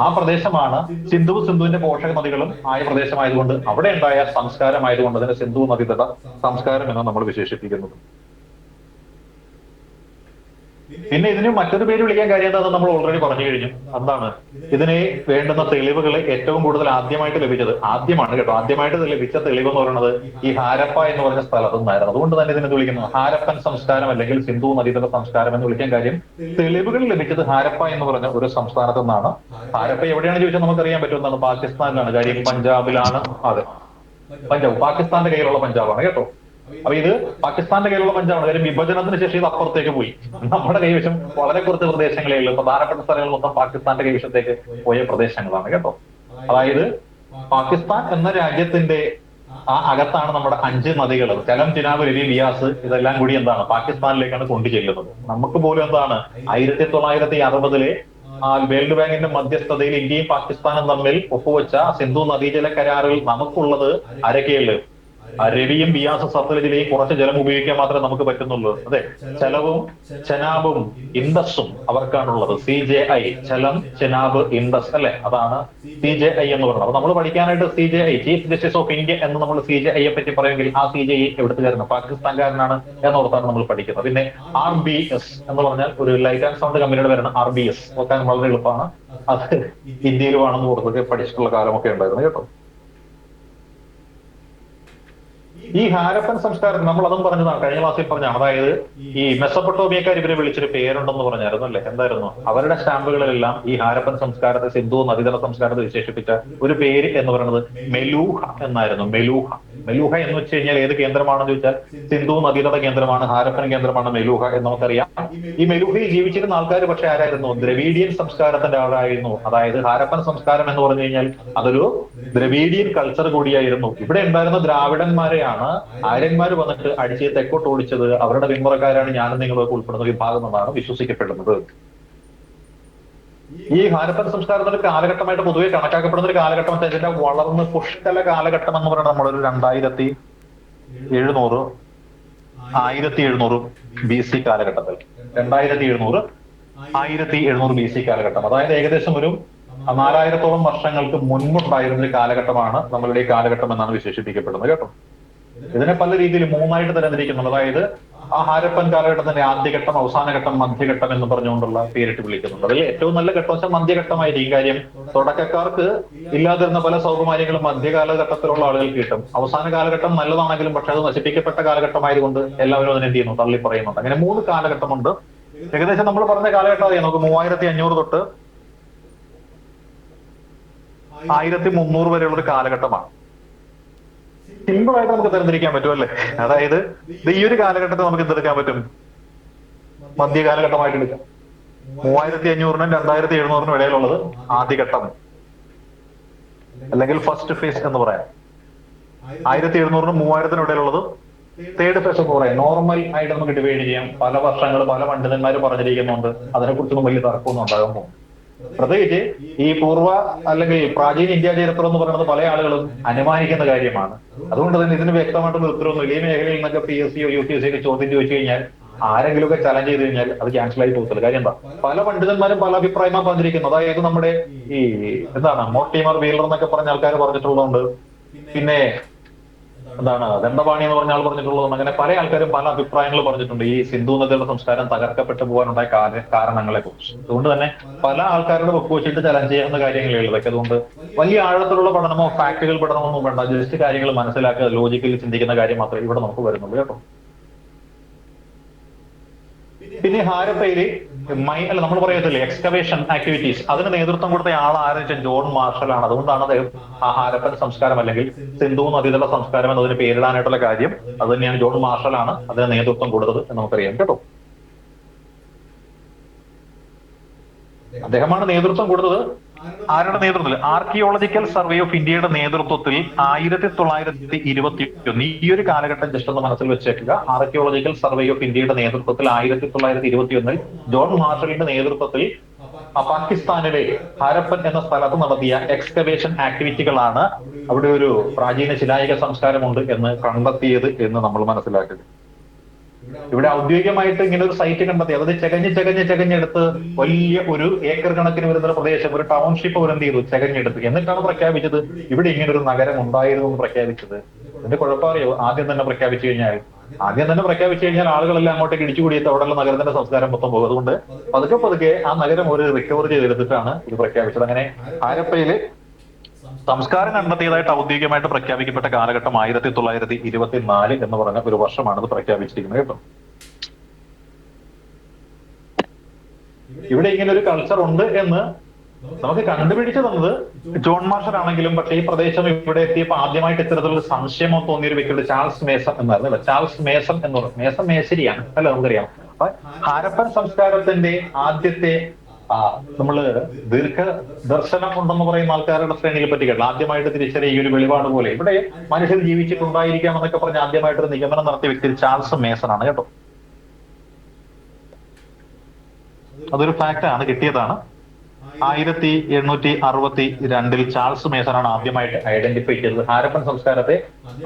ആ പ്രദേശമാണ് സിന്ധുവിന്റെ പോഷക നദികളും ആയ പ്രദേശമായതുകൊണ്ട് അവിടെ ഉണ്ടായ സംസ്കാരമായതുകൊണ്ട് അതിന് സിന്ധു നദീതട സംസ്കാരം എന്ന് നമ്മൾ വിശേഷിപ്പിക്കുന്നത്. പിന്നെ ഇതിന് മറ്റൊരു പേര് വിളിക്കാൻ കാര്യം എന്താണെന്ന് നമ്മൾ ഓൾറെഡി പറഞ്ഞു കഴിഞ്ഞു. എന്താണ്? ഇതിന് വേണ്ടുന്ന തെളിവുകൾ ഏറ്റവും കൂടുതൽ ആദ്യമായിട്ട് ലഭിച്ച തെളിവ് എന്ന് പറയുന്നത് ഈ ഹാരപ്പ എന്ന് പറഞ്ഞ സ്ഥലത്തു നിന്നായിരുന്നു. അതുകൊണ്ട് തന്നെ ഇതിനെ വിളിക്കുന്നത് ഹാരപ്പൻ സംസ്കാരം അല്ലെങ്കിൽ സിന്ധു നദീതട സംസ്കാരം എന്ന് വിളിക്കാൻ കാര്യം തെളിവുകൾ ലഭിച്ചത് ഹാരപ്പ എന്ന് പറഞ്ഞ ഒരു സംസ്ഥാനത്തു നിന്നാണ്. ഹാരപ്പ എവിടെയാണ് ചോദിച്ചാൽ നമുക്കറിയാൻ പറ്റുന്നതാണ്, പാകിസ്ഥാനിലാണ്. കാര്യം പഞ്ചാബിലാണ്. അതെ, പഞ്ചാബ് പാകിസ്ഥാന്റെ കയ്യിലുള്ള പഞ്ചാബാണ് കേട്ടോ. അപ്പൊ ഇത് പാകിസ്ഥാന്റെ കയ്യിലുള്ള പഞ്ചാബാണ്. കാര്യം വിഭജനത്തിന് ശേഷം ഇത് അപ്പുറത്തേക്ക് പോയി. നമ്മുടെ കൈവശം വളരെ കുറച്ച് പ്രദേശങ്ങളേ ഉള്ളൂ. പ്രധാനപ്പെട്ട സ്ഥലങ്ങൾ മൊത്തം പാകിസ്ഥാന്റെ കൈവശത്തേക്ക് പോയ പ്രദേശങ്ങളാണ് കേട്ടോ. അതായത് പാകിസ്ഥാൻ എന്ന രാജ്യത്തിന്റെ ആ അകത്താണ് നമ്മുടെ 5 നദികൾ, ചലം, ചിനാബ്, രവി, ബിയാസ്, ഇതെല്ലാം കൂടി എന്താണ് പാകിസ്ഥാനിലേക്കാണ് കൊണ്ടു ചെല്ലുന്നത്. നമുക്ക് പോലും എന്താണ് 1960-ലെ വേൾഡ് ബാങ്കിന്റെ മധ്യസ്ഥതയിൽ ഇന്ത്യയും പാകിസ്ഥാനും തമ്മിൽ ഒപ്പുവെച്ച സിന്ധു നദീജല കരാറിൽ നമുക്കുള്ളത് ആരൊക്കെയുള്ളു? രവിയും ബിയാസ്, സത്ലജിലെയും കുറച്ച് ജലം ഉപയോഗിക്കാൻ മാത്രമേ നമുക്ക് പറ്റുന്നുള്ളൂ. അതെ, ചലവും ചെനാബും ഇൻഡസും അവർക്കാണുള്ളത്. CJI, ചലം, ചെനാബ്, ഇൻഡസ്, അല്ലെ? അതാണ് CJI എന്ന് പറയുന്നത്. അപ്പൊ നമ്മൾ പഠിക്കാനായിട്ട് CJI, chief justice of India എന്ന് നമ്മൾ CJIയെ പറ്റി പറയുമെങ്കിൽ ആ CJI എവിടുത്തുകാരനാണ്? പാകിസ്ഥാൻകാരനാണ് എന്നോർത്താണ് നമ്മൾ പഠിക്കുന്നത്. പിന്നെ RBS എന്ന് പറഞ്ഞാൽ ഒരു ലൈറ്റ് ആൻഡ് സൗണ്ട് കമ്പനിയുടെ പേരാണ് RBS. നോക്കാൻ വളരെ എളുപ്പമാണ്. അത് ഇന്ത്യയിലുമാണെന്ന് ഓർത്തൊക്കെ പഠിച്ചിട്ടുള്ള കാലമൊക്കെ ഉണ്ടായിരുന്നു കേട്ടോ. ഈ ഹാരപ്പൻ സംസ്കാരത്തിൽ നമ്മൾ അതും പറഞ്ഞതാണ്, കഴിഞ്ഞ ക്ലാസ്സിൽ പറഞ്ഞാണ്. അതായത് ഈ മെസ്സപ്പൊട്ടോമിയക്കാർ ഇവരെ വിളിച്ചൊരു പേരുണ്ടെന്ന് പറഞ്ഞായിരുന്നു അല്ലെ? എന്തായിരുന്നു? അവരുടെ സ്റ്റാമ്പുകളിലെല്ലാം ഈ ഹാരപ്പൻ സംസ്കാരത്തെ, സിന്ധു നദീതട സംസ്കാരത്തെ വിശേഷിപ്പിച്ച ഒരു പേര് എന്ന് പറയുന്നത് മെലൂഹ എന്നായിരുന്നു. മെലൂഹ. മെലൂഹ എന്ന് വെച്ച് കഴിഞ്ഞാൽ ഏത് കേന്ദ്രമാണെന്ന് ചോദിച്ചാൽ സിന്ധു നദീതട കേന്ദ്രമാണ്, ഹാരപ്പൻ കേന്ദ്രമാണ് മെലൂഹ എന്ന് നമുക്കറിയാം. ഈ മെലൂഹയിൽ ജീവിച്ചിരുന്ന ആൾക്കാർ പക്ഷെ ആരായിരുന്നു? ദ്രവീഡിയൻ സംസ്കാരത്തിന്റെ ആളായിരുന്നു. അതായത് ഹാരപ്പൻ സംസ്കാരം എന്ന് പറഞ്ഞു കഴിഞ്ഞാൽ അതൊരു ദ്രവീഡിയൻ കൾച്ചർ കൂടിയായിരുന്നു. ഇവിടെ ഉണ്ടായിരുന്ന ദ്രാവിഡന്മാരെയാണ് ആര്യന്മാർ വന്നിട്ട് അടിച്ച് തെക്കോട്ട് ഓടിച്ചത്. അവരുടെ പിന്മുറക്കാരാണ് ഞാനും നിങ്ങളൊക്കെ ഉൾപ്പെടുന്ന വിഭാഗം എന്നാണ് വിശ്വസിക്കപ്പെടുന്നത്. ഈ ഹാരപ്പൻ സംസ്കാരത്തിന്റെ കാലഘട്ടമായിട്ട് പൊതുവെ കണക്കാക്കപ്പെടുന്ന ഒരു കാലഘട്ടം വെച്ചാൽ ഇതിന്റെ വളർന്ന് പുഷ്കല കാലഘട്ടം എന്ന് പറയുന്നത് നമ്മളൊരു 1700 BC കാലഘട്ടത്തിൽ, 1700 BC കാലഘട്ടം, അതായത് ഏകദേശം ഒരു 4000-ഓളം വർഷങ്ങൾക്ക് മുൻപുണ്ടായിരുന്ന ഒരു കാലഘട്ടമാണ് നമ്മളുടെ ഈ കാലഘട്ടം എന്നാണ് വിശേഷിപ്പിക്കപ്പെടുന്നത് കേട്ടോ. ഇതിനെ പല രീതിയിൽ 3ആയിട്ട് തരംതിരിക്കുന്നുണ്ട്. അതായത് ആ ഹാരപ്പൻ കാലഘട്ടത്തിന്റെ ആദ്യഘട്ടം, അവസാനഘട്ടം, മധ്യഘട്ടം എന്ന് പറഞ്ഞുകൊണ്ടുള്ള പേരിട്ട് വിളിക്കുന്നുണ്ട്. അതിൽ ഏറ്റവും നല്ല ഘട്ടം വെച്ചാൽ മധ്യഘട്ടമായിരിക്കും. കാര്യം തുടക്കക്കാർക്ക് ഇല്ലാതിരുന്ന പല സൗകുമാര്യങ്ങളും മധ്യകാലഘട്ടത്തിലുള്ള ആളുകൾക്ക് കിട്ടും. അവസാന കാലഘട്ടം നല്ലതാണെങ്കിലും പക്ഷെ അത് നശിപ്പിക്കപ്പെട്ട കാലഘട്ടമായതുകൊണ്ട് എല്ലാവരും അതിനെ എന്ത് ചെയ്യുന്നു? തള്ളി പറയുന്നുണ്ട്. അങ്ങനെ 3 കാലഘട്ടമുണ്ട്. ഏകദേശം നമ്മൾ പറഞ്ഞ കാലഘട്ടം അറിയാം, നമുക്ക് 3500 തൊട്ട് 1300 വരെയുള്ള ഒരു കാലഘട്ടമാണ്. സിമ്പിൾ ആയിട്ട് നമുക്ക് തരംതിരിക്കാൻ പറ്റും അല്ലെ? അതായത് ഈ ഒരു കാലഘട്ടത്തെ നമുക്ക് എന്തെടുക്കാൻ പറ്റും? മധ്യകാലഘട്ടമായിട്ട് എടുക്കാം. 3500-നും 2700-നും ഇടയിലുള്ളത് ആദ്യഘട്ടം, അല്ലെങ്കിൽ ഫസ്റ്റ് ഫേസ് എന്ന് പറയാം. 1700-നും 3000-നും ഇടയിലുള്ളത് തേർഡ് ഫേസ് എന്ന് പറയാം. നോർമൽ ആയിട്ട് നമുക്ക് ഡിവൈഡ് ചെയ്യാം. പല വർഷങ്ങൾ പല പണ്ഡിതന്മാർ പറഞ്ഞിരിക്കുന്നുണ്ട്. അതിനെക്കുറിച്ചൊന്നും വലിയ തർക്കമൊന്നും ഉണ്ടാകാൻ പോകും. പ്രത്യേകിച്ച് ഈ പൂർവ്വ അല്ലെങ്കിൽ പ്രാചീന ഇന്ത്യ ചരിത്രം എന്ന് പറയുന്നത് പല ആളുകളും അനുമാനിക്കുന്ന കാര്യമാണ്. അതുകൊണ്ട് തന്നെ ഇതിന് വ്യക്തമായിട്ടുള്ള ഉത്തരവൊന്നുമില്ല. ഈ മേഖലയിൽ നിന്നൊക്കെ PSCയോ UPSCയോ ഒക്കെ ചോദ്യം ചോദിച്ചു കഴിഞ്ഞാൽ ആരെങ്കിലുമൊക്കെ ചലഞ്ച് ചെയ്ത് കഴിഞ്ഞാൽ അത് ക്യാൻസൽ ആയി പോകത്തില്ല. കാര്യം എന്താ? പല പണ്ഡിതന്മാരും പല അഭിപ്രായമാണ് പറഞ്ഞിരിക്കുന്നത്. അതായത് നമ്മുടെ ഈ മോർട്ടിമർ വീലർ എന്നൊക്കെ പറഞ്ഞ ആൾക്കാർ പറഞ്ഞിട്ടുള്ളതുണ്ട്. പിന്നെ ദണ്ഡപാണി എന്ന് പറഞ്ഞ ആൾ പറഞ്ഞിട്ടുള്ളതും. അങ്ങനെ പല ആൾക്കാരും പല അഭിപ്രായങ്ങൾ പറഞ്ഞിട്ടുണ്ട് ഈ സിന്ധു നദിയുടെ സംസ്കാരം തകർക്കപ്പെട്ടു പോകാനുണ്ടായ കാരണങ്ങളെ കുറിച്ച്. അതുകൊണ്ട് തന്നെ പല ആൾക്കാരുടെ വെപ്പ് വെച്ചിട്ട് ചലഞ്ച് ചെയ്യാവുന്ന കാര്യങ്ങളേ ഉള്ളൂ ഇതൊക്കെ. അതുകൊണ്ട് വലിയ ആഴത്തിലുള്ള പഠനമോ ഫാക്ടുകൾ പഠനമൊന്നും വേണ്ട. ജസ്റ്റ് കാര്യങ്ങൾ മനസ്സിലാക്കുക, ലോജിക്കലി ചിന്തിക്കുന്ന കാര്യം മാത്രമേ ഇവിടെ നമുക്ക് വരുന്നുള്ളൂ കേട്ടോ. പിന്നെ ഹാരപ്പയില് നമ്മൾ പറയത്തില്ലേ എക്സ്കവേഷൻ ആക്ടിവിറ്റീസ്, അതിന് നേതൃത്വം കൊടുത്ത ആൾ ആരെന്ന് വെച്ചാൽ ജോൺ മാർഷൽ ആണ്. അതുകൊണ്ടാണ് അദ്ദേഹം ആ ഹാരപ്പൻ സംസ്കാരം അല്ലെങ്കിൽ സിന്ധു നദീതട സംസ്കാരം എന്നതിന് പേരിടാനായിട്ടുള്ള കാര്യം അത് തന്നെയാണ്. ജോൺ മാർഷൽ ആണ് അതിന് നേതൃത്വം കൊടുത്തത് എന്ന് നമുക്കറിയാം കേട്ടോ. അദ്ദേഹമാണ് നേതൃത്വം കൊടുത്തത്. ആരുടെ നേതൃത്വത്തിൽ? ആർക്കിയോളജിക്കൽ സർവേ ഓഫ് ഇന്ത്യയുടെ നേതൃത്വത്തിൽ 1921. ഈ ഒരു കാലഘട്ടം ജസ്റ്റ് ഒന്ന് മനസ്സിൽ വെച്ചേക്കുക. ആർക്കിയോളജിക്കൽ സർവേ ഓഫ് ഇന്ത്യയുടെ നേതൃത്വത്തിൽ 1921 ജോൺ മാർഷലിന്റെ നേതൃത്വത്തിൽ പാകിസ്ഥാനിലെ ഹാരപ്പൻ എന്ന സ്ഥലത്ത് നടത്തിയ എക്സ്കവേഷൻ ആക്ടിവിറ്റികളാണ് അവിടെ ഒരു പ്രാചീന ശിലായുഗ സംസ്കാരമുണ്ട് എന്ന് കണ്ടെത്തിയത് എന്ന് നമ്മൾ മനസ്സിലാക്കുക. ഇവിടെ ഔദ്യോഗികമായിട്ട് ഇങ്ങനെ ഒരു സൈറ്റ് കണ്ടെത്തി. അത് ചെകഞ്ഞെടുത്ത് വലിയ ഒരു ഏക്കർ കണക്കിന് വരുന്ന പ്രദേശം, ഒരു ടൗൺഷിപ്പ് അവർ എന്ത് ചെയ്തു? ചെകഞ്ഞെടുത്ത്. എന്നിട്ടാണ് പ്രഖ്യാപിച്ചത് ഇവിടെ ഇങ്ങനെ ഒരു നഗരം ഉണ്ടായിരുന്നു എന്ന് പ്രഖ്യാപിച്ചത്. ഇതിന്റെ കുഴപ്പമറിയോ? ആദ്യം തന്നെ പ്രഖ്യാപിച്ചു കഴിഞ്ഞാൽ ആളുകളെല്ലാം അങ്ങോട്ടേക്ക് ഇടിച്ചുകൂടിയിട്ട് അവിടെയുള്ള നഗരത്തിന്റെ സംസ്കാരം മൊത്തം പോകും. അതുകൊണ്ട് പതുക്കെ ആ നഗരം ഒരു റിക്കവർ ചെയ്തെടുത്തിട്ടാണ് ഇത് പ്രഖ്യാപിച്ചത്. അങ്ങനെ ഹാരപ്പയില് സംസ്കാരം കണ്ടെത്തിയതായിട്ട് ഔദ്യോഗികമായിട്ട് പ്രഖ്യാപിക്കപ്പെട്ട കാലഘട്ടം 1924 എന്ന് പറഞ്ഞ ഒരു വർഷമാണ് ഇത് പ്രഖ്യാപിച്ചിരിക്കുന്നത് കേട്ടോ. ഇവിടെ ഇങ്ങനെ ഒരു കൾച്ചർ ഉണ്ട് എന്ന് നമുക്ക് കണ്ടുപിടിച്ചു തന്നത് ജോൺ മാർഷൽ ആണെങ്കിലും, പക്ഷേ ഈ പ്രദേശം ഇവിടെ എത്തിയപ്പോൾ ആദ്യമായിട്ട് ഇത്തരത്തിലുള്ള സംശയമോ തോന്നിയ ഒരു വ്യക്തിയുടെ ചാൾസ് മേസൺ എന്നായിരുന്നു. ചാൾസ് മേസൺ എന്ന് പറയുന്നത് മേസൺ മേശരിയാണ് അല്ല, നമുക്കറിയാം. അപ്പൊ ഹാരപ്പൻ സംസ്കാരത്തിന്റെ ആദ്യത്തെ നമ്മള് ദീർഘദർശനം ഉണ്ടെന്ന് പറയുന്ന ആൾക്കാരുടെ ശ്രേണിയെ പറ്റി കേട്ടോ. ആദ്യമായിട്ട് തിരിച്ചറിയ ഈ ഒരു വെളിപാട് പോലെ ഇവിടെ മനുഷ്യർ ജീവിച്ചിട്ടുണ്ടായിരിക്കാം എന്നൊക്കെ പറഞ്ഞ് ആദ്യമായിട്ടൊരു നിഗമനം നടത്തിയ വ്യക്തി ചാൾസ് മേസൺ ആണ് കേട്ടോ. അതൊരു ഫാക്ട് ആണ്, കിട്ടിയതാണ്. 1862 ചാൾസ് മേസൺ ആണ് ആദ്യമായിട്ട് ഐഡന്റിഫൈ ചെയ്തത്. ഹാരപ്പൻ സംസ്കാരത്തെ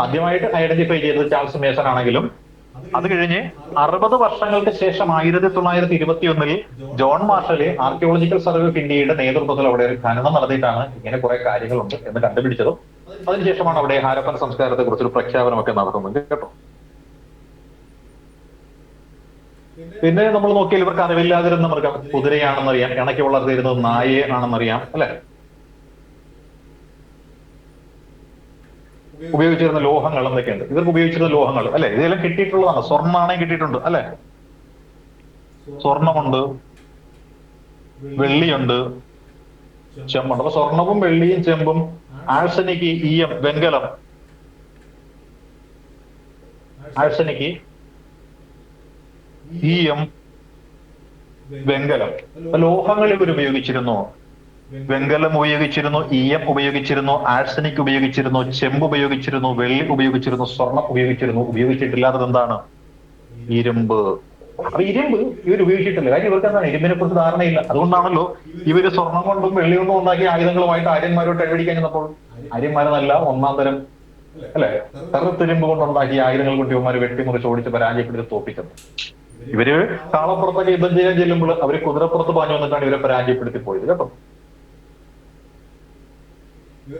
ആദ്യമായിട്ട് ഐഡന്റിഫൈ ചെയ്തത് ചാൾസ് മേസൺ ആണെങ്കിലും അത് കഴിഞ്ഞ് 60 വർഷങ്ങൾക്ക് ശേഷം 1921 ജോൺ മാർഷല് ആർക്കിയോളജിക്കൽ സർവേ ഓഫ് ഇന്ത്യയുടെ നേതൃത്വത്തിൽ അവിടെ ഒരു ഖനനം നടത്തിയിട്ടാണ് ഇങ്ങനെ കുറെ കാര്യങ്ങളുണ്ട് എന്ന് കണ്ടുപിടിച്ചതും. അതിനുശേഷമാണ് അവിടെ ഹാരപ്പൻ സംസ്കാരത്തെ കുറിച്ചൊരു പ്രഖ്യാപനമൊക്കെ നടത്തുന്നത് കേട്ടോ. പിന്നെ നമ്മൾ നോക്കിയാൽ ഇവർക്ക് അറിവില്ലാതിരുന്ന മൃഗം കുതിരയാണെന്നറിയാം, ഇണക്കി വളർത്തിയിരുന്നത് നായയെ ആണെന്നറിയാം അല്ലെ. ഉപയോഗിച്ചിരുന്ന ലോഹങ്ങൾ എന്തൊക്കെയുണ്ട്? ഇവർക്ക് ഉപയോഗിച്ചിരുന്ന ലോഹങ്ങൾ അല്ലെ, ഇതെല്ലാം കിട്ടിയിട്ടുള്ളതാണ്. സ്വർണ്ണാണെങ്കിൽ കിട്ടിയിട്ടുണ്ട് അല്ലെ, സ്വർണമുണ്ട്, വെള്ളിയുണ്ട്, ചെമ്പുണ്ട്. അപ്പൊ സ്വർണവും വെള്ളിയും ചെമ്പും, ആഴ്സനിക്ക്, ഈയം, വെങ്കലം, ആഴ്സനിക്ക്, ഈയം, വെങ്കലം. അപ്പൊ ലോഹങ്ങൾ ഇവർ ഉപയോഗിച്ചിരുന്നു. വെങ്കലം ഉപയോഗിച്ചിരുന്നു, ഈയം ഉപയോഗിച്ചിരുന്നു, ആഴ്സനിക് ഉപയോഗിച്ചിരുന്നു, ചെമ്പ് ഉപയോഗിച്ചിരുന്നു, വെള്ളി ഉപയോഗിച്ചിരുന്നു, സ്വർണം ഉപയോഗിച്ചിരുന്നു. ഉപയോഗിച്ചിട്ടില്ലാത്തത് എന്താണ്? ഇരുമ്പ്. അപ്പൊ ഇരുമ്പ് ഇവർ ഉപയോഗിച്ചിട്ടില്ല. കാര്യം ഇവർക്ക് എന്താണ്, ഇരുമ്പിനെ കുറിച്ച് ധാരണയില്ല. അതുകൊണ്ടാണല്ലോ ഇവര് സ്വർണം കൊണ്ടും വെള്ളി കൊണ്ടും ഉണ്ടാക്കിയ ആയുധങ്ങളുമായിട്ട് ആര്യന്മാരോട്ട് അടിപിടിക്കാൻ ചെന്നപ്പോൾ ആര്യന്മാരെന്നല്ല, ഒന്നാം തരം അല്ലെ കറുത്തിരുമ്പ് കൊണ്ടുണ്ടാക്കിയ ആയുധങ്ങൾ കൊണ്ട് ഇവന്മാര് വെട്ടിമുറിച്ച് ഓടിച്ച് പരാജയപ്പെടുത്തി തോപ്പിക്കുന്നത്. ഇവര് കാളപ്പുറത്തൊക്കെ യുദ്ധം ചെയ്യാൻ ചെല്ലുമ്പോൾ അവര് കുതിരപ്പുറത്ത് പാഞ്ഞു വന്നിട്ടാണ് ഇവരെ പരാജയപ്പെടുത്തി പോയത് കേട്ടോ.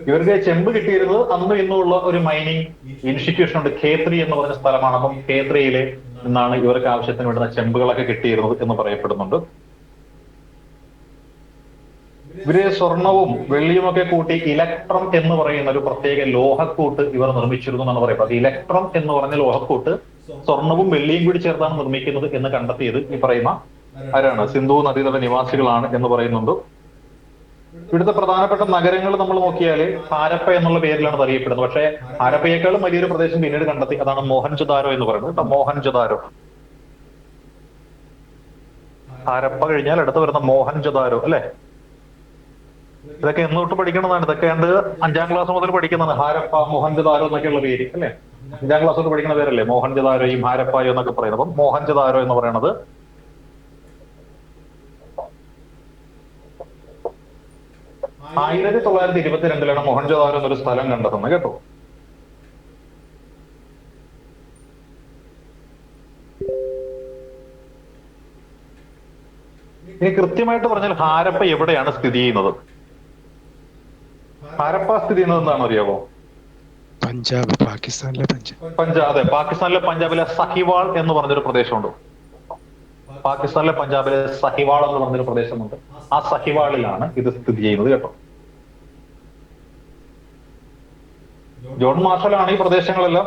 ഇവർക്ക് ചെമ്പ് കിട്ടിയിരുന്നത് അന്നും ഇന്നുമുള്ള ഒരു മൈനിങ് ഇൻസ്റ്റിറ്റ്യൂഷൻ ഉണ്ട്, ഖേത്രി എന്ന് പറഞ്ഞ സ്ഥലമാണ്. അപ്പം ഖേത്രിയിലെ നിന്നാണ് ഇവർക്ക് ആവശ്യത്തിന് വേണ്ടുന്ന ചെമ്പുകളൊക്കെ കിട്ടിയിരുന്നത് എന്ന് പറയപ്പെടുന്നുണ്ട്. ഇവര് സ്വർണവും വെള്ളിയും ഒക്കെ കൂട്ടി ഇലക്ട്രം എന്ന് പറയുന്ന ഒരു പ്രത്യേക ലോഹക്കൂട്ട് ഇവർ നിർമ്മിച്ചിരുന്നു എന്നാണ് പറയുന്നത്. ഇലക്ട്രം എന്ന് പറഞ്ഞ ലോഹക്കൂട്ട് സ്വർണവും വെള്ളിയും കൂടി ചേർത്താണ് നിർമ്മിക്കുന്നത് എന്ന് കണ്ടെത്തിയത് ഈ പറയുന്ന ആരാണ്? സിന്ധു നദീതട നിവാസികളാണ് എന്ന് പറയുന്നുണ്ട്. ഇവിടുത്തെ പ്രധാനപ്പെട്ട നഗരങ്ങൾ നമ്മൾ നോക്കിയാൽ ഹാരപ്പ എന്നുള്ള പേരിലാണ് അറിയപ്പെടുന്നത്. പക്ഷേ ഹാരപ്പയേക്കാളും വലിയൊരു പ്രദേശം പിന്നീട് കണ്ടെത്തി, അതാണ് മോഹൻജൊദാരോ എന്ന് പറയുന്നത് കേട്ടോ. മോഹൻജൊദാരോ, ഹാരപ്പ കഴിഞ്ഞാൽ അടുത്ത് വരുന്ന മോഹൻജൊദാരോ അല്ലെ. ഇതൊക്കെ എന്ന് തൊട്ട് പഠിക്കുന്നതാണ്. ഇതൊക്കെ ഉണ്ട് 5ാം ക്ലാസ് മുതൽ പഠിക്കുന്നതാണ്. ഹാരപ്പ, മോഹൻജൊദാരോ എന്നൊക്കെയുള്ള പേര് അല്ലെ. 5ാം ക്ലാസ് തൊട്ട് പഠിക്കുന്ന പേരല്ലേ മോഹൻജൊദാരോയും ഹാരപ്പായോ എന്നൊക്കെ പറയുന്നത്. അപ്പം മോഹൻജൊദാരോ എന്ന് പറയുന്നത് 1922 മോഹൻജൊദാരോ എന്നൊരു സ്ഥലം കണ്ടെത്തുന്നത് കേട്ടോ. ഇനി കൃത്യമായിട്ട് പറഞ്ഞാൽ ഹാരപ്പ എവിടെയാണ് സ്ഥിതി ചെയ്യുന്നത്? ഹാരപ്പ സ്ഥിതി ചെയ്യുന്നത് എന്താണെന്ന് അറിയാമോ? പഞ്ചാബ്, പാകിസ്ഥാനിലെ പഞ്ചാബ്. അതെ, പാകിസ്ഥാനിലെ പഞ്ചാബിലെ സഹിവാൾ എന്ന് പറഞ്ഞൊരു പ്രദേശമുണ്ട്. പാകിസ്ഥാനിലെ പഞ്ചാബിലെ സഹിവാൾ എന്ന് പറഞ്ഞൊരു പ്രദേശമുണ്ട്. ആ സഹിവാളിലാണ് ഇത് സ്ഥിതി ചെയ്യുന്നത് കേട്ടോ. ജോൺ മാർഷലാണ് ഈ പ്രദേശങ്ങളെല്ലാം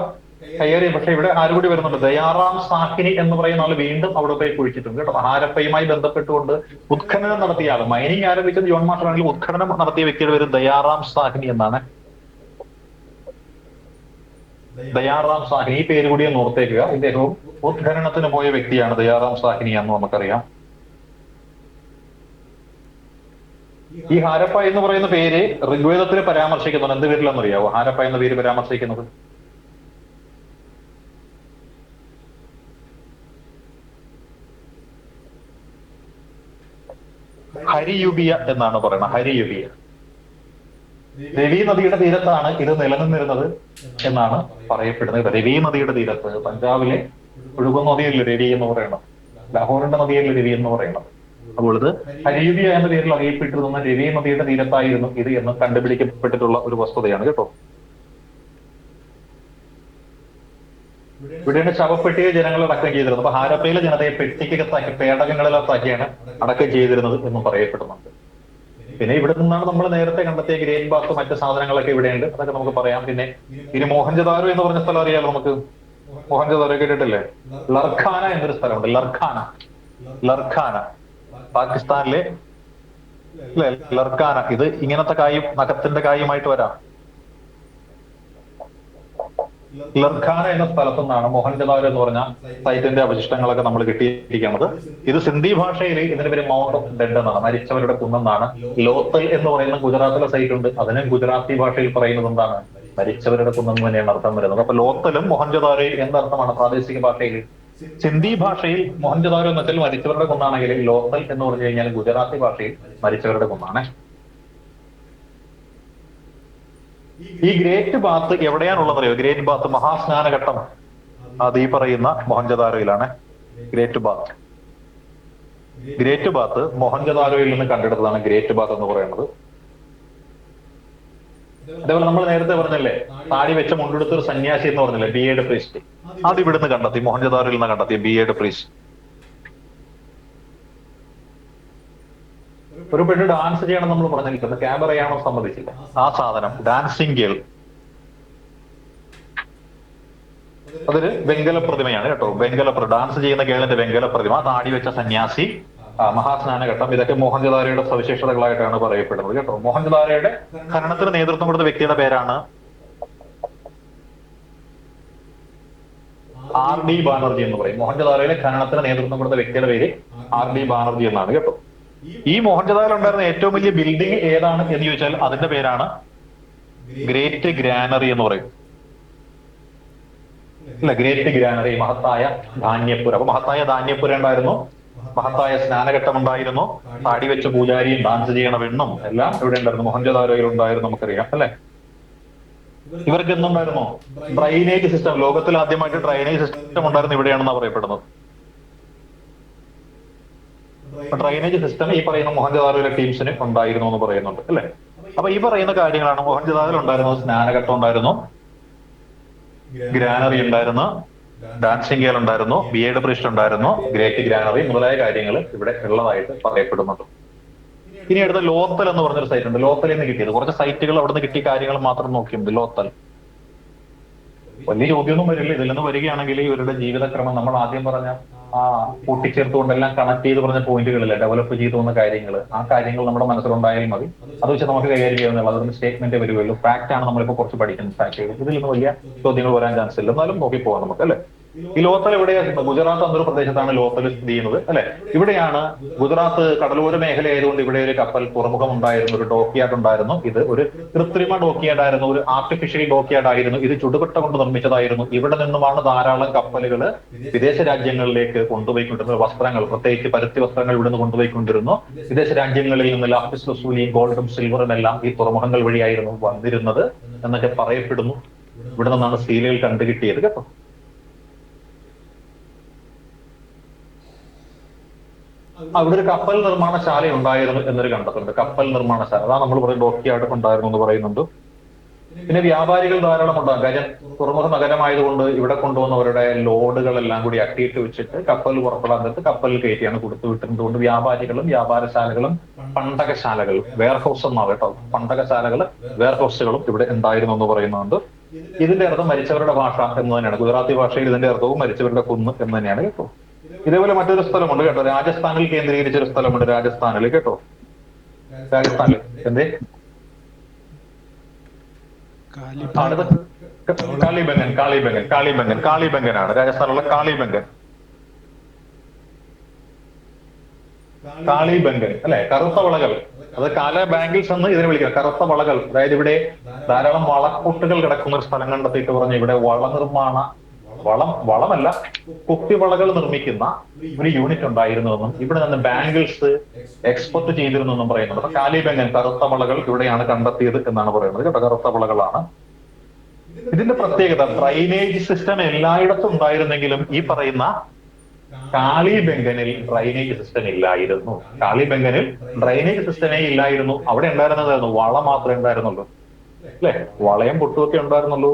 കയ്യേറി. പക്ഷെ ഇവിടെ ആരുകൂടി വരുന്നുണ്ട്, ദയാറാം സാഹിനി എന്ന് പറയുന്ന ആള് വീണ്ടും അവിടെ പോയി കുഴിച്ചിട്ടുണ്ട് കേട്ടോ. ഹാരപ്പയുമായി ബന്ധപ്പെട്ടുകൊണ്ട് ഉത്ഖനനം നടത്തിയ ആള്, മൈനിങ് ആരംഭിച്ചത് ജോൺ മാർഷലാണെങ്കിൽ ഉത്ഖനനം നടത്തിയ വ്യക്തിയുടെ പേര് ദയാറാം സാഹിനി എന്നാണ്. ദയാറാം സാഹിനി, ഈ പേര് കൂടി ഒന്ന് ഓർത്തേക്കുക. ഇദ്ദേഹവും ഉത്ഖനനത്തിന് പോയ വ്യക്തിയാണ് ദയാറാം സാഹിനി എന്ന് നമുക്കറിയാം. ഈ ഹാരപ്പ എന്ന് പറയുന്ന പേര് ഋഗ്വേദത്തിൽ പരാമർശിക്കുന്നുണ്ട്. എന്ത് പേരിലാണെന്ന് അറിയാവോ ഹാരപ്പ എന്ന പേര് പരാമർശിക്കുന്നത്? ഹരിയുബിയ എന്നാണ് പറയുന്നത്. ഹരിയുബിയ. രവി നദിയുടെ തീരത്താണ് ഇത് നിലനിന്നിരുന്നത് എന്നാണ് പറയപ്പെടുന്നത്. രവി നദിയുടെ തീരത്ത്, പഞ്ചാബിലെ ഒഴുകുന്ന നദിയല്ലേ രവി എന്ന് പറയുന്നത്, ലാഹോറിന്റെ നദിയല്ലേ രവി എന്ന് പറയുന്നത്. അപ്പോൾ ഇത് ഹരിയുബിയ എന്ന പേരിൽ അറിയപ്പെട്ടിരുന്ന രവി നദിയുടെ തീരത്തായിരുന്നു ഇത് എന്ന് കണ്ടുപിടിക്കപ്പെട്ടിട്ടുള്ള ഒരു വസ്തുതയാണ് കേട്ടോ. ഇവിടെയാണ് ശവപ്പെട്ടിയെ ജനങ്ങൾ അടക്കം ചെയ്തിരുന്നത്. അപ്പൊ ഹാരപ്പയിലെ ജനതയെ പെട്ടിക്കകത്താക്കി പേടകങ്ങളിലകത്താക്കിയാണ് അടക്കം ചെയ്തിരുന്നത് എന്നും പറയപ്പെടുന്നുണ്ട്. പിന്നെ ഇവിടെ നിന്നാണ് നമ്മൾ നേരത്തെ കണ്ടെത്തിയ ഗ്രേൻ ബാത്ത്, മറ്റ് സാധനങ്ങളൊക്കെ ഇവിടെയുണ്ട്, അതൊക്കെ നമുക്ക് പറയാം. പിന്നെ ഇനി മോഹൻജൊദാരോ എന്ന് പറഞ്ഞ സ്ഥലം അറിയാലോ നമുക്ക്. മോഹൻജൊദാരോ കേട്ടിട്ടില്ലേ? ലർഖാന എന്നൊരു സ്ഥലമുണ്ട്. ലർഖാന പാകിസ്ഥാനിലെ അല്ലെ, ലർഖാന. ഇത് ഇങ്ങനത്തെ കായും നഖത്തിന്റെ കായുമായിട്ട് വരാം. ലർഖാന എന്ന സ്ഥലത്തു നിന്നാണ് മോഹൻജൊദാരോ എന്ന് പറഞ്ഞ സൈറ്റിന്റെ അവശിഷ്ടങ്ങളൊക്കെ നമ്മൾ കിട്ടിയിരിക്കുന്നത്. ഇത് സിന്ധി ഭാഷയിൽ ഇതിന്റെ പേര് മൗണ്ട് ഓഫ് ഡെഡ് എന്നാണ്, മരിച്ചവരുടെ കുന്നെന്നാണ്. ലോത്തൽ എന്ന് പറയുന്ന ഗുജറാത്തിലെ സൈറ്റ് ഉണ്ട്, അതിന് ഗുജറാത്തി ഭാഷയിൽ പറയുന്നത് എന്താണ്? മരിച്ചവരുടെ കുന്നെന്ന് തന്നെയാണ് അർത്ഥം വരുന്നത്. അപ്പൊ ലോത്തലും മോഹൻജൊദാരോയും എന്തർത്ഥമാണ് പ്രാദേശിക ഭാഷയിൽ? സിന്ധി ഭാഷയിൽ മോഹൻജൊദാരോ എന്ന് വെച്ചാൽ മരിച്ചവരുടെ കുന്നാണെങ്കിൽ ലോത്തൽ എന്ന് പറഞ്ഞു കഴിഞ്ഞാൽ ഗുജറാത്തി ഭാഷയിൽ മരിച്ചവരുടെ കുന്നാണ്. ഈ ഗ്രേറ്റ് ബാത്ത് എവിടെയാണുള്ളത് അറിയോ? ഗ്രേറ്റ് ബാത്ത്, മഹാസ്നാനഘട്ടം, അത് ഈ പറയുന്ന മോഹൻജൊദാരോയിലാണ്. ഗ്രേറ്റ് ബാത്ത് മോഹൻജൊദാരോയിൽ നിന്ന് കണ്ടെടുത്തതാണ് ഗ്രേറ്റ് ബാത്ത് എന്ന് പറയുന്നത്. അതേപോലെ നമ്മൾ നേരത്തെ പറഞ്ഞല്ലേ, താടി വെച്ച മുണ്ടെടുത്തൊരു സന്യാസി എന്ന് പറഞ്ഞില്ലേ, ബിയേഡ് പ്രീസ്റ്റ്, അത് ഇവിടുന്ന് കണ്ടെത്തി, മോഹൻജൊദാരോയിൽ നിന്ന് കണ്ടെത്തിയ ബിയേഡ് പ്രീസ്റ്റ്. ഒരു പെണ്ണ് ഡാൻസ് ചെയ്യണം നമ്മൾ പറഞ്ഞിരിക്കുന്നത്, ക്യാമറയാണോ സമ്മതിച്ചില്ല. ആ സാധനം ഡാൻസിങ് ഗേൾ, അതൊരു വെങ്കല പ്രതിമയാണ് കേട്ടോ. ഡാൻസ് ചെയ്യുന്ന കേളിന്റെ വെങ്കല പ്രതിമ, താടി വെച്ച സന്യാസി, മഹാസ്നാനഘട്ടം, ഇതൊക്കെ മോഹൻജദാരോയുടെ സവിശേഷതകളായിട്ടാണ് പറയപ്പെടുന്നത് കേട്ടോ. മോഹൻജദാരോയുടെ ഖനനത്തിന് നേതൃത്വം കൊടുത്ത വ്യക്തിയുടെ പേരാണ് R.D. ബാനർജി എന്ന് പറയും. മോഹൻജദാരോയിലെ ഖനനത്തിന് നേതൃത്വം കൊടുത്ത വ്യക്തിയുടെ പേര് R.D. ബാനർജി എന്നാണ് കേട്ടോ. ഈ മോഹൻജദാരോയിൽ ഉണ്ടായിരുന്ന ഏറ്റവും വലിയ ബിൽഡിംഗ് ഏതാണ് എന്ന് ചോദിച്ചാൽ അതിന്റെ പേരാണ് ഗ്രേറ്റ് ഗ്രാനറി എന്ന് പറയും. അല്ല, ഗ്രേറ്റ് ഗ്രാനറി, മഹത്തായ ധാന്യപ്പുര. അപ്പൊ മഹത്തായ ധാന്യപ്പുര ഉണ്ടായിരുന്നു, മഹത്തായ സ്നാനഘട്ടം ഉണ്ടായിരുന്നു, താടി വെച്ച പൂജാരിയും ഡാൻസ് ചെയ്യണ പെണ്ണും എല്ലാം ഇവിടെ ഉണ്ടായിരുന്നു. മോഹൻജദാരോയിൽ ഉണ്ടായിരുന്നു, നമുക്കറിയാം അല്ലെ. ഇവർക്ക് എന്തുണ്ടായിരുന്നു? Drainage system. ലോകത്തിൽ ആദ്യമായിട്ട് ഡ്രൈനേജ് സിസ്റ്റം ഉണ്ടായിരുന്നു ഇവിടെയാണെന്നാണ് പറയപ്പെടുന്നത്. ഡ്രൈനേജ് സിസ്റ്റം ഈ പറയുന്ന മോഹൻജദാരോയിലെ ടീംസിന് ഉണ്ടായിരുന്നു എന്ന് പറയുന്നുണ്ട് അല്ലെ. അപ്പൊ ഈ പറയുന്ന കാര്യങ്ങളാണ് മോഹൻജദാരോയിൽ ഉണ്ടായിരുന്നത്. സ്നാനഘട്ടം ഉണ്ടായിരുന്നു, ഗ്രാനറി ഉണ്ടായിരുന്നു, ഡാൻസിംഗ് ഗേൾ ഉണ്ടായിരുന്നു, ബിയേഡ് പ്രീസ്റ്റ് ഉണ്ടായിരുന്നു, ഗ്രേറ്റ് ഗ്രാനറി മുതലായ കാര്യങ്ങൾ ഇവിടെ ഉള്ളതായിട്ട് പറയപ്പെടുന്നുണ്ട്. ഇനി അടുത്ത ലോത്തൽ എന്ന് പറഞ്ഞൊരു സൈറ്റ് ഉണ്ട്. ലോത്തലിൽ നിന്ന് കിട്ടിയത് കുറച്ച് സൈറ്റുകൾ അവിടെ നിന്ന് കിട്ടിയ കാര്യങ്ങൾ മാത്രം നോക്കിയുണ്ട്. ലോത്തൽ വലിയ ചോദ്യമൊന്നും വരില്ല. ഇതിൽ നിന്ന് വരികയാണെങ്കിൽ ഇവരുടെ ജീവിതക്രമം നമ്മൾ ആദ്യം പറഞ്ഞ കൂട്ടിച്ചേർത്തുകൊണ്ടെല്ലാം കണക്ട് ചെയ്ത് പറഞ്ഞ പോയിന്റുകളില്ല, ഡെവലപ്പ് ചെയ്തു വന്ന കാര്യങ്ങൾ, ആ കാര്യങ്ങൾ നമ്മുടെ മനസ്സിലുണ്ടായാൽ മതി. അത് വെച്ച് നമുക്ക് കൈകാര്യം ചെയ്യാവുന്ന അതൊരു സ്റ്റേറ്റ്മെന്റ് വരുമല്ലോ. ഫാക്ട് ആണ് നമ്മളിപ്പോ കുറച്ച് പഠിക്കുന്നത്. ഫാക്ടുകൾ ഇതിൽ നിന്ന് വലിയ ചോദ്യങ്ങൾ വരാൻ ചാൻസ് ഇല്ല. എന്നാലും നോക്കി പോകാം നമുക്ക് അല്ലെ. ഈ ലോത്തൽ എവിടെയാണ്? ഗുജറാത്ത് എന്നൊരു പ്രദേശത്താണ് ലോത്തൽ സ്ഥിതി ചെയ്യുന്നത് അല്ലെ. ഇവിടെയാണ് ഗുജറാത്ത് കടലോര മേഖല ആയതുകൊണ്ട് ഇവിടെ ഒരു കപ്പൽ തുറമുഖം ഉണ്ടായിരുന്നു, ഒരു ഡോക്യാർഡ് ഉണ്ടായിരുന്നു. ഇത് ഒരു കൃത്രിമ ഡോക്യാർഡ് ആയിരുന്നു, ഒരു ആർട്ടിഫിഷ്യൽ ഡോക്യാർഡ് ആയിരുന്നു. ഇത് ചുടുകട്ട കൊണ്ട് നിർമ്മിച്ചതായിരുന്നു. ഇവിടെ നിന്നുമാണ് ധാരാളം കപ്പലുകൾ വിദേശ രാജ്യങ്ങളിലേക്ക് കൊണ്ടുപോയിക്കൊണ്ടിരുന്നത്. വസ്ത്രങ്ങൾ, പ്രത്യേകിച്ച് പരുത്തി വസ്ത്രങ്ങൾ ഇവിടുന്ന് കൊണ്ടുപോയിക്കൊണ്ടിരുന്നു. വിദേശ രാജ്യങ്ങളിൽ നിന്ന് ലാപ്പിസ് ലസൂലിയും ഗോൾഡും സിൽവറും എല്ലാം ഈ തുറമുഖങ്ങൾ വഴിയായിരുന്നു വന്നിരുന്നത് എന്നൊക്കെ പറയപ്പെടുന്നു. ഇവിടെ നിന്നാണ് സ്റ്റീലുകൾ കണ്ടുകിട്ടിയത് കേട്ടോ. അവിടെ ഒരു കപ്പൽ നിർമ്മാണശാല ഉണ്ടായിരുന്നു എന്നൊരു കണ്ടെത്തുന്നുണ്ട്. കപ്പൽ നിർമ്മാണശാല, അതാണ് നമ്മൾ പറയുന്നത് ഡോക്യാർഡ് ഉണ്ടായിരുന്നു എന്ന് പറയുന്നുണ്ട്. പിന്നെ വ്യാപാരികൾ ധാരാളം ഉണ്ടാകും. കാര്യം തുറമുഖ നഗരമായതുകൊണ്ട് ഇവിടെ കൊണ്ടുവന്നവരുടെ ലോഡുകളെല്ലാം കൂടി അട്ടിയിട്ട് വെച്ചിട്ട് കപ്പൽ പുറപ്പെടാൻ നേരത്ത് കപ്പലിൽ കയറ്റിയാണ് കൊടുത്തു വിട്ടിരുന്നതുകൊണ്ട് വ്യാപാരികളും വ്യാപാരശാലകളും പണ്ടകശാലകളും വെയർഹൗസ് എന്നാണ് കേട്ടോ. പണ്ടകശാലകൾ വെയർഹൗസുകളും ഇവിടെ ഉണ്ടായിരുന്നു എന്ന് പറയുന്നുണ്ട്. ഇതിന്റെ അർത്ഥം മരിച്ചവരുടെ ഭാഷ എന്ന് തന്നെയാണ്. ഗുജറാത്തി ഭാഷയിൽ ഇതിന്റെ അർത്ഥവും മരിച്ചവരുടെ കുന്ന് എന്ന് തന്നെയാണ് കേട്ടോ. ഇതേപോലെ മറ്റൊരു സ്ഥലമുണ്ട് കേട്ടോ, രാജസ്ഥാനിൽ കേന്ദ്രീകരിച്ചൊരു സ്ഥലമുണ്ട്. രാജസ്ഥാനിൽ കേട്ടോ, രാജസ്ഥാനിൽ എന്തേ കാളിബംഗനാണ് രാജസ്ഥാനിലുള്ള കാളിബംഗൻ അല്ലെ. കറുത്ത വളകൾ, അത് കാല ബാംഗിൾസ് എന്ന് ഇതിനെ വിളിക്കുന്നത്. കറുത്ത വളകൾ, അതായത് ഇവിടെ ധാരാളം വളക്കൂട്ടുകൾ കിടക്കുന്ന ഒരു സ്ഥലം കണ്ടെത്തിയിട്ട് പറഞ്ഞു ഇവിടെ വളമല്ല കുപ്പിവളകൾ നിർമ്മിക്കുന്ന ഒരു യൂണിറ്റ് ഉണ്ടായിരുന്നുവെന്നും ഇവിടെ നിന്ന് ബാംഗിൾസ് എക്സ്പോർട്ട് ചെയ്തിരുന്നു എന്നും പറയുന്നുണ്ട്. അപ്പൊ കാലിബംഗൻ, കറുത്ത വളകൾ ഇവിടെയാണ് കണ്ടെത്തിയത് എന്നാണ് പറയുന്നത് കേട്ടോ. കറുത്ത വളകളാണ്. ഇതിന്റെ പ്രത്യേകത ഡ്രൈനേജ് സിസ്റ്റം എല്ലായിടത്തും ഉണ്ടായിരുന്നെങ്കിലും ഈ പറയുന്ന കാളിബംഗനിൽ ഡ്രൈനേജ് സിസ്റ്റം ഇല്ലായിരുന്നു. കാളിബംഗനിൽ ഡ്രൈനേജ് സിസ്റ്റമേ ഇല്ലായിരുന്നു. അവിടെ ഉണ്ടായിരുന്നതായിരുന്നു വള മാത്രമേ ഉണ്ടായിരുന്നുള്ളൂ അല്ലെ. വളയും പൊട്ടുമൊക്കെ ഉണ്ടായിരുന്നുള്ളൂ.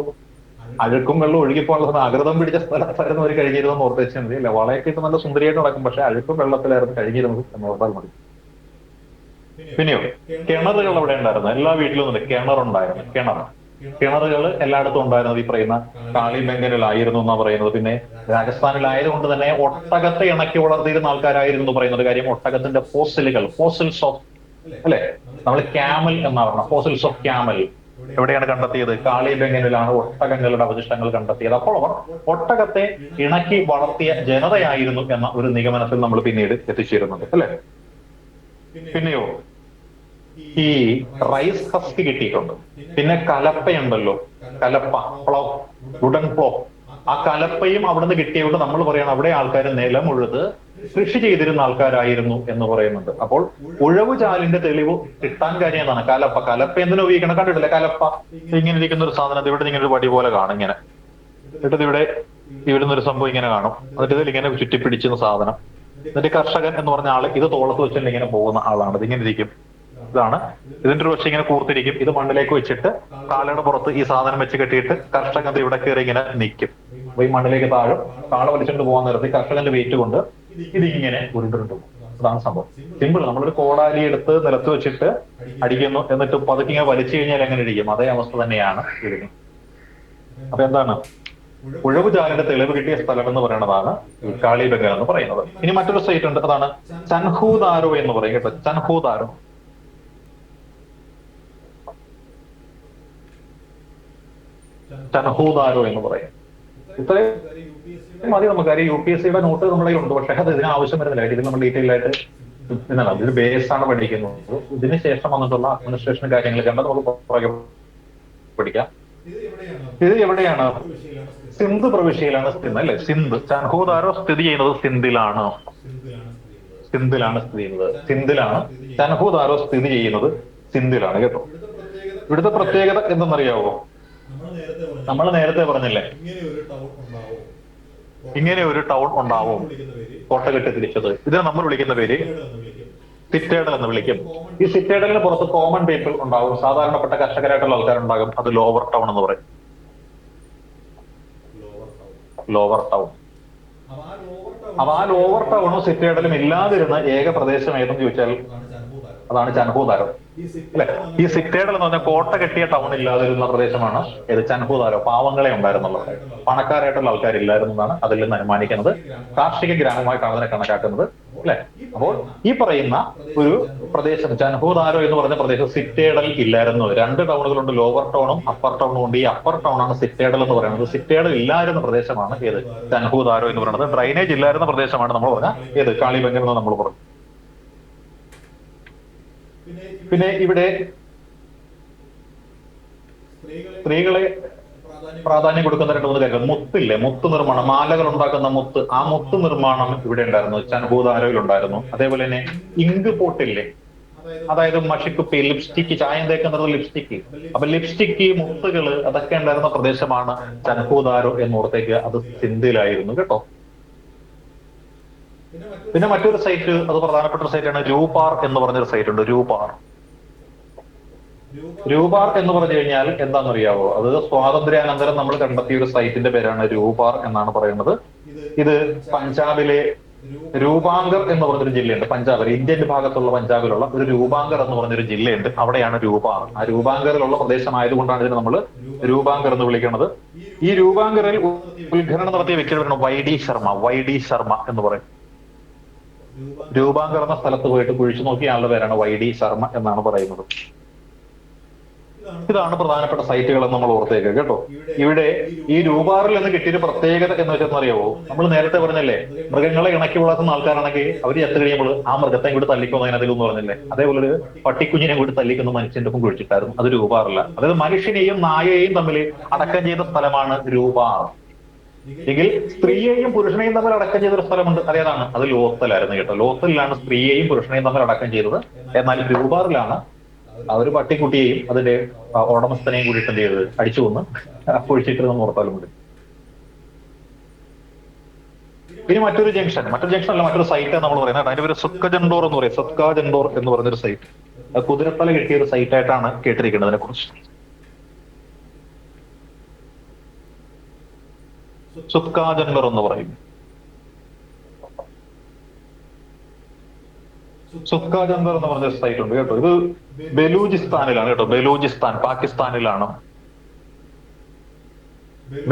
അഴുക്കും വെള്ളം ഒഴുകിപ്പോകാനുള്ള ആകൃതം പിടിച്ച സ്ഥലത്തായിരുന്നു അവർ കഴിഞ്ഞിരുന്നെന്ന് ഓർത്ത് വെച്ചാൽ മതി അല്ലെ. വളയൊക്കെ ഇട്ട് നല്ല സുന്ദരിയായിട്ട് നടക്കും, പക്ഷെ അഴുക്കും വെള്ളത്തിലായിരുന്നു കഴിഞ്ഞിരുന്നത് എന്ന് ഓർത്താൽ മതി. പിന്നെയോ കിണറുകൾ അവിടെ ഉണ്ടായിരുന്നു. എല്ലാ വീട്ടിലും കിണറുണ്ടായിരുന്നു. കിണറുകൾ എല്ലായിടത്തും ഉണ്ടായിരുന്നത് ഈ പറയുന്ന കാളിബംഗനിലായിരുന്നു എന്നാണ് പറയുന്നത്. പിന്നെ രാജസ്ഥാനിലായതുകൊണ്ട് തന്നെ ഒട്ടകത്തെ ഇണക്കി വളർത്തിയിരുന്ന ആൾക്കാരായിരുന്നു എന്ന് പറയുന്നത്. കാര്യം ഒട്ടകത്തിന്റെ ഫോസിൽസ് ഓഫ് അല്ലെ, നമ്മൾ ക്യാമൽ എന്നാണ് പറഞ്ഞത്. ഫോസിൽസ് ഓഫ് ക്യാമൽ എവിടെയാണ് കണ്ടെത്തിയത്? കാളിബംഗനിലാണ് ഒട്ടകങ്ങളുടെ അവശിഷ്ടങ്ങൾ കണ്ടെത്തിയത്. അപ്പോൾ അവർ ഒട്ടകത്തെ ഇണക്കി വളർത്തിയ ജനതയായിരുന്നു എന്ന ഒരു നിഗമനത്തിൽ നമ്മൾ പിന്നീട് എത്തിച്ചേരുന്നുണ്ട് അല്ലെ. പിന്നെയോ ഈ റൈസ് ഹസ്ക് കിട്ടിയിട്ടുണ്ട്. പിന്നെ കലപ്പയുണ്ടല്ലോ, കലപ്പ, പ്ലവ്, വുഡൻ പ്ലവ്. ആ കലപ്പയും അവിടുന്ന് കിട്ടിയതുകൊണ്ട് നമ്മൾ പറയണം അവിടെ ആൾക്കാർ നിലമുഴുത് കൃഷി ചെയ്തിരുന്ന ആൾക്കാരായിരുന്നു എന്ന് പറയുന്നുണ്ട്. അപ്പോൾ ഉഴവുചാലിന്റെ തെളിവ് കിട്ടാൻ കാര്യം എന്താണ്? കലപ്പ എന്തിനു ഉപയോഗിക്കണം? കണ്ടിട്ടില്ല കലപ്പ ഇങ്ങനെ ഇരിക്കുന്ന ഒരു സാധനം. ഇവിടെ ഇങ്ങനെ ഒരു വടി പോലെ കാണും ഇങ്ങനെ. എന്നിട്ട് ഇവിടുന്ന് ഒരു സംഭവം ഇങ്ങനെ കാണും. എന്നിട്ട് ഇതിൽ ഇങ്ങനെ ചുറ്റിപ്പിടിച്ചുന്ന സാധനം. എന്നിട്ട് കർഷകൻ എന്ന് പറഞ്ഞ ആള് ഇത് തോളത്ത് വെച്ചിട്ട് ഇങ്ങനെ പോകുന്ന ആളാണ്. ഇതിങ്ങനെ ഇരിക്കും. ഇതാണ് ഇതിന്റെ ഒരു പക്ഷെ ഇങ്ങനെ കൂർത്തിരിക്കും. ഇത് മണ്ണിലേക്ക് വെച്ചിട്ട് കാളയുടെ പുറത്ത് ഈ സാധനം വെച്ച് കെട്ടിയിട്ട് കർഷകൻ ഇവിടെ കയറി ഇങ്ങനെ നിൽക്കും. അപ്പൊ ഈ മണ്ണിലേക്ക് താഴും. കാള വലിച്ചുകൊണ്ട് പോകാൻ നേരത്തെ കർഷകന്റെ വെയിറ്റ് കൊണ്ട് ഇതിങ്ങനെ ഉരുണ്ടുരുണ്ടു. അതാണ് സംഭവം. സിമ്പിൾ. നമ്മളൊരു കോടാലി എടുത്ത് നിലത്ത് വെച്ചിട്ട് അടിക്കുന്നു, എന്നിട്ട് പതുക്കെ ഇങ്ങനെ വലിച്ചു കഴിഞ്ഞാൽ എങ്ങനെ ഇരിക്കും? അതേ അവസ്ഥ തന്നെയാണ് ഇതിന്. അപ്പൊ എന്താണ് ഉഴവുചാലിന്റെ തെളിവ് കിട്ടിയ സ്ഥലം എന്ന് പറയുന്നതാണ് കാളിബംഗൻ എന്ന് പറയുന്നത്. ഇനി മറ്റൊരു സ്റ്റേറ്റ് ഉണ്ട്, അതാണ് ചൻഹൂദാരോ എന്ന് പറയും കേട്ടോ. ചൻഹൂദാരോ, ചൻഹൂദാരോ എന്ന് പറയും. ഇത്രയും മതി നമുക്ക്. കാര്യം UPSC-യുടെ നോട്ട് നമ്മളെ ഉണ്ട്, പക്ഷേ അത് ഇതിന് ആവശ്യം വരുന്നില്ല. ഇതിൽ നമ്മൾ ഡീറ്റെയിൽ ആയിട്ട് ഇന്നല്ല, ഇത് ബേസ് ആണ് പഠിക്കുന്നത്. ഇതിന് ശേഷം വന്നിട്ടുള്ള അഡ്മിനിസ്ട്രേഷൻ കാര്യങ്ങൾ കണ്ട് നമുക്ക് പുറകെ പഠിക്കാം. ഇത് എവിടെയാണ്? സിന്ധ് പ്രവിശ്യയിലാണ് സ്ഥിതി അല്ലെ. സിന്ധ്, ചൻഹൂദാരോ സ്ഥിതി ചെയ്യുന്നത് സിന്ധിലാണ്. സിന്ധിലാണ് സ്ഥിതി ചെയ്യുന്നത്. സിന്ധിലാണ് ചൻഹൂദാരോ സ്ഥിതി ചെയ്യുന്നത്. സിന്ധിലാണ് കേട്ടോ. ഇവിടുത്തെ പ്രത്യേകത എന്തെന്നറിയാവോ? നമ്മൾ നേരത്തെ പറഞ്ഞില്ലേ, ഇങ്ങനെ ഒരു ടൗൺ ഉണ്ടാവും, കോട്ട കെട്ടി തിരിച്ചത്. ഇതിനെ നമ്മൾ വിളിക്കുന്ന പേര് സിറ്റേഡൽ എന്ന് വിളിക്കും. ഈ സിറ്റേഡലിന് പുറത്ത് കോമൺ പീപ്പിൾ ഉണ്ടാവും, സാധാരണപ്പെട്ട കർഷകരായിട്ടുള്ള ആൾക്കാരുണ്ടാകും. അത് ലോവർ ടൗൺ എന്ന് പറയും. Lower town. അപ്പൊ ആ ലോവർ ടൗണും സിറ്റേഡലും ഇല്ലാതിരുന്ന ഏക പ്രദേശം ഏതെന്ന് ചോദിച്ചാൽ അതാണ് ചൻഹൂദാരോ അല്ലെ. ഈ സിറ്റേഡൽ എന്ന് പറഞ്ഞാൽ കോട്ട കെട്ടിയ ടൗൺ ഇല്ലാതിരുന്ന പ്രദേശമാണ് ഏത്? ചൻഹൂദാരോ. പാവങ്ങളെ ഉണ്ടായിരുന്നുള്ളത്, പണക്കാരായിട്ടുള്ള ആൾക്കാരില്ലായിരുന്നതാണ് അതിൽ നിന്ന് അനുമാനിക്കുന്നത്. കാർഷിക ഗ്രാമമായിട്ടാണ് അതിനെ കണക്കാക്കുന്നത് അല്ലെ. അപ്പോൾ ഈ പറയുന്ന ഒരു പ്രദേശം ചൻഹൂദാരോ എന്ന് പറഞ്ഞ പ്രദേശം സിറ്റേഡൽ ഇല്ലായിരുന്നു. രണ്ട് ടൗണുകളുണ്ട്, ലോവർ ടൗണും അപ്പർ ടൗണും ഉണ്ട്. ഈ അപ്പർ ടൗൺ ആണ് സിറ്റേഡൽ എന്ന് പറയുന്നത്. സിറ്റേഡൽ ഇല്ലായിരുന്ന പ്രദേശമാണ് ഏത്? ചൻഹൂദാരോ എന്ന് പറയുന്നത്. ഡ്രൈനേജ് ഇല്ലായിരുന്ന പ്രദേശമാണ് നമ്മൾ പറഞ്ഞ ഏത്? കാളിബംഗൻ എന്ന് നമ്മൾ പറഞ്ഞു. പിന്നെ ഇവിടെ സ്ത്രീകളെ പ്രാധാന്യം കൊടുക്കുന്ന രണ്ട് മൂന്ന് കാര്യങ്ങൾ. മുത്തില്ലേ, മുത്ത് നിർമ്മാണം, മാലകൾ ഉണ്ടാക്കുന്ന മുത്ത്, ആ മുത്ത് നിർമ്മാണം ഇവിടെ ഉണ്ടായിരുന്നു, ചൻഹൂദാരോയിൽ ഉണ്ടായിരുന്നു. അതേപോലെ തന്നെ ഇങ്ക് പോട്ടില്ലേ, അതായത് മഷിക്കുപ്പി, ലിപ്സ്റ്റിക്ക്, ചായം തേക്കുന്നത് ലിപ്സ്റ്റിക്ക്. അപ്പൊ ലിപ്സ്റ്റിക്ക്, മുത്തുകള്, അതൊക്കെ ഉണ്ടായിരുന്ന പ്രദേശമാണ് ചൻഹൂദാരോ എന്നോർത്തേക്ക്. അത് സിന്ധിലായിരുന്നു കേട്ടോ. പിന്നെ മറ്റൊരു സൈറ്റ്, അത് പ്രധാനപ്പെട്ട ഒരു സൈറ്റാണ് രൂപാർ എന്ന് പറഞ്ഞൊരു സൈറ്റ് ഉണ്ട്. രൂപാർ. രൂപാർ എന്ന് പറഞ്ഞു കഴിഞ്ഞാൽ എന്താണെന്നറിയാവോ? അത് സ്വാതന്ത്ര്യാനന്തരം നമ്മൾ കണ്ടെത്തിയ ഒരു സൈറ്റിന്റെ പേരാണ് രൂപാർ എന്നാണ് പറയുന്നത്. ഇത് പഞ്ചാബിലെ രൂപാങ്കർ എന്ന് പറഞ്ഞൊരു ജില്ലയുണ്ട്. പഞ്ചാബിൽ, ഇന്ത്യൻ ഭാഗത്തുള്ള പഞ്ചാബിലുള്ള ഒരു രൂപാങ്കർ എന്ന് പറഞ്ഞൊരു ജില്ലയുണ്ട്. അവിടെയാണ് രൂപാർ. ആ രൂപാങ്കറിലുള്ള പ്രദേശമായതുകൊണ്ടാണ് ഇതിനെ നമ്മൾ രൂപാങ്കർ എന്ന് വിളിക്കുന്നത്. ഈ രൂപാങ്കറിൽ ഉദ്ഖനനം നടത്തിയ വ്യക്തിയാണ് YD ശർമ്മ. YD ശർമ്മ എന്ന് പറയും. രൂപാങ്കർ എന്ന സ്ഥലത്ത് പോയിട്ട് കുഴിച്ചു നോക്കിയ ആളുടെ പേരാണ് YD ശർമ്മ എന്നാണ് പറയുന്നത്. ഇതാണ് പ്രധാനപ്പെട്ട സൈറ്റുകൾ എന്ന് നമ്മൾ ഓർത്തേക്കുക കേട്ടോ. ഇവിടെ ഈ രൂപാറിൽ നിന്ന് കിട്ടിയൊരു പ്രത്യേകത എന്ന് വെച്ചാൽ അറിയാവോ? നമ്മൾ നേരത്തെ പറഞ്ഞല്ലേ, മൃഗങ്ങളെ ഇണക്കി വളർത്തുന്ന ആൾക്കാരാണെങ്കിൽ അവർ ചത്തു കഴിയുമ്പോൾ ആ മൃഗത്തെ കൂടി തല്ലിക്കുന്നതിനകത്തെന്ന് പറഞ്ഞില്ലേ, അതേപോലെ ഒരു പട്ടിക്കുഞ്ഞിനെ കൂടി തല്ലിക്കുന്ന മനുഷ്യന്റെ ഒപ്പം കുഴിച്ചിട്ടായിരുന്നു. അത് രൂപാറില്ല. അതായത് മനുഷ്യനെയും നായയെയും തമ്മിൽ അടക്കം ചെയ്ത സ്ഥലമാണ് രൂപാർ. എങ്കിൽ സ്ത്രീയെയും പുരുഷനെയും തമ്മിൽ അടക്കം ചെയ്തൊരു സ്ഥലമുണ്ട്, അതേതാണ്? അത് ലോത്തലായിരുന്നു കേട്ടോ. ലോത്തലിലാണ് സ്ത്രീയെയും പുരുഷനെയും തമ്മിൽ അടക്കം ചെയ്തത്. എന്നാൽ രൂപാറിലാണ് ഒരു പട്ടിക്കുട്ടിയെയും അതിന്റെ ഉടമസ്ഥനെയും കൂടിയിട്ട് എന്ത് ചെയ്തത്? അടിച്ചു കൊന്ന് കുഴിച്ചിട്ട് നമ്മൾ ഓർത്താലും മതി. ഇനി മറ്റൊരു ജംഗ്ഷൻ അല്ല, മറ്റൊരു സൈറ്റ് നമ്മൾ പറയുന്നത് അതിന്റെ പേര് സുത്കജൻഡോർ എന്ന് പറയും. സുത്കജൻഡോർ എന്ന് പറഞ്ഞൊരു സൈറ്റ്. കുതിരത്തല കിട്ടിയ ഒരു സൈറ്റ് ആയിട്ടാണ് കേട്ടിരിക്കുന്നത് അതിനെ കുറിച്ച്. സുത്കാജൻഡർ എന്ന് പറയും. സുത്കാജൻഡർ എന്ന് പറഞ്ഞ സൈറ്റ് ഉണ്ട് കേട്ടോ. ഇത് ബലൂചിസ്ഥാനിലാണ് കേട്ടോ. ബലൂചിസ്ഥാൻ പാകിസ്ഥാനിലാണ്.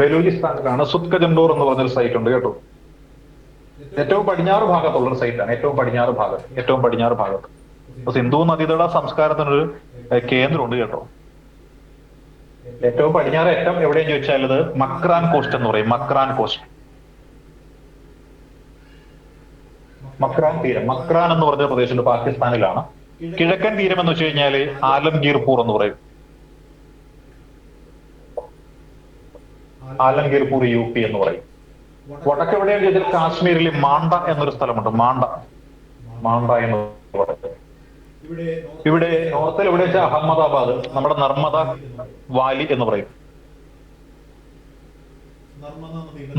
ബലൂചിസ്ഥാനിലാണ് സുത്കജൻഡോർ എന്ന് പറഞ്ഞൊരു സൈറ്റ് ഉണ്ട് കേട്ടോ. ഏറ്റവും പടിഞ്ഞാറ് ഭാഗത്തുള്ള ഒരു സൈറ്റാണ്. ഏറ്റവും പടിഞ്ഞാറ് ഭാഗത്ത് സിന്ധു നദീതട സംസ്കാരത്തിനൊരു കേന്ദ്രമുണ്ട് കേട്ടോ. ഏറ്റവും പടിഞ്ഞാറ് അറ്റം എവിടെയെന്ന് ചോദിച്ചാൽ ഇത് മക്രാൻ കോസ്റ്റ് എന്ന് പറയും. മക്രാൻ കോസ്റ്റ്, മക്രാൻ തീരം. മക്രാൻ എന്ന് പറഞ്ഞ പ്രദേശം പാകിസ്ഥാനിലാണ്. കിഴക്കൻ തീരം എന്ന് വെച്ച് കഴിഞ്ഞാല് ആലംഗീർപൂർ എന്ന് പറയും. ആലംഗീർപൂർ UP എന്ന് പറയും. വടക്ക് എവിടെയാണെന്ന് ചോദിച്ചാൽ കാശ്മീരിൽ മാണ്ട എന്നൊരു സ്ഥലമുണ്ട്. മാണ്ട എന്ന് പറയും. ഇവിടെ നോർത്തിൽ എവിടെ വെച്ചാൽ അഹമ്മദാബാദ്, നമ്മുടെ നർമ്മദ വാലി എന്ന് പറയും.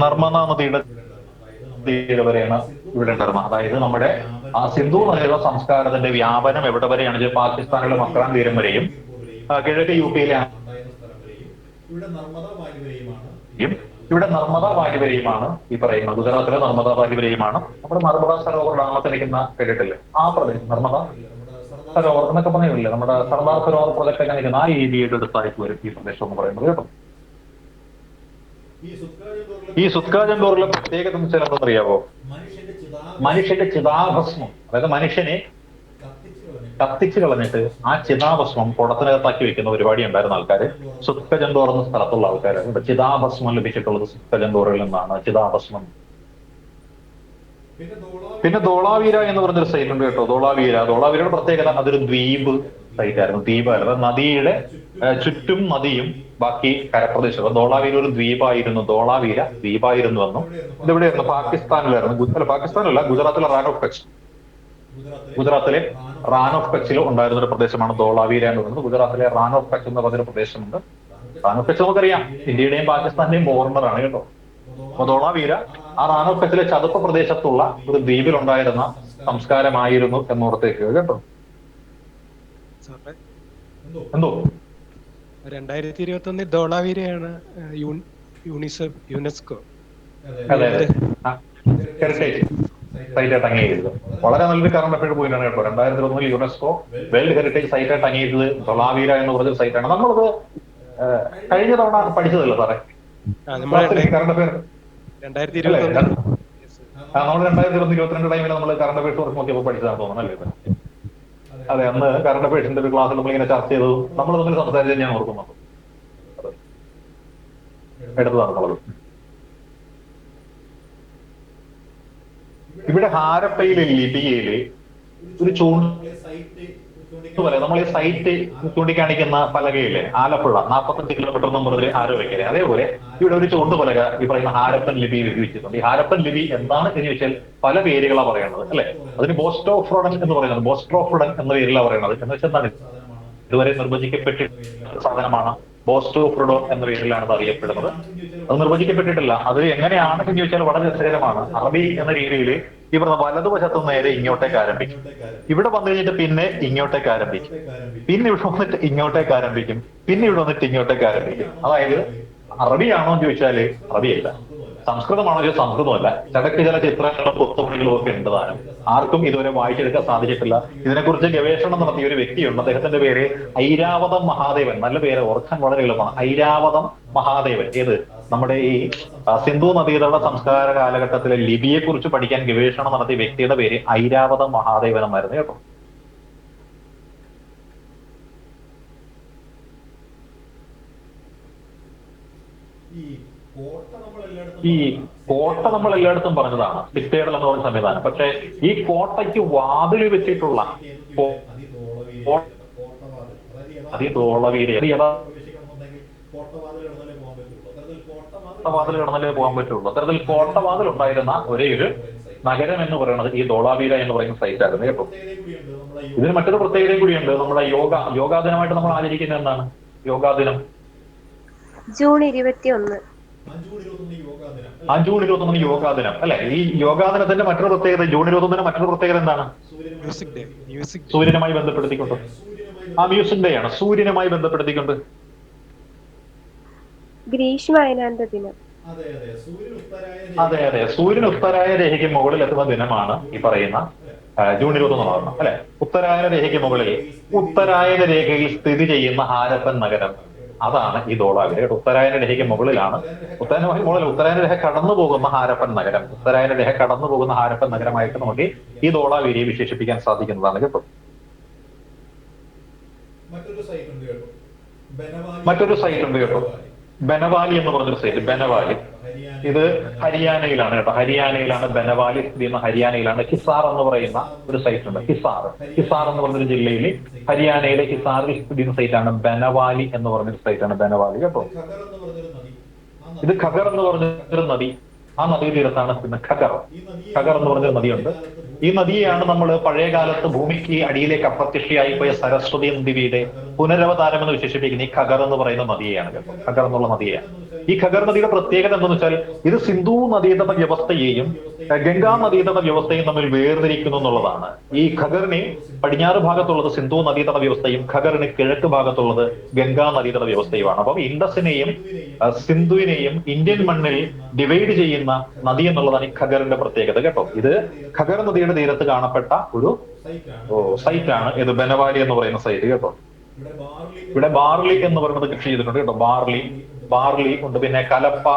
നർമ്മദ നദിയുടെ വരെയാണ് ഇവിടെ ഉണ്ടായിരുന്നത്. അതായത് നമ്മുടെ ആ സിന്ധു നദിയുടെ സംസ്കാരത്തിന്റെ വ്യാപനം എവിടെ വരെയാണ്? പാകിസ്ഥാനിലെ മക്രാൻ തീരം വരെയും കിഴക്ക് UP-യിലെ ഇവിടെ നർമ്മദ വാലി വരെയുമാണ് ഈ പറയുന്നത്. ഗുജറാത്തിലെ നർമ്മദ വാലി വരെയുമാണ്. നമ്മുടെ നർമ്മദ സരോവർ ഡാമത്തിരിക്കുന്ന കേട്ടിട്ടില്ലേ? ആ പ്രദേശം നർമ്മദ സരോവർ എന്നൊക്കെ പറഞ്ഞില്ലേ, നമ്മുടെ സർദാർ സരോവർ പ്രൊജക്ട് ഒക്കെ നിൽക്കുന്ന ആ ഏരിയയുടെ അടുത്തായിട്ട് വരും ഈ പ്രദേശം എന്ന് പറയുന്നത് കേട്ടോ. ഈ സുത്കാജന്തോറിലെ പ്രത്യേകത എന്ന് വെച്ചാൽ എന്താണെന്നറിയാവോ? മനുഷ്യന്റെ ചിതാഭസ്മം, അതായത് മനുഷ്യനെ കത്തിച്ചു കളഞ്ഞിട്ട് ആ ചിതാഭസ്മം കുടത്തിനകത്താക്കി വെക്കുന്ന പരിപാടി ഉണ്ടായിരുന്ന ആൾക്കാര് സുത്കജന്തോർ എന്ന സ്ഥലത്തുള്ള ആൾക്കാര്. ചിതാഭസ്മം ലഭിച്ചിട്ടുള്ളത് സുത്കജന്തോറിൽ നിന്നാണ്, ചിതാഭസ്മം. പിന്നെ ധോളാവീര എന്ന് പറഞ്ഞൊരു സൈറ്റ് ഉണ്ട് കേട്ടോ. ധോളാവീരയുടെ പ്രത്യേകത അതൊരു ദ്വീപ് സൈറ്റ് ആയിരുന്നു, ദ്വീപായിരുന്നു. നദിയുടെ ചുറ്റും നദിയും ബാക്കി കരപ്രദേശം. ധോളാവീര ഒരു ദ്വീപായിരുന്നു, ധോളാവീര ദ്വീപായിരുന്നു എന്നും. ഇതെവിടെയായിരുന്നു? പാകിസ്ഥാനിലായിരുന്നു. പാകിസ്ഥാനല്ല, ഗുജറാത്തിലെ റാൻ ഓഫ് കച്ച്. ഗുജറാത്തിലെ റാൻ ഓഫ് കച്ചിൽ ഉണ്ടായിരുന്ന ഒരു പ്രദേശമാണ് ധോളാവീര എന്ന് പറയുന്നത്. ഗുജറാത്തിലെ റാൻ ഓഫ് കച്ച് എന്ന് പറഞ്ഞൊരു പ്രദേശമുണ്ട്. റാൻ ഓഫ് കച്ച് നമുക്കറിയാം, ഇന്ത്യയുടെയും പാകിസ്ഥാന്റെയും ബോർഡറാണ് കേട്ടോ. അപ്പൊ ധോളാവീര ആ റാൻ ഓഫ് കച്ചിലെ ചതുപ്പ് പ്രദേശത്തുള്ള ഒരു ദ്വീപിലുണ്ടായിരുന്ന സംസ്കാരമായിരുന്നു എന്നോർത്തേക്ക് കേട്ടോ. എന്തോ 2021 ധോളാവീരയാണ് യുനെസ്കോ ഹെറിറ്റേജ് സൈറ്റായിട്ട് അംഗീകരിച്ചത്. വളരെ നല്ലൊരു കറണ്ട് അഫയർ പോയിന്റാണ് കേട്ടോ. 2021 യുനെസ്കോ വേൾഡ് ഹെറിറ്റേജ് സൈറ്റായിട്ട് അംഗീകരിച്ചത് ധോളാവീര എന്ന് പറഞ്ഞൊരു സൈറ്റാണ്. നമ്മളത് കഴിഞ്ഞ തവണ പഠിച്ചതല്ല സാറേ കറണ്ട് അഫയർ? നമ്മൾ 2021-22 ടൈമിൽ നമ്മൾ കറണ്ട് അഫയേഴ്സ് കുറച്ച് നോക്കിയപ്പോൾ പഠിച്ചതാണെന്ന് തോന്നുന്നു അല്ലേ? അതെ, അന്ന് കറണ്ട് അഫയേഴ്സിന്റെ ഒരു ക്ലാസ്സിൽ നമ്മളിങ്ങനെ ചർച്ച ചെയ്തത് നമ്മൾ തമ്മിൽ സംസാരിച്ചത് ഞാൻ ഓർക്കുന്നുണ്ട്. എടുത്തതാണ് നമ്മളത്. ഇവിടെ ഹാരപ്പയിലെ ലിപിയില് ഒരു നമ്മൾ ഈ സൈറ്റ് ചൂണ്ടിക്കാണിക്കുന്ന പലകയില്ലേ, ആലപ്പുഴ 45 കിലോമീറ്റർ നമ്പറിൽ ആരോഗ്യക്കരെ, അതേപോലെ ഇവിടെ ഒരു ചൂണ്ടുപലക ഈ പറയുന്ന ഹാരപ്പൻ ലിപിയിൽ ഉപയോഗിച്ചിട്ടുണ്ട്. ഈ ഹാരപ്പൻ ലിപി എന്താണ് എന്ന് ചോദിച്ചാൽ പല പേരുകളാണ് പറയുന്നത് അല്ലെ. അതിന് ബോസ്റ്റോഫ്രോഡൻ എന്ന് പറയുന്നത്, ബോസ്ട്രോഫ്രോഡൻ എന്ന പേരിലാണ് പറയുന്നത്. എന്ന് വെച്ചാൽ എന്താണ്? ഇതുവരെ നിർവചിക്കപ്പെട്ട സാധനമാണ്. ബോസ്റ്റോഫ്രോഡോ എന്ന പേരിലാണ് അത് അറിയപ്പെടുന്നത്. അത് നിർവചിക്കപ്പെട്ടിട്ടില്ല. അത് എങ്ങനെയാണ് എന്ന് ചോദിച്ചാൽ വളരെ രസകരമാണ്. അറബി എന്ന രീതിയിൽ ഇവിടെ വലതുവശത്ത് നേരെ ഇങ്ങോട്ടേക്ക് ആരംഭിക്കും, ഇവിടെ വന്നു കഴിഞ്ഞിട്ട് പിന്നെ ഇങ്ങോട്ടേക്ക് ആരംഭിക്കും, പിന്നെ ഇവിടെ വന്നിട്ട് ഇങ്ങോട്ടേക്ക് ആരംഭിക്കും, പിന്നെ ഇവിടെ വന്നിട്ട് ഇങ്ങോട്ടേക്ക് ആരംഭിക്കും. അതായത് അറബിയാണോ എന്ന് ചോദിച്ചാല് അറബിയല്ല, സംസ്കൃതമാണോ ചോദിച്ചാൽ സംസ്കൃതമല്ല. ചിലക്ക് ചില ചിത്രങ്ങളും പുസ്തകങ്ങളും ഒക്കെ ഉണ്ട് താനും. ആർക്കും ഇതുവരെ വായിച്ചെടുക്കാൻ സാധിച്ചിട്ടില്ല. ഇതിനെക്കുറിച്ച് ഗവേഷണം നടത്തിയ ഒരു വ്യക്തിയുണ്ട്. അദ്ദേഹത്തിന്റെ പേര് ഐരാവതം മഹാദേവൻ. നല്ല പേര്, ഓർക്കാൻ വളരെ എളുപ്പമാണ്. ഐരാവതം മഹാദേവൻ. ഏത്? നമ്മുടെ ഈ സിന്ധു നദീതട സംസ്കാര കാലഘട്ടത്തിലെ ലിപിയെ കുറിച്ച് പഠിക്കാൻ ഗവേഷണം നടത്തിയ വ്യക്തിയുടെ പേര് ഐരാവതം മഹാദേവൻ എന്നായിരുന്നു കേട്ടോ. ഈ കോട്ട നമ്മൾ എല്ലായിടത്തും പറഞ്ഞതാണ്, സിറ്റേഡൽ എന്ന് പറയുന്ന സംവിധാനം. പക്ഷെ ഈ കോട്ടയ്ക്ക് വാതിൽ വെച്ചിട്ടുള്ള ധോളവീര വാതിൽ കടന്നാലേ പോകാൻ പറ്റുള്ളൂ. അത്തരത്തിൽ കോട്ടവാതിൽ ഉണ്ടായിരുന്ന ഒരേ ഒരു നഗരം എന്ന് പറയുന്നത് ഈ ധോളാവീര എന്ന് പറയുന്ന സൈറ്റ് ആയിരുന്നു കേട്ടോ. ഇതിന് മറ്റൊരു പ്രത്യേകതയും കൂടിയുണ്ട്. നമ്മുടെ യോഗാ ദിനമായിട്ട് നമ്മൾ ആചരിക്കുന്നത് എന്താണ്? യോഗാ ദിനം ജൂൺ 21. ജൂൺ 21 യോഗാ ദിനം അല്ലെ. ഈ യോഗാ ദിനത്തിന്റെ മറ്റൊരു പ്രത്യേകത, ജൂൺ 21 മറ്റൊരു പ്രത്യേകത എന്താണ്? സൂര്യനുമായി ബന്ധപ്പെടുത്തിക്കൊണ്ട്. മ്യൂസിക് ഡേ ആണ്. സൂര്യനുമായി ബന്ധപ്പെടുത്തിക്കൊണ്ട് ഗ്രീഷ്മായനാന്ത ദിനം. അതെ, സൂര്യൻ ഉത്തരായ രേഖയ്ക്ക് മുകളിൽ എത്തുന്ന ദിനമാണ് ഈ പറയുന്ന ജൂൺ 21 അല്ലെ. ഉത്തരായന രേഖയ്ക്ക് മുകളിൽ ഉത്തരായന രേഖയിൽ സ്ഥിതി ചെയ്യുന്ന ഹാരപ്പൻ നഗരം, അതാണ് ഈ ധോളാവീര. ഉത്തരായന രേഖയ്ക്ക് മുകളിലാണ്. ഉത്തരായന രേഖ കടന്നു പോകുന്ന ഹാരപ്പൻ നഗരം, ഉത്തരായന രേഖ കടന്നു പോകുന്ന ഹാരപ്പൻ നഗരമായിട്ട് നമുക്ക് ഈ ധോളാവീരയെ വിശേഷിപ്പിക്കാൻ സാധിക്കുന്നതാണ് കേട്ടോ. മറ്റൊരു സൈറ്റ് ഉണ്ട് കേട്ടോ, ബനവാലി എന്ന് പറഞ്ഞൊരു സൈറ്റ്. ബനവാലി ഇത് ഹരിയാനയിലാണ് കേട്ടോ. ഹരിയാനയിലാണ് ബനവാലി സ്ഥിതി ചെയ്യുന്ന. ഹരിയാനയിലാണ്. ഹിസാർ എന്ന് പറയുന്ന ഒരു സൈറ്റ് ഉണ്ട്. ഹിസാർ എന്ന് പറഞ്ഞൊരു ജില്ലയിൽ ഹരിയാനയിലെ ഹിസാറിൽ സ്ഥിതി ചെയ്യുന്ന സൈറ്റാണ് ബനവാലി എന്ന് പറഞ്ഞൊരു സൈറ്റാണ് ബനവാലി കേട്ടോ. ഇത് ഖഗർ എന്ന് പറഞ്ഞൊരു നദി. ആ നദീ തീരത്താണ് പിന്നെ ഖഗർ എന്ന് പറഞ്ഞൊരു നദിയുണ്ട്. ഈ നദിയെയാണ് നമ്മൾ പഴയ കാലത്ത് ഭൂമിക്ക് അടിയിലേക്ക് അപ്രത്യക്ഷയായി പോയ സരസ്വതി നദിയുടെ പുനരവതാരം എന്ന് വിശേഷിപ്പിക്കുന്ന ഈ ഖഗർ എന്ന് പറയുന്ന നദിയെയാണ് കേട്ടോ. ഖഗർ എന്നുള്ള നദിയാണ്. ഈ ഖഗർ നദിയുടെ പ്രത്യേകത എന്താണെന്ന് വെച്ചാൽ ഇത് സിന്ധു നദീതട വ്യവസ്ഥയെയും ഗംഗാ നദീതട വ്യവസ്ഥയും തമ്മിൽ വേർതിരിക്കുന്നു എന്നുള്ളതാണ്. ഈ ഖഗറിന് പടിഞ്ഞാറ് ഭാഗത്തുള്ളത് സിന്ധു നദീതട വ്യവസ്ഥയും ഖഗറിന് കിഴക്ക് ഭാഗത്തുള്ളത് ഗംഗാ നദീതട വ്യവസ്ഥയുമാണ്. അപ്പം ഇൻഡസിനെയും സിന്ധുവിനെയും ഇന്ത്യൻ മണ്ണിൽ ഡിവൈഡ് ചെയ്യുന്ന നദി എന്നുള്ളതാണ് ഈ ഖഗറിന്റെ പ്രത്യേകത കേട്ടോ. ഇത് ഖഗർ നദിയുടെ തീരത്ത് കാണപ്പെട്ട ഒരു സൈറ്റാണ് ഇത് ബനവാലി എന്ന് പറയുന്ന സൈറ്റ് കേട്ടോ. ഇവിടെ ബാർലി എന്ന് പറയുന്നത് കൃഷി ചെയ്തിട്ടുണ്ട് കേട്ടോ. ബാർലി ഉണ്ട്, പിന്നെ കലപ്പ.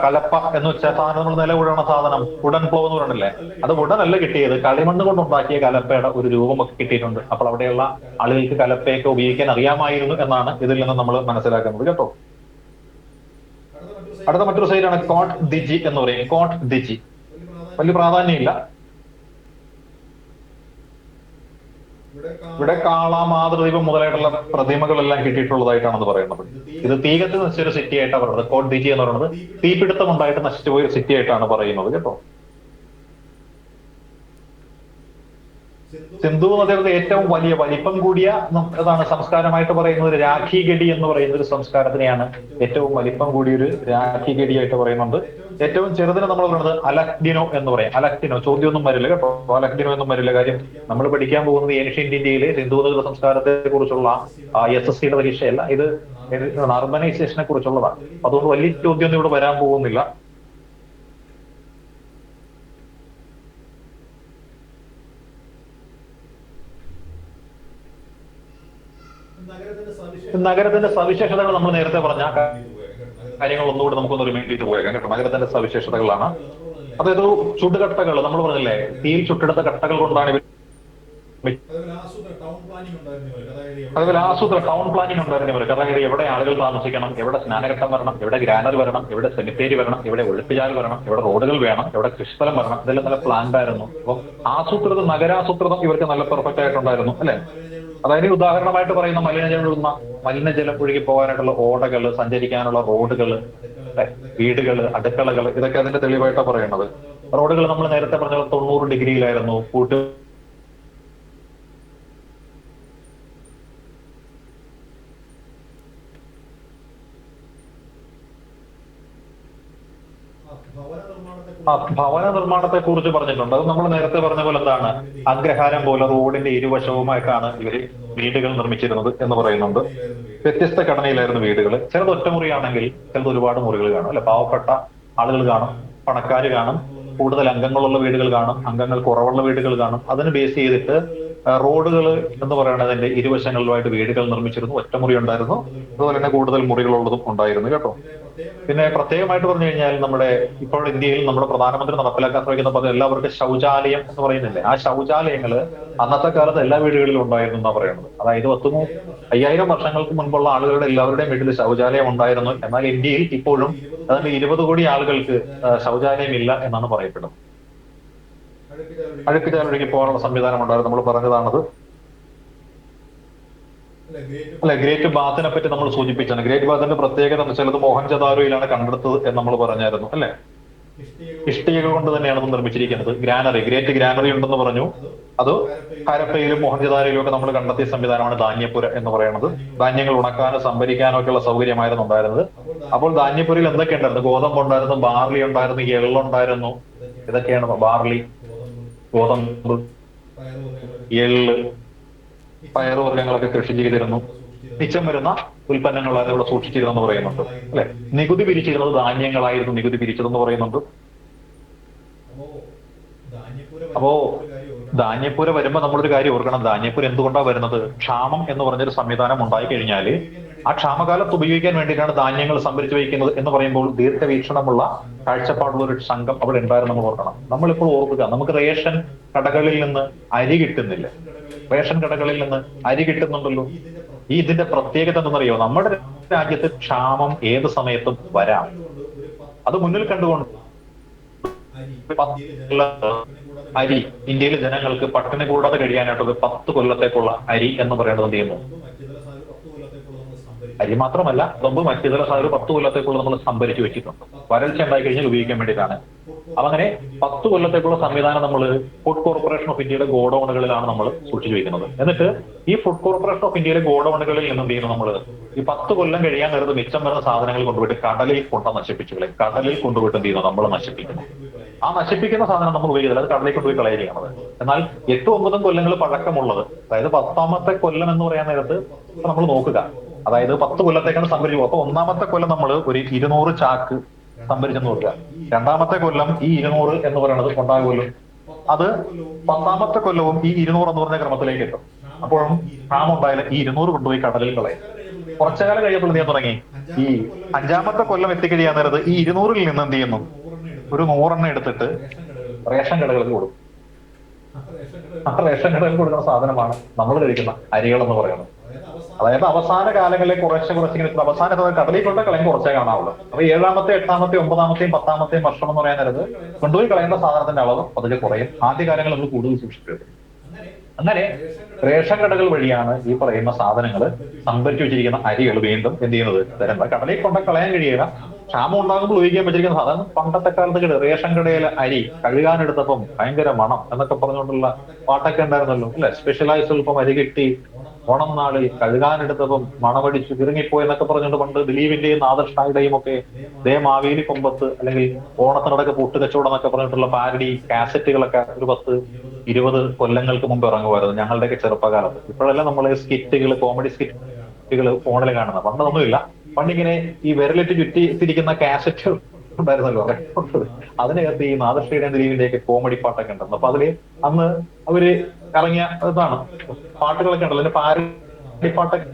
കലപ്പ എന്ന് വെച്ചാൽ സാധനം നമ്മൾ നില ഉഴണ സാധനം, വുഡൻ പ്ലോ എന്ന് പറഞ്ഞില്ലേ, അത് വുഡനല്ല കിട്ടിയത്, കളിമണ്ണ് കൊണ്ടുണ്ടാക്കിയ കലപ്പയുടെ ഒരു രൂപമൊക്കെ കിട്ടിയിട്ടുണ്ട്. അപ്പോൾ അവിടെയുള്ള ആളുകൾക്ക് കലപ്പയൊക്കെ ഉപയോഗിക്കാൻ അറിയാമായിരുന്നു എന്നാണ് ഇതിൽ നിന്ന് നമ്മൾ മനസ്സിലാക്കുന്നത് കേട്ടോ. അടുത്ത മറ്റൊരു സൈറ്റാണ് കോട്ട് ദിജി എന്ന് പറയും. കോട്ട് ദിജി വലിയ പ്രാധാന്യമില്ല. ഇവിടെ കാള, മാതൃദീപം മുതലായിട്ടുള്ള പ്രതിമകളെല്ലാം കിട്ടിയിട്ടുള്ളതായിട്ടാണ് പറയുന്നത്. ഇത് തീ കത്തി നശിച്ചൊരു സിറ്റി ആയിട്ടാണ് പറയുന്നത്. കോട്ട് ദിജി എന്ന് പറയുന്നത് തീപിടുത്തം ഉണ്ടായിട്ട് നശിച്ചുപോയ സിറ്റി ആയിട്ടാണ് പറയുന്നത് കേട്ടോ. സിന്ധു നദിയുടെ ഏറ്റവും വലിയ വലിപ്പം കൂടിയ അതാണ് സംസ്കാരമായിട്ട് പറയുന്നത് രാഖിഗഡി എന്ന് പറയുന്ന ഒരു സംസ്കാരത്തിനെയാണ് ഏറ്റവും വലിപ്പം കൂടിയൊരു രാഖിഗഡിയായിട്ട് പറയുന്നുണ്ട്. ഏറ്റവും ചെറുതിനെ നമ്മൾ പറയുന്നത് അലക്ഡിനോ എന്ന് പറയും. അലക്ഡിനോ ചോദ്യമൊന്നും വരില്ല കേട്ടോ, അലക്ഡിനോ ഒന്നും വരില്ല. കാര്യം നമ്മൾ പഠിക്കാൻ പോകുന്നത് ഏൻഷ്യന്റ് ഇന്ത്യയിലെ സിന്ധു നദിയുടെ സംസ്കാരത്തെ കുറിച്ചുള്ള SSCയുടെ പരീക്ഷയല്ല, ഇത് അർബനൈസേഷനെ കുറിച്ചുള്ളതാണ്. അതുകൊണ്ട് വലിയ ചോദ്യമൊന്നും ഇവിടെ വരാൻ പോകുന്നില്ല. നഗരത്തിന്റെ സവിശേഷതകൾ നമ്മൾ നേരത്തെ പറഞ്ഞ കാര്യങ്ങൾ ഒന്നുകൂടി നമുക്കൊന്ന് റിമൈൻഡ് ചെയ്ത് പോയേക്കാം കേട്ടോ. നഗരത്തിന്റെ സവിശേഷതകളാണ്. അതായത് ചുടുകട്ടകൾ നമ്മൾ പറഞ്ഞില്ലേ, തീയിൽ ചുട്ടെടുത്ത കട്ടകൾ കൊണ്ടാണ് ഇവർ. അതുപോലെ ആസൂത്ര ടൗൺ പ്ലാനിംഗ് ഉണ്ടായിരുന്നു ഇവർക്ക്. അതായത് എവിടെ ആളുകൾ താമസിക്കണം, എവിടെ സ്നാനഘട്ടം വരണം, എവിടെ ഗ്രാനർ വരണം, എവിടെ സെമിത്തേരി വരണം, എവിടെ ഒഴുക്കുചാൽ വരണം, എവിടെ റോഡുകൾ വേണം, എവിടെ കൃഷിസ്ഥലം വരണം, ഇതെല്ലാം നല്ല പ്ലാൻഡ് ആയിരുന്നു. അപ്പം ആസൂത്രിതം, നഗരാസൂത്രിതം ഇവർക്ക് നല്ല പെർഫെക്റ്റ് ആയിട്ടുണ്ടായിരുന്നു അല്ലെ. അതായത് ഉദാഹരണമായിട്ട് പറയുന്ന മലിനജലം ഒഴുകി പോകാനായിട്ടുള്ള ഓടകൾ, സഞ്ചരിക്കാനുള്ള റോഡുകൾ, വീടുകള്, അടുക്കളകൾ, ഇതൊക്കെ അതിന്റെ തെളിവായിട്ടാണ് പറയുന്നത്. റോഡുകൾ നമ്മൾ നേരത്തെ പറഞ്ഞ 90 ഡിഗ്രിയിലായിരുന്നു. ഭവന നിർമ്മാണത്തെ കുറിച്ച് പറഞ്ഞിട്ടുണ്ട്. അത് നമ്മൾ നേരത്തെ പറഞ്ഞ പോലെ എന്താണ്, അഗ്രഹാരം പോലെ റോഡിന്റെ ഇരുവശവുമായിട്ടാണ് ഇവര് വീടുകൾ നിർമ്മിച്ചിരുന്നത് എന്ന് പറയുന്നുണ്ട്. വ്യത്യസ്ത ഘടനയിലായിരുന്നു വീടുകൾ. ചിലത് ഒറ്റമുറിയാണെങ്കിൽ ചിലത് ഒരുപാട് മുറികൾ കാണും അല്ലെ. പാവപ്പെട്ട ആളുകൾ കാണും, പണക്കാര് കാണും, കൂടുതൽ അംഗങ്ങളുള്ള വീടുകൾ കാണും, അംഗങ്ങൾ കുറവുള്ള വീടുകൾ കാണും. അതിന് ബേസ് ചെയ്തിട്ട് റോഡുകൾ എന്ന് പറയുന്നതിന്റെ ഇരുവശങ്ങളിലുമായിട്ട് വീടുകൾ നിർമ്മിച്ചിരുന്നു. ഒറ്റമുറി ഉണ്ടായിരുന്നു, അതുപോലെ തന്നെ കൂടുതൽ മുറികളുള്ളതും ഉണ്ടായിരുന്നു കേട്ടോ. പിന്നെ പ്രത്യേകമായിട്ട് പറഞ്ഞു കഴിഞ്ഞാൽ നമ്മുടെ ഇപ്പോൾ ഇന്ത്യയിൽ നമ്മുടെ പ്രധാനമന്ത്രി നടപ്പിലാക്കാൻ ശ്രമിക്കുന്ന പദ്ധതി എല്ലാവർക്കും ശൗചാലയം എന്ന് പറയുന്നില്ലേ, ആ ശൗചാലയങ്ങള് അന്നത്തെ കാലത്ത് എല്ലാ വീടുകളിലും ഉണ്ടായിരുന്നു എന്നാണ് പറയുന്നത്. അതായത് 5000 വർഷങ്ങൾക്ക് മുൻപുള്ള ആളുകളുടെ എല്ലാവരുടെയും വീട്ടിൽ ശൗചാലയം ഉണ്ടായിരുന്നു. എന്നാൽ ഇന്ത്യയിൽ ഇപ്പോഴും അതിന്റെ 20 കോടി ആളുകൾക്ക് ശൗചാലയം ഇല്ല എന്നാണ് പറയപ്പെടുന്നത്. അഴുക്കുചാലൊഴുകി പോകാനുള്ള സംവിധാനം ഉണ്ടായിരുന്നു, നമ്മൾ പറഞ്ഞതാണത് അല്ലെ. ഗ്രേറ്റ് ബാത്തിനെ പറ്റി നമ്മൾ സൂചിപ്പിച്ചാണ്. ഗ്രേറ്റ് ബാത്തിന്റെ പ്രത്യേകത എന്ന് വെച്ചാൽ അത് മോഹൻജദാരോയിലാണ് കണ്ടെടുത്തത് എന്ന് നമ്മൾ പറഞ്ഞായിരുന്നു അല്ലെ. ഇഷ്ടികകൾ കൊണ്ട് തന്നെയാണ് ഇത് നിർമ്മിച്ചിരിക്കുന്നത്. ഗ്രാനറി, ഗ്രേറ്റ് ഗ്രാനറി ഉണ്ടെന്ന് പറഞ്ഞു. അത് ഹരപ്പയിലും മോഹൻജദാരോയിലും ഒക്കെ നമ്മൾ കണ്ടെത്തിയ സംവിധാനമാണ് ധാന്യപ്പുര എന്ന് പറയുന്നത്. ധാന്യങ്ങൾ ഉണക്കാനോ സംഭരിക്കാനോ ഒക്കെയുള്ള സൗകര്യമായിരുന്നു ഉണ്ടായിരുന്നത്. അപ്പോൾ ധാന്യപ്പുരയിൽ എന്തൊക്കെ ഉണ്ടായിരുന്നു? ഗോതമ്പ് ഉണ്ടായിരുന്നു, ബാർലി ഉണ്ടായിരുന്നു, എള്ളുണ്ടായിരുന്നു. ഇതൊക്കെയാണ് ബാർലി, ഗോതമ്പ്, എള്ള്, പയറുവർഗ്ഗങ്ങളൊക്കെ കൃഷി ചെയ്തിരുന്നു. മിച്ചം വരുന്ന ഉൽപ്പന്നങ്ങളാണ് ഇവിടെ സൂക്ഷിച്ചിരുന്നെന്ന് പറയുന്നുണ്ട് അല്ലെ. നികുതി പിരിച്ചിരുന്നത് ധാന്യങ്ങളായിരുന്നു നികുതി പിരിച്ചതെന്ന് പറയുന്നുണ്ട്. അപ്പോ ധാന്യപ്പുര വരുമ്പോ നമ്മളൊരു കാര്യം ഓർക്കണം. ധാന്യപ്പുര എന്തുകൊണ്ടാണ് വരുന്നത്? ക്ഷാമം എന്ന് പറഞ്ഞൊരു സംവിധാനം ഉണ്ടായി കഴിഞ്ഞാല് ആ ക്ഷാമകാലത്ത് ഉപയോഗിക്കാൻ വേണ്ടിയിട്ടാണ് ധാന്യങ്ങൾ സംഭരിച്ചു വയ്ക്കുന്നത് എന്ന് പറയുമ്പോൾ ദീർഘവീക്ഷണമുള്ള കാഴ്ചപ്പാടുള്ള ഒരു സംഘം അവിടെ ഉണ്ടായിരുന്നു നമ്മൾ ഓർക്കണം. നമ്മളിപ്പോൾ ഓർക്കുക, നമുക്ക് റേഷൻ കടകളിൽ നിന്ന് അരി കിട്ടുന്നില്ല. റേഷൻ കടകളിൽ നിന്ന് അരി കിട്ടുന്നുണ്ടല്ലോ. ഇതിന്റെ പ്രത്യേകത എന്തെന്നറിയോ? നമ്മുടെ രാജ്യത്ത് ക്ഷാമം ഏത് സമയത്തും വരാം. അത് മുന്നിൽ കണ്ടുകൊണ്ട് അരി ഇന്ത്യയിലെ ജനങ്ങൾക്ക് പട്ടിണി കൂടാതെ കഴിയാനായിട്ടുള്ള 10 കൊല്ലത്തേക്കുള്ള അരി എന്ന് പറയുന്നത് എന്ത് ചെയ്യുന്നു? അരി മാത്രമല്ല, മുമ്പ് മറ്റു ചില സാധനം 10 കൊല്ലത്തേക്കുള്ള നമ്മൾ സംഭരിച്ചു വെച്ചിട്ടുണ്ട്. വരൾച്ച ഉണ്ടായി കഴിഞ്ഞാൽ ഉപയോഗിക്കാൻ വേണ്ടിയിട്ടാണ്. അപ്പൊ അങ്ങനെ 10 കൊല്ലത്തേക്കുള്ള സംവിധാനം നമ്മൾ ഫുഡ് കോർപ്പറേഷൻ ഓഫ് ഇന്ത്യയുടെ ഗോഡൌണുകളിലാണ് നമ്മൾ സൂക്ഷിച്ചു വെക്കുന്നത്. എന്നിട്ട് ഈ ഫുഡ് കോർപ്പറേഷൻ ഓഫ് ഇന്ത്യയിലെ ഗോഡൌണുകളിൽ നിന്നും എന്ത് ചെയ്യുന്നു? നമ്മൾ ഈ 10 കൊല്ലം കഴിയാൻ നേരത്ത് മിച്ചം വരുന്ന സാധനങ്ങൾ കൊണ്ടുപോയിട്ട് കടലിൽ നശിപ്പിച്ചു കളയും. കടലിൽ കൊണ്ടുപോയിട്ട് എന്ത് ചെയ്യുന്നു? നമ്മൾ നശിപ്പിക്കുന്നു. ആ നശിപ്പിക്കുന്ന സാധനം നമ്മൾ ഉപയോഗിക്കുന്നത് അത് കടലിൽ കൊണ്ടുപോയി കളയുകയാണ്. എന്നാൽ 8-9 കൊല്ലങ്ങൾ പഴക്കമുള്ളത്, അതായത് 10ാമത്തെ കൊല്ലം എന്ന് പറയാൻ നേരത്ത് നമ്മൾ നോക്കുക, അതായത് 10 കൊല്ലത്തേക്കാണ് സംഭരിച്ചു. അപ്പൊ 1ാമത്തെ കൊല്ലം നമ്മൾ ഒരു 200 ചാക്ക് സംഭരിച്ചെന്ന് നോക്കുക. 2ാമത്തെ കൊല്ലം ഈ 200 എന്ന് പറയുന്നത് ഉണ്ടാകുമല്ലോ. അത് 10ാമത്തെ കൊല്ലവും ഈ 200 എന്ന് പറഞ്ഞ ക്രമത്തിലേക്ക് എത്തും. അപ്പോഴും ക്ഷാമം ഉണ്ടായാലും ഈ 200 കൊണ്ടുപോയി കടലിൽ കളയും. കുറച്ചു കാലം കഴിയപ്പോൾ എന്ത് ചെയ്യാൻ തുടങ്ങി? ഈ 5-ാമത്തെ കൊല്ലം എത്തിക്കഴിയാൻ നേരത്ത് ഈ 200-ൽ നിന്ന് എന്ത് ചെയ്യുന്നു? ഒരു 100 എടുത്തിട്ട് റേഷൻ കടകൾക്ക് കൊടുക്കും. ആ റേഷൻ കടകൾക്ക് കൊടുക്കുന്ന സാധനമാണ് നമ്മൾ കഴിക്കുന്ന അരികൾ എന്ന് പറയുന്നത്. അതായത് അവസാന കാലങ്ങളിൽ കുറച്ച് ഇങ്ങനെ അവസാനത്തെ കടലിൽ കൊണ്ട് കളയാൻ കുറച്ചേ കാണാവുള്ളൂ. അപ്പൊ 7-ാമത്തെ 8-ാമത്തെ 9-ാമത്തെയും 10-ാമത്തെയും വർഷം എന്ന് പറയാൻ നേരത്ത് കൊണ്ടുപോയി കളയേണ്ട സാധനത്തിന്റെ അളവ് പതുക്കെ കുറയും. ആദ്യ കാലങ്ങളിൽ നമ്മൾ കൂടുതൽ സൂക്ഷിക്കരുത്. അങ്ങനെ റേഷൻ കടകൾ വഴിയാണ് ഈ പറയുന്ന സാധനങ്ങൾ സംഭരിച്ചു വെച്ചിരിക്കുന്ന അരികൾ വീണ്ടും എന്ത് ചെയ്യുന്നത്? തരുന്നത്. കടലിൽ കൊണ്ട് കളയാൻ കഴിയുക. ക്ഷാമം ഉണ്ടാകുമ്പോൾ ഉപയോഗിക്കാൻ പറ്റിയിരിക്കുന്ന സാധനം. പണ്ടത്തെ കാലത്ത് റേഷൻ കടയിലെ അരി കഴുകാനെടുത്തപ്പം ഭയങ്കര മണം എന്നൊക്കെ പറഞ്ഞുകൊണ്ടുള്ള പാട്ടൊക്കെ ഉണ്ടായിരുന്നല്ലോ അല്ലെ? സ്പെഷ്യലൈസ് സ്വല്പം അരി കിട്ടി ഓണം നാളിൽ കഴുകാനെടുത്തപ്പം മണമടിച്ചു ഇറങ്ങിപ്പോയി എന്നൊക്കെ പറഞ്ഞുകൊണ്ട് പണ്ട് ദിലീപിന്റെയും നാദർഷായുടെയും ഒക്കെ ദേ മാവേലി കൊമ്പത്ത് അല്ലെങ്കിൽ ഓണത്തിനടക്ക് പൂട്ടുകച്ചവടം എന്നൊക്കെ പറഞ്ഞിട്ടുള്ള പാരഡി കാസറ്റുകളൊക്കെ ഒരു 10-20 കൊല്ലങ്ങൾക്ക് മുമ്പ് ഇറങ്ങുമായിരുന്നു ഞങ്ങളുടെയൊക്കെ ചെറുപ്പകാലത്ത്. ഇപ്പോഴെല്ലാം നമ്മൾ സ്കിറ്റുകൾ, കോമഡി സ്കിറ്റുകൾ ഫോണിൽ കാണുന്നത്. പണ്ടൊന്നുമില്ല. പണ്ടിങ്ങനെ ഈ വിരലിട്ട് ചുറ്റിത്തിരിക്കുന്ന കാസറ്റുകൾ ഉണ്ടായിരുന്നല്ലോ. അതിനകത്ത് ഈ നാദർഷയുടെയും ദിലീപിന്റെയൊക്കെ കോമഡി പാട്ടൊക്കെ ഉണ്ടായിരുന്നു. അപ്പൊ അതില് അന്ന് അവര് ഇറങ്ങിയ ഇതാണ് പാട്ടുകളൊക്കെ ഉണ്ടല്ലോ. അതിന്റെ പാരഡി പാട്ടൊക്കെ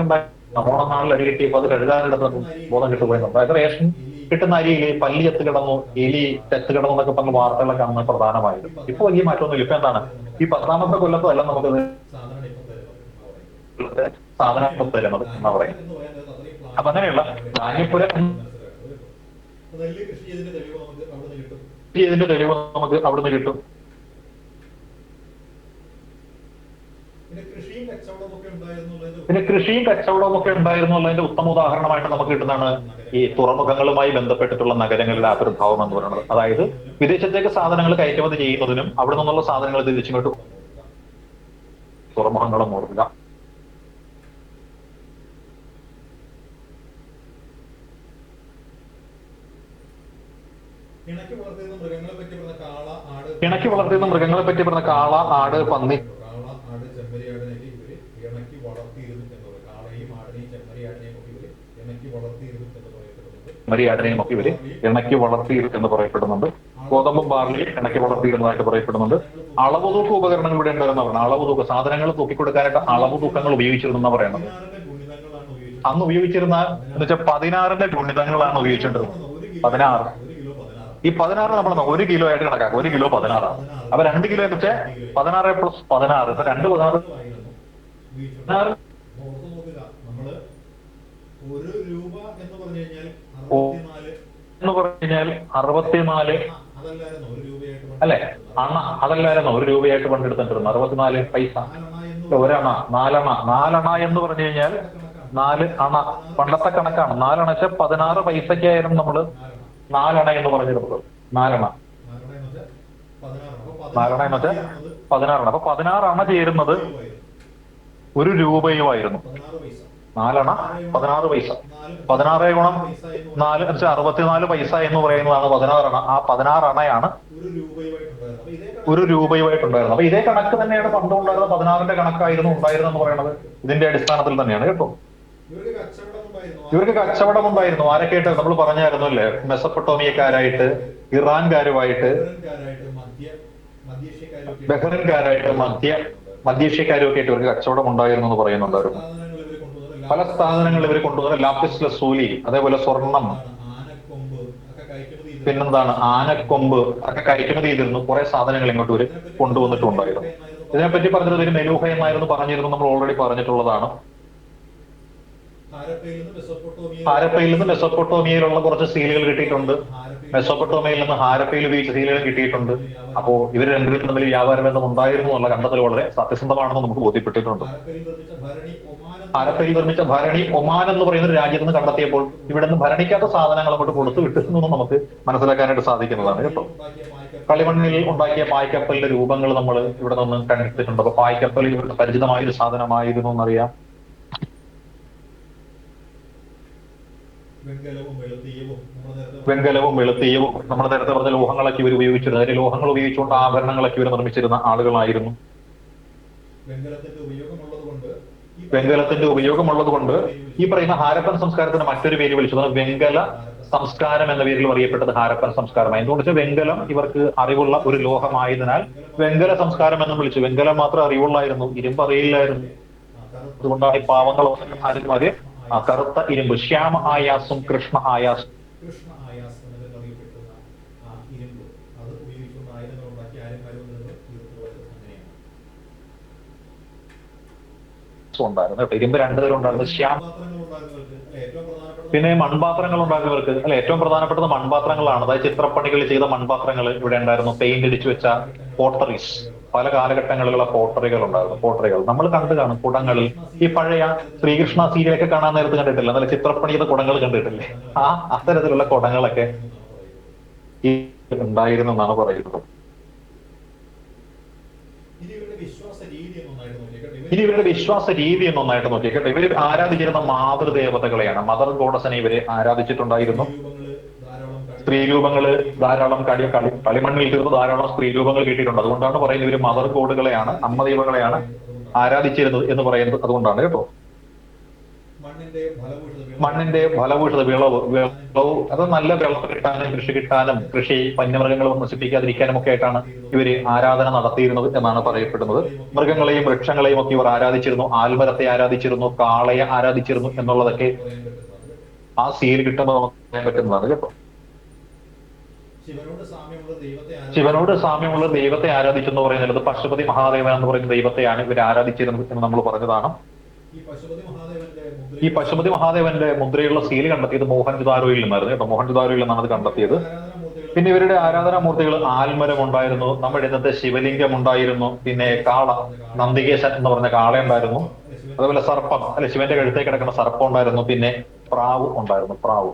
ഉണ്ടായി. ഓണം നാളിൽ അരി കിട്ടിയപ്പോ അത് കഴുകാനെടുത്തപ്പോൾ ബോധം കിട്ടുപോയെന്നുണ്ട്. അതായത് റേഷൻ കിട്ടുന്ന അരിയില് പല്ലി ചത്ത് കിടന്നു, എലി ചത്ത് കിടന്നു എന്നൊക്കെ പറഞ്ഞ വാർത്തകളൊക്കെ അന്ന് പ്രധാനമായിരുന്നു. ഇപ്പൊ വലിയ മാറ്റമൊന്നുമില്ല. ഇപ്പൊ എന്താണ് ഈ 10-ാമത്തെ കൊല്ലത്തോ എല്ലാം നമുക്കത് സാധനം തരുന്നത് എന്നാ പറയും. അപ്പൊ അങ്ങനെയുള്ള ധാന്യപ്പുരം ഇതിന്റെ തെളിവ് നമുക്ക് അവിടുന്ന് കിട്ടും. പിന്നെ കൃഷിയും കച്ചവടവും ഒക്കെ ഉണ്ടായിരുന്നു എന്നതിന്റെ ഉത്തമ ഉദാഹരണമായിട്ട് നമുക്ക് കിട്ടുന്നതാണ് ഈ തുറമുഖങ്ങളുമായി ബന്ധപ്പെട്ടിട്ടുള്ള നഗരങ്ങളുടെ ആവിർഭാവം എന്ന് പറയുന്നത്. അതായത് വിദേശത്തേക്ക് സാധനങ്ങൾ കയറ്റുമതി ചെയ്യുന്നതിനും അവിടെ നിന്നുള്ള സാധനങ്ങൾ തിരിച്ചിങ്ങോട്ട് തുറമുഖങ്ങളും ഓർക്കുക. ഇണക്കി വളർത്തിയിരുന്ന മൃഗങ്ങളെ പറ്റി പറഞ്ഞ കാള, ആട്, പന്നി, ആട്, ചെമ്മരിയാടിനെയൊക്കെ ഇവര് ഇണക്കി വളർത്തിയിരുന്നു എന്ന് പറയും. കാളയും ആടിനെയും ചെമ്മരിയാടിനെയും ഒക്കെ ഇവര് ഇണക്കി വളർത്തിയിരുന്നു എന്ന് പറയപ്പെടുന്നുണ്ട്. ചെമ്മരിയാടിനെയും ഒക്കെ ഇവര് ഇണക്കി വളർത്തിയിരുന്നു എന്ന് പറയപ്പെടുന്നുണ്ട്. ഗോതമ്പും ബാർലിയും ഇണക്കി വളർത്തിയിരുന്നതായിട്ട് പറയപ്പെടുന്നുണ്ട്. അളവ് തൂക്ക ഉപകരണങ്ങൾ ഇവിടെ ഉണ്ടായിരുന്ന പറഞ്ഞാൽ അളവ് തൂക്ക സാധനങ്ങൾ തൂക്കിക്കൊടുക്കാനായിട്ട് അളവ് തൂക്കങ്ങൾ ഉപയോഗിച്ചിരുന്നു എന്നാ പറയുന്നത്. അന്ന് ഉപയോഗിച്ചിരുന്ന എന്ന് വെച്ചാൽ 16-ന്റെ ഗുണിതങ്ങളാണ് ഉപയോഗിച്ചിട്ടുള്ളത്. 16 ഈ 16 നമ്മൾ 1 കിലോ ആയിട്ട് കണക്കാക്കും. 1 കിലോ 16 ആണ്. അപ്പൊ 2 കിലോ എന്ന് വെച്ചാൽ 16 + 16 ഇപ്പൊ 2 16 64 അല്ലെ? അതല്ലായിരുന്നു 1 രൂപയായിട്ട് പണ്ടെടുത്തിട്ടിരുന്നു. 64 പൈസ, ഒരണ, 4 അണ എന്ന് പറഞ്ഞു കഴിഞ്ഞാൽ 4 അണ പണ്ടത്തെ കണക്കാണ്. 4 അണ വെച്ചാൽ 16 പൈസക്കായിരുന്നു നമ്മള് 4 അണ എന്ന് പറഞ്ഞിരുന്നത്. 4 അണ എന്ന് വെച്ചാൽ 16 അണ. അപ്പൊ 16 അണ ചേരുന്നത് 1 രൂപയുമായിരുന്നു. 4 അണ 16 പൈസ. 16 ഗുണം 4 എന്ന് വെച്ചാൽ 64 പൈസ എന്ന് പറയുന്നതാണ് 16 അണ. ആ 16 അണയാണ് 1 രൂപയുമായിട്ടുണ്ടായിരുന്നത്. അപ്പൊ ഇതേ കണക്ക് തന്നെയാണ് പണ്ടുണ്ടായിരുന്നത്. 16-ന്റെ കണക്കായിരുന്നു ഉണ്ടായിരുന്നെന്ന് പറയുന്നത് ഇതിന്റെ അടിസ്ഥാനത്തിൽ തന്നെയാണ് കേട്ടോ. ഇവർക്ക് കച്ചവടം ഉണ്ടായിരുന്നു. ആരൊക്കെയായിട്ട് നമ്മൾ പറഞ്ഞായിരുന്നു അല്ലേ? മെസപ്പൊട്ടോമിയക്കാരായിട്ട്, ഇറാൻകാരുമായിട്ട്, ബഹ്റിൻകാരായിട്ട്, മധ്യേഷ്യക്കാരും ഒക്കെ ആയിട്ട് ഇവർക്ക് കച്ചവടം ഉണ്ടായിരുന്നു എന്ന് പറയുന്നുണ്ടായിരുന്നു. പല സാധനങ്ങൾ ഇവർ കൊണ്ടുവന്ന ലാപ്പിസ് ലസൂലി, അതേപോലെ സ്വർണം, പിന്നെന്താണ് ആനക്കൊമ്പ് ഒക്കെ കയറ്റുമതി ചെയ്തിരുന്നു. കുറെ സാധനങ്ങൾ ഇങ്ങോട്ട് ഇവർ കൊണ്ടുവന്നിട്ടുണ്ടായിരുന്നു. ഇതിനെപ്പറ്റി പറഞ്ഞത് ഒരു മെലൂഹ എന്നായിരുന്നു പറഞ്ഞിരുന്നു. നമ്മൾ ഓൾറെഡി പറഞ്ഞിട്ടുള്ളതാണ്. ഹാരപ്പയിൽ നിന്ന് മെസോപ്പൊട്ടോമിയയിലുള്ള കുറച്ച് സീലുകൾ കിട്ടിയിട്ടുണ്ട്. മെസോപ്പൊട്ടോമിയയിൽ നിന്ന് ഹാരപ്പയിൽ ഉപയോഗിച്ച സീലുകൾ കിട്ടിയിട്ടുണ്ട്. അപ്പോ ഇവർ രണ്ടുപേരും തമ്മിൽ വ്യാപാര ബന്ധം ഉണ്ടായിരുന്നു എന്നുള്ള കണ്ടെത്തൽ വളരെ സത്യസന്ധമാണെന്ന് നമുക്ക് ബോധ്യപ്പെട്ടിട്ടുണ്ട്. ഹാരപ്പയിൽ നിർമ്മിച്ച ഭരണി ഒമാൻ എന്ന് പറയുന്ന ഒരു രാജ്യത്ത് നിന്ന് കണ്ടെത്തിയപ്പോൾ ഇവിടെ നിന്ന് ഭരണിക്കാത്ത സാധനങ്ങൾ അങ്ങോട്ട് കൊടുത്തു വിട്ടിരുന്നു നമുക്ക് മനസ്സിലാക്കാനായിട്ട് സാധിക്കുന്നതാണ് കേട്ടോ. കളിമണ്ണിൽ ഉണ്ടാക്കിയ പായ്ക്കപ്പലിന്റെ രൂപങ്ങൾ നമ്മൾ ഇവിടെ നിന്ന് കണ്ടെത്തിയിട്ടുണ്ട്. അപ്പൊ പായ്ക്കപ്പൽ ഇവർക്ക് പരിചിതമായ ഒരു സാധനമായിരുന്നു എന്നറിയാം. വെങ്കലവും വെളുത്തീയവും നമ്മൾ നേരത്തെ പറഞ്ഞ ലോഹങ്ങളൊക്കെ ഇവർ ഉപയോഗിച്ചിരുന്നു. അതിന് ലോഹങ്ങൾ ഉപയോഗിച്ചുകൊണ്ട് ആഭരണങ്ങളൊക്കെ ഇവർ നിർമ്മിച്ചിരുന്ന ആളുകളായിരുന്നു. വെങ്കലത്തിന്റെ ഉപയോഗമുള്ളത് കൊണ്ട് ഈ പറയുന്ന ഹാരപ്പൻ സംസ്കാരത്തിന് മറ്റൊരു പേര് വിളിച്ചത് വെങ്കല സംസ്കാരം എന്ന പേരിൽ അറിയപ്പെട്ടത് ഹാരപ്പൻ സംസ്കാരമായി. എന്തുകൊണ്ട് വെച്ചാൽ വെങ്കലം ഇവർക്ക് അറിവുള്ള ഒരു ലോഹമായതിനാൽ വെങ്കല സംസ്കാരം എന്നും വിളിച്ചു. വെങ്കലം മാത്രം അറിവുള്ളായിരുന്നു, ഇരുമ്പ് അറിയില്ലായിരുന്നു. അതുകൊണ്ടാണ് ഈ പാവങ്ങൾ ആര്യന്മാര് കറുത്ത ഇരുമ്പ്, ശ്യാമ ആയാസും കൃഷ്ണ ആയാസും കൃഷ്ണ ആയാസ് എന്നൊക്കെ അറിയപ്പെടുന്ന ആ ഇരുമ്പ് അത് ഉപയോഗിച്ചുകൊണ്ട് ആയുധങ്ങൾ ഉണ്ടാക്കി ആര്യന്മാരിൽ നിന്ന് തീർത്തുപോയത് അങ്ങനെയാണ്. ഉണ്ടായിരുന്നു കേട്ടോ. ഇരുമ്പ് രണ്ടുതരം ഉണ്ടായിരുന്നു, ശ്യാം. പാത്രങ്ങൾ ഉണ്ടാക്കുന്നവർക്ക് ഏറ്റവും പ്രധാനപ്പെട്ട പിന്നെ മൺപാത്രങ്ങൾ ഉണ്ടാക്കുന്നവർക്ക് അല്ലെ, ഏറ്റവും പ്രധാനപ്പെട്ടത് മൺപാത്രങ്ങളാണ്. അതായത് ചിത്രപ്പണികൾ ചെയ്ത മൺപാത്രങ്ങൾ ഇവിടെ ഉണ്ടായിരുന്നു. പെയിന്റ് അടിച്ചു വെച്ച പോട്ടറീസ്, പല കാലഘട്ടങ്ങളിലുള്ള പോട്ടറികൾ ഉണ്ടായിരുന്നു. പോട്ടറികൾ നമ്മൾ കണ്ടു കാണും കുടങ്ങളിൽ. ഈ പഴയ ശ്രീകൃഷ്ണ സീരിയലൊക്കെ കാണാൻ നേരത്ത് കണ്ടിട്ടില്ല, നല്ല ചിത്രപ്പണി ചെയ്ത കുടങ്ങൾ കണ്ടിട്ടില്ലേ? ആ അത്തരത്തിലുള്ള കുടങ്ങളൊക്കെ ഈ ഉണ്ടായിരുന്നു എന്നാണ് പറയുന്നത്. ഇനി ഇവരുടെ വിശ്വാസ രീതി എന്നൊന്നായിട്ട് നോക്കിയേക്കട്ടെ. ഇവർ ആരാധിച്ചിരുന്ന മാതൃദേവതകളെയാണ്, മദർ ഗോഡസിനെ ഇവര് ആരാധിച്ചിട്ടുണ്ടായിരുന്നു. സ്ത്രീരൂപങ്ങള് ധാരാളം കളിമണ്ണിൽ തീർന്ന് ധാരാളം സ്ത്രീരൂപങ്ങൾ കിട്ടിയിട്ടുണ്ട്. അതുകൊണ്ടാണ് പറയുന്നത് ഇവര് മദർ ഗോഡുകളെയാണ്, അമ്മ ദൈവങ്ങളെയാണ് ആരാധിച്ചിരുന്നത് എന്ന് പറയുന്നത്. അതുകൊണ്ടാണ് കേട്ടോ. മണ്ണിന്റെ ഫലഭൂഷിത വിളവ് അത് നല്ല വിളവ് കിട്ടാനും കൃഷി കിട്ടാനും കൃഷി വന്യമൃഗങ്ങളും നശിപ്പിക്കാതിരിക്കാനും ഒക്കെ ആയിട്ടാണ് ഇവര് ആരാധന നടത്തിയിരുന്നത് എന്നാണ് പറയപ്പെടുന്നത്. മൃഗങ്ങളെയും വൃക്ഷങ്ങളെയും ഒക്കെ ഇവർ ആരാധിച്ചിരുന്നു. ആൽമരത്തെ ആരാധിച്ചിരുന്നു, കാളയെ ആരാധിച്ചിരുന്നു എന്നുള്ളതൊക്കെ ആ സീൽ കിട്ടുമ്പോൾ നമുക്ക് പറയാൻ പറ്റുന്നതാണ് കേട്ടോ. ശിവനോട് സാമ്യമുള്ള ദൈവത്തെ ആരാധിച്ചെന്ന് പറയുന്നത് പശുപതി മഹാദേവൻ എന്ന് പറയുന്ന ദൈവത്തെയാണ് ഇവർ ആരാധിച്ചിരുന്നത് എന്ന് നമ്മൾ പറഞ്ഞതാണ്. ഈ പശുപതി മഹാദേവന്റെ മുദ്രയുള്ള സീൽ കണ്ടെത്തിയത് മോഹൻജുദാരോയിൽ നിന്നായിരുന്നു കേട്ടോ. മോഹൻജുദാരോയിൽ നിന്നാണ് അത് കണ്ടെത്തിയത്. പിന്നെ ഇവരുടെ ആരാധനാമൂർത്തികൾ ആൽമരം ഉണ്ടായിരുന്നു, നമ്മുടെ ഇന്നത്തെ ശിവലിംഗം ഉണ്ടായിരുന്നു, പിന്നെ കാള, നന്ദികേശൻ എന്ന് പറഞ്ഞ കാള ഉണ്ടായിരുന്നു, അതുപോലെ സർപ്പം അല്ലെ, ശിവന്റെ കഴുത്തേക്ക് കിടക്കുന്ന സർപ്പം ഉണ്ടായിരുന്നു, പിന്നെ പ്രാവ് ഉണ്ടായിരുന്നു, പ്രാവ്.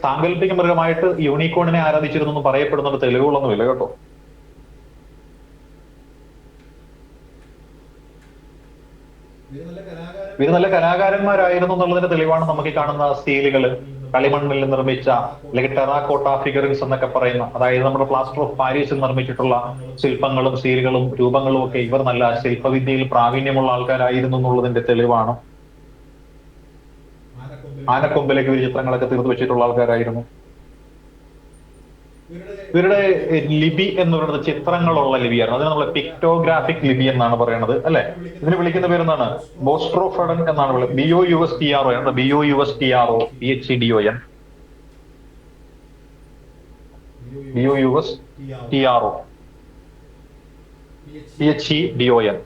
സാങ്കല്പിക മൃഗമായിട്ട് യൂണിക്കോണിനെ ആരാധിച്ചിരുന്നു എന്ന് പറയപ്പെടുന്ന തെളിവുകളൊന്നുമില്ല കേട്ടോ. ഇവര് നല്ല കലാകാരന്മാരായിരുന്നു എന്നുള്ളതിന്റെ തെളിവാണ് നമുക്ക് ഈ കാണുന്ന സീലുകള്, കളിമണ്ണിൽ നിർമ്മിച്ച അല്ലെങ്കിൽ ടെറാക്കോട്ട ഫിഗറിങ്സ് എന്നൊക്കെ പറയുന്ന, അതായത് നമ്മുടെ പ്ലാസ്റ്റർ ഓഫ് പാരീസിൽ നിർമ്മിച്ചിട്ടുള്ള ശില്പങ്ങളും സീലുകളും രൂപങ്ങളും ഒക്കെ ഇവർ നല്ല ശില്പവിദ്യയിൽ പ്രാവീണ്യമുള്ള ആൾക്കാരായിരുന്നു എന്നുള്ളതിന്റെ തെളിവാണ്. ആനക്കൊമ്പിലേക്ക് ഇവർ ചിത്രങ്ങളൊക്കെ തീർത്ത് വെച്ചിട്ടുള്ള ആൾക്കാരായിരുന്നു. ഇവരുടെ ലിപി എന്ന് പറയുന്നത് ചിത്രങ്ങളുള്ള ലിപിയാണ്. അതിന് നമ്മൾ പിക്ടോഗ്രാഫിക് ലിപി എന്നാണ് പറയുന്നത് അല്ലെ. ഇതിന് വിളിക്കുന്ന പേരെന്താണ്? ബോസ്ട്രോഫഡൻ എന്നാണ് വിളിക്കുന്നത്. BOUSTRO ആണ്. BOUSTRO PHEDON PHEDON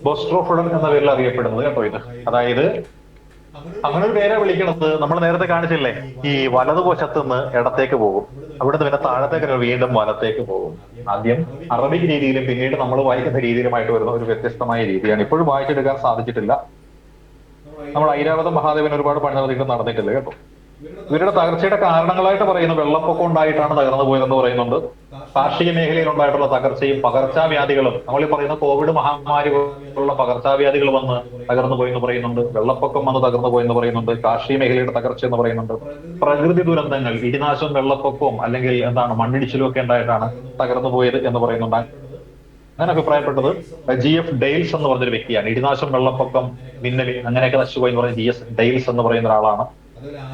ബോസ്ട്രോഫഡൻ എന്ന പേരിൽ അറിയപ്പെടുന്നത് കേട്ടോ ഇത്. അതായത് അങ്ങനെ ഒരു പേരെ വിളിക്കണത് നമ്മൾ നേരത്തെ കാണിച്ചില്ലേ, ഈ വലതുവശത്ത് നിന്ന് ഇടത്തേക്ക് പോകും, അവിടുന്ന് പിന്നെ താഴത്തേക്ക് വീണ്ടും വലത്തേക്ക് പോകും. ആദ്യം അറബിക് രീതിയിലും പിന്നീട് നമ്മൾ വായിക്കുന്ന രീതിയിലുമായിട്ട് വരുന്ന ഒരു വ്യത്യസ്തമായ രീതിയാണ്. ഇപ്പോഴും വായിച്ചെടുക്കാൻ സാധിച്ചിട്ടില്ല. നമ്മൾ ഐരാവത മഹാദേവൻ ഒരുപാട് പണി നടന്നിട്ടില്ല കേട്ടോ. ഇവരുടെ തകർച്ചയുടെ കാരണങ്ങളായിട്ട് പറയുന്ന വെള്ളപ്പൊക്കം ഉണ്ടായിട്ടാണ് തകർന്നു പോയതെന്ന് പറയുന്നുണ്ട്. കാർഷിക മേഖലയിൽ ഉണ്ടായിട്ടുള്ള തകർച്ചയും പകർച്ചവ്യാധികളും, നമ്മൾ ഈ പറയുന്ന കോവിഡ് മഹാമാരി പോലുള്ള പകർച്ചവ്യാധികൾ വന്ന് തകർന്നു പോയെന്ന് പറയുന്നുണ്ട്. വെള്ളപ്പൊക്കം വന്ന് തകർന്നു പോയെന്ന് പറയുന്നുണ്ട്. കാർഷിക മേഖലയുടെ തകർച്ച എന്ന് പറയുന്നുണ്ട്. പ്രകൃതി ദുരന്തങ്ങൾ, ഇടിനാശവും വെള്ളപ്പൊക്കവും അല്ലെങ്കിൽ എന്താണ് മണ്ണിടിച്ചിലും ഒക്കെ ഉണ്ടായിട്ടാണ് തകർന്നു പോയത് എന്ന് പറയുന്നുണ്ട്. അങ്ങനെ അഭിപ്രായപ്പെട്ടത് GF ഡെയിൽസ് എന്ന് പറഞ്ഞൊരു വ്യക്തിയാണ്. ഇടിനാശം, വെള്ളപ്പൊക്കം, മിന്നൽ അങ്ങനെയൊക്കെ നശിച്ചുപോയി എന്ന് പറയുന്ന GS ഡെയിൽസ് എന്ന് പറയുന്ന ഒരാളാണ്.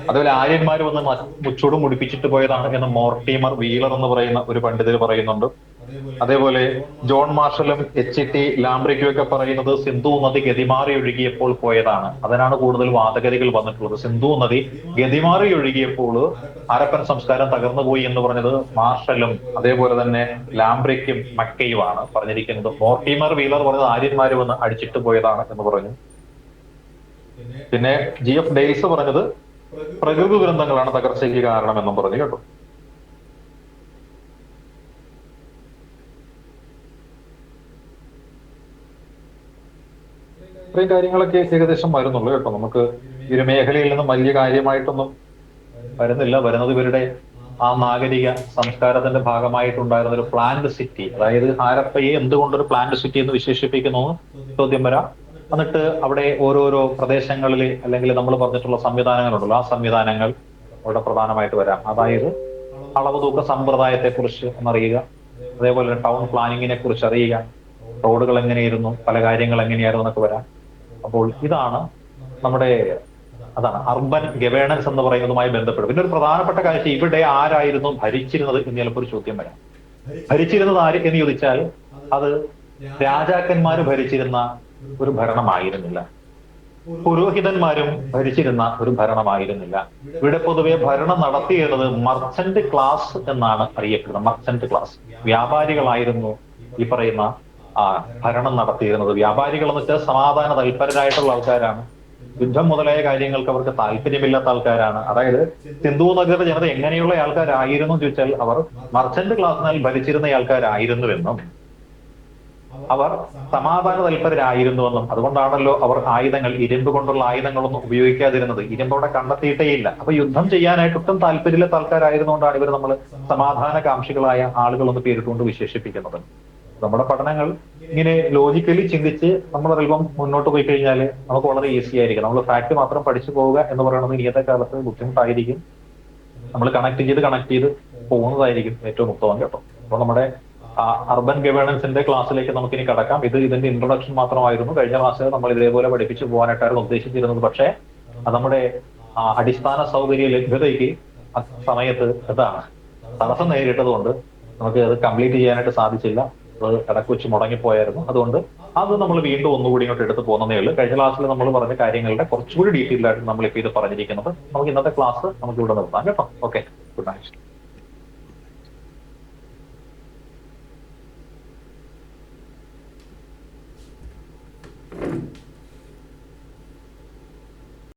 അതുപോലെ ആര്യന്മാർ വന്ന് മുച്ചൂടും മുടിപ്പിച്ചിട്ട് പോയതാണ് എന്ന് മോർട്ടീമർ വീലർ എന്ന് പറയുന്ന ഒരു പണ്ഡിതർ പറയുന്നുണ്ട്. അതേപോലെ ജോൺ മാർഷലും HT ലാംബ്രിക്കും ഒക്കെ പറയുന്നത് സിന്ധു നദി ഗതിമാറി ഒഴുകിയപ്പോൾ പോയതാണ്. അതിനാണ് കൂടുതൽ വാദഗതികൾ വന്നിട്ടുള്ളത്. സിന്ധു നദി ഗതിമാറി ഒഴുകിയപ്പോൾ ഹരപ്പൻ സംസ്കാരം തകർന്നുപോയി എന്ന് പറഞ്ഞത് മാർഷലും അതേപോലെ തന്നെ ലാംബ്രിക്കും മക്കയുമാണ് പറഞ്ഞിരിക്കുന്നത്. മോർട്ടീമർ വീലർ പറഞ്ഞത് ആര്യന്മാര് വന്ന് അടിച്ചിട്ട് പോയതാണ് എന്ന് പറഞ്ഞു. പിന്നെ GF ഡെയിൽസ് പറഞ്ഞത് പ്രകൃതി ദുരന്തങ്ങളാണ് തകർച്ചയ്ക്ക് കാരണമെന്നും പറഞ്ഞു കേട്ടോ. ഇത്രയും കാര്യങ്ങളൊക്കെ ഏകദേശം വരുന്നുള്ളൂ കേട്ടോ. നമുക്ക് ഈ ഒരു മേഖലയിൽ നിന്നും വലിയ കാര്യമായിട്ടൊന്നും വരുന്നില്ല. വരുന്നത് ഇവരുടെ ആ നാഗരിക സംസ്കാരത്തിന്റെ ഭാഗമായിട്ടുണ്ടായിരുന്ന ഒരു പ്ലാന്റ് സിറ്റി, അതായത് ഹാരപ്പയെ എന്തുകൊണ്ടൊരു പ്ലാന്റ് സിറ്റി എന്ന് വിശേഷിപ്പിക്കുന്നു ചോദ്യം വരാം. എന്നിട്ട് അവിടെ ഓരോരോ പ്രദേശങ്ങളിൽ അല്ലെങ്കിൽ നമ്മൾ പറഞ്ഞിട്ടുള്ള സംവിധാനങ്ങളുണ്ടല്ലോ, ആ സംവിധാനങ്ങൾ അവിടെ പ്രധാനമായിട്ട് വരാം. അതായത് അളവ് തൂക്ക സമ്പ്രദായത്തെ കുറിച്ച് ഒന്നറിയുക, അതേപോലെ ടൗൺ പ്ലാനിങ്ങിനെ കുറിച്ച് അറിയുക, റോഡുകൾ എങ്ങനെയായിരുന്നു, പല കാര്യങ്ങൾ എങ്ങനെയായിരുന്നു എന്നൊക്കെ വരാം. അപ്പോൾ ഇതാണ് നമ്മുടെ അർബൻ ഗവേണൻസ് എന്ന് പറയുന്നതുമായി ബന്ധപ്പെട്ട്. പിന്നെ ഒരു പ്രധാനപ്പെട്ട കാര്യം, ഇവിടെ ആരായിരുന്നു ഭരിച്ചിരുന്നത് എന്ന് ചിലപ്പോൾ ഒരു ചോദ്യം വരാം. ഭരിച്ചിരുന്നത് ആര് എന്ന് ചോദിച്ചാൽ അത് രാജാക്കന്മാര് ഭരിച്ചിരുന്ന ഒരു ഭരണമായിരുന്നില്ല, പുരോഹിതന്മാരും ഭരിച്ചിരുന്ന ഒരു ഭരണമായിരുന്നില്ല. ഇവിടെ പൊതുവെ ഭരണം നടത്തിയിരുന്നത് മർച്ചന്റ് ക്ലാസ് എന്നാണ് അറിയപ്പെടുന്നത്. മർച്ചന്റ് ക്ലാസ്, വ്യാപാരികളായിരുന്നു ഈ പറയുന്ന ഭരണം നടത്തിയിരുന്നത്. വ്യാപാരികൾ എന്ന് വെച്ചാൽ സമാധാന തൽപരരായിട്ടുള്ള ആൾക്കാരാണ്. യുദ്ധം മുതലായ കാര്യങ്ങൾക്ക് അവർക്ക് താല്പര്യമില്ലാത്ത ആൾക്കാരാണ്. അതായത് സിന്ധു നഗര ജനത എങ്ങനെയുള്ള ആൾക്കാരായിരുന്നു ചോദിച്ചാൽ അവർ മർച്ചന്റ് ക്ലാസ്സിനാൽ ഭരിച്ചിരുന്ന ആൾക്കാരായിരുന്നുവെന്നും അവർ സമാധാന തൽപരരായിരുന്നുവെന്നും അതുകൊണ്ടാണല്ലോ അവർ ആയുധങ്ങൾ, ഇരുമ്പ് കൊണ്ടുള്ള ആയുധങ്ങളൊന്നും ഉപയോഗിക്കാതിരുന്നത്. ഇരുമ്പോടെ കണ്ടെത്തിയിട്ടേ ഇല്ല. അപ്പൊ യുദ്ധം ചെയ്യാനായിട്ട് ഒട്ടും താല്പര്യമില്ലാത്ത ആൾക്കാരായിരുന്നുകൊണ്ടാണ് ഇവർ നമ്മൾ സമാധാന കാംക്ഷികളായ ആളുകളെന്ന് പേരിട്ടുകൊണ്ട് വിശേഷിപ്പിക്കുന്നത്. നമ്മുടെ പഠനങ്ങൾ ഇങ്ങനെ ലോജിക്കലി ചിന്തിച്ച് നമ്മൾ അല്പം മുന്നോട്ട് പോയി കഴിഞ്ഞാൽ നമുക്ക് വളരെ ഈസി ആയിരിക്കും. നമ്മൾ ഫാക്ട് മാത്രം പഠിച്ചു പോവുക എന്ന് പറയുന്നത് ഇന്നത്തെ കാലത്ത് ബുദ്ധിമുട്ടായിരിക്കും. നമ്മൾ കണക്ട് ചെയ്ത് പോകുന്നതായിരിക്കും ഏറ്റവും ഉത്തമം കേട്ടോ. അപ്പോൾ നമ്മുടെ അർബൻ ഗവേണൻസിന്റെ ക്ലാസ്സിലേക്ക് നമുക്കിനി കടക്കാം. ഇതിന്റെ ഇൻട്രൊഡക്ഷൻ മാത്രമായിരുന്നു. കഴിഞ്ഞ ക്ലാസ്സിൽ നമ്മൾ ഇതേപോലെ പഠിപ്പിച്ചു പോകാനായിട്ടായിരുന്നു ഉദ്ദേശിച്ചിരുന്നത്. പക്ഷേ നമ്മുടെ അടിസ്ഥാന സൗകര്യ ലഭ്യതയ്ക്ക് സമയത്ത് എന്താണ് തടസ്സം നേരിട്ടതുകൊണ്ട് നമുക്ക് അത് കംപ്ലീറ്റ് ചെയ്യാനായിട്ട് സാധിച്ചില്ല. അത് ഇടയ്ക്ക് വെച്ച് മുടങ്ങിപ്പോയായിരുന്നു. അതുകൊണ്ട് അത് നമ്മൾ വീണ്ടും ഒന്നുകൂടി ഇങ്ങോട്ട് എടുത്ത് പോകുന്നതേ ഉള്ളൂ. കഴിഞ്ഞ ക്ലാസ്സിൽ നമ്മൾ പറഞ്ഞ കാര്യങ്ങളുടെ കുറച്ചുകൂടി ഡീറ്റെയിൽ ആയിട്ട് നമ്മളിപ്പോൾ ഇത് പറഞ്ഞിരിക്കുന്നത്. നമുക്ക് ഇന്നത്തെ ക്ലാസ് നമുക്ക് ഇവിടെ നിർത്താം കേട്ടോ. Okay, good night.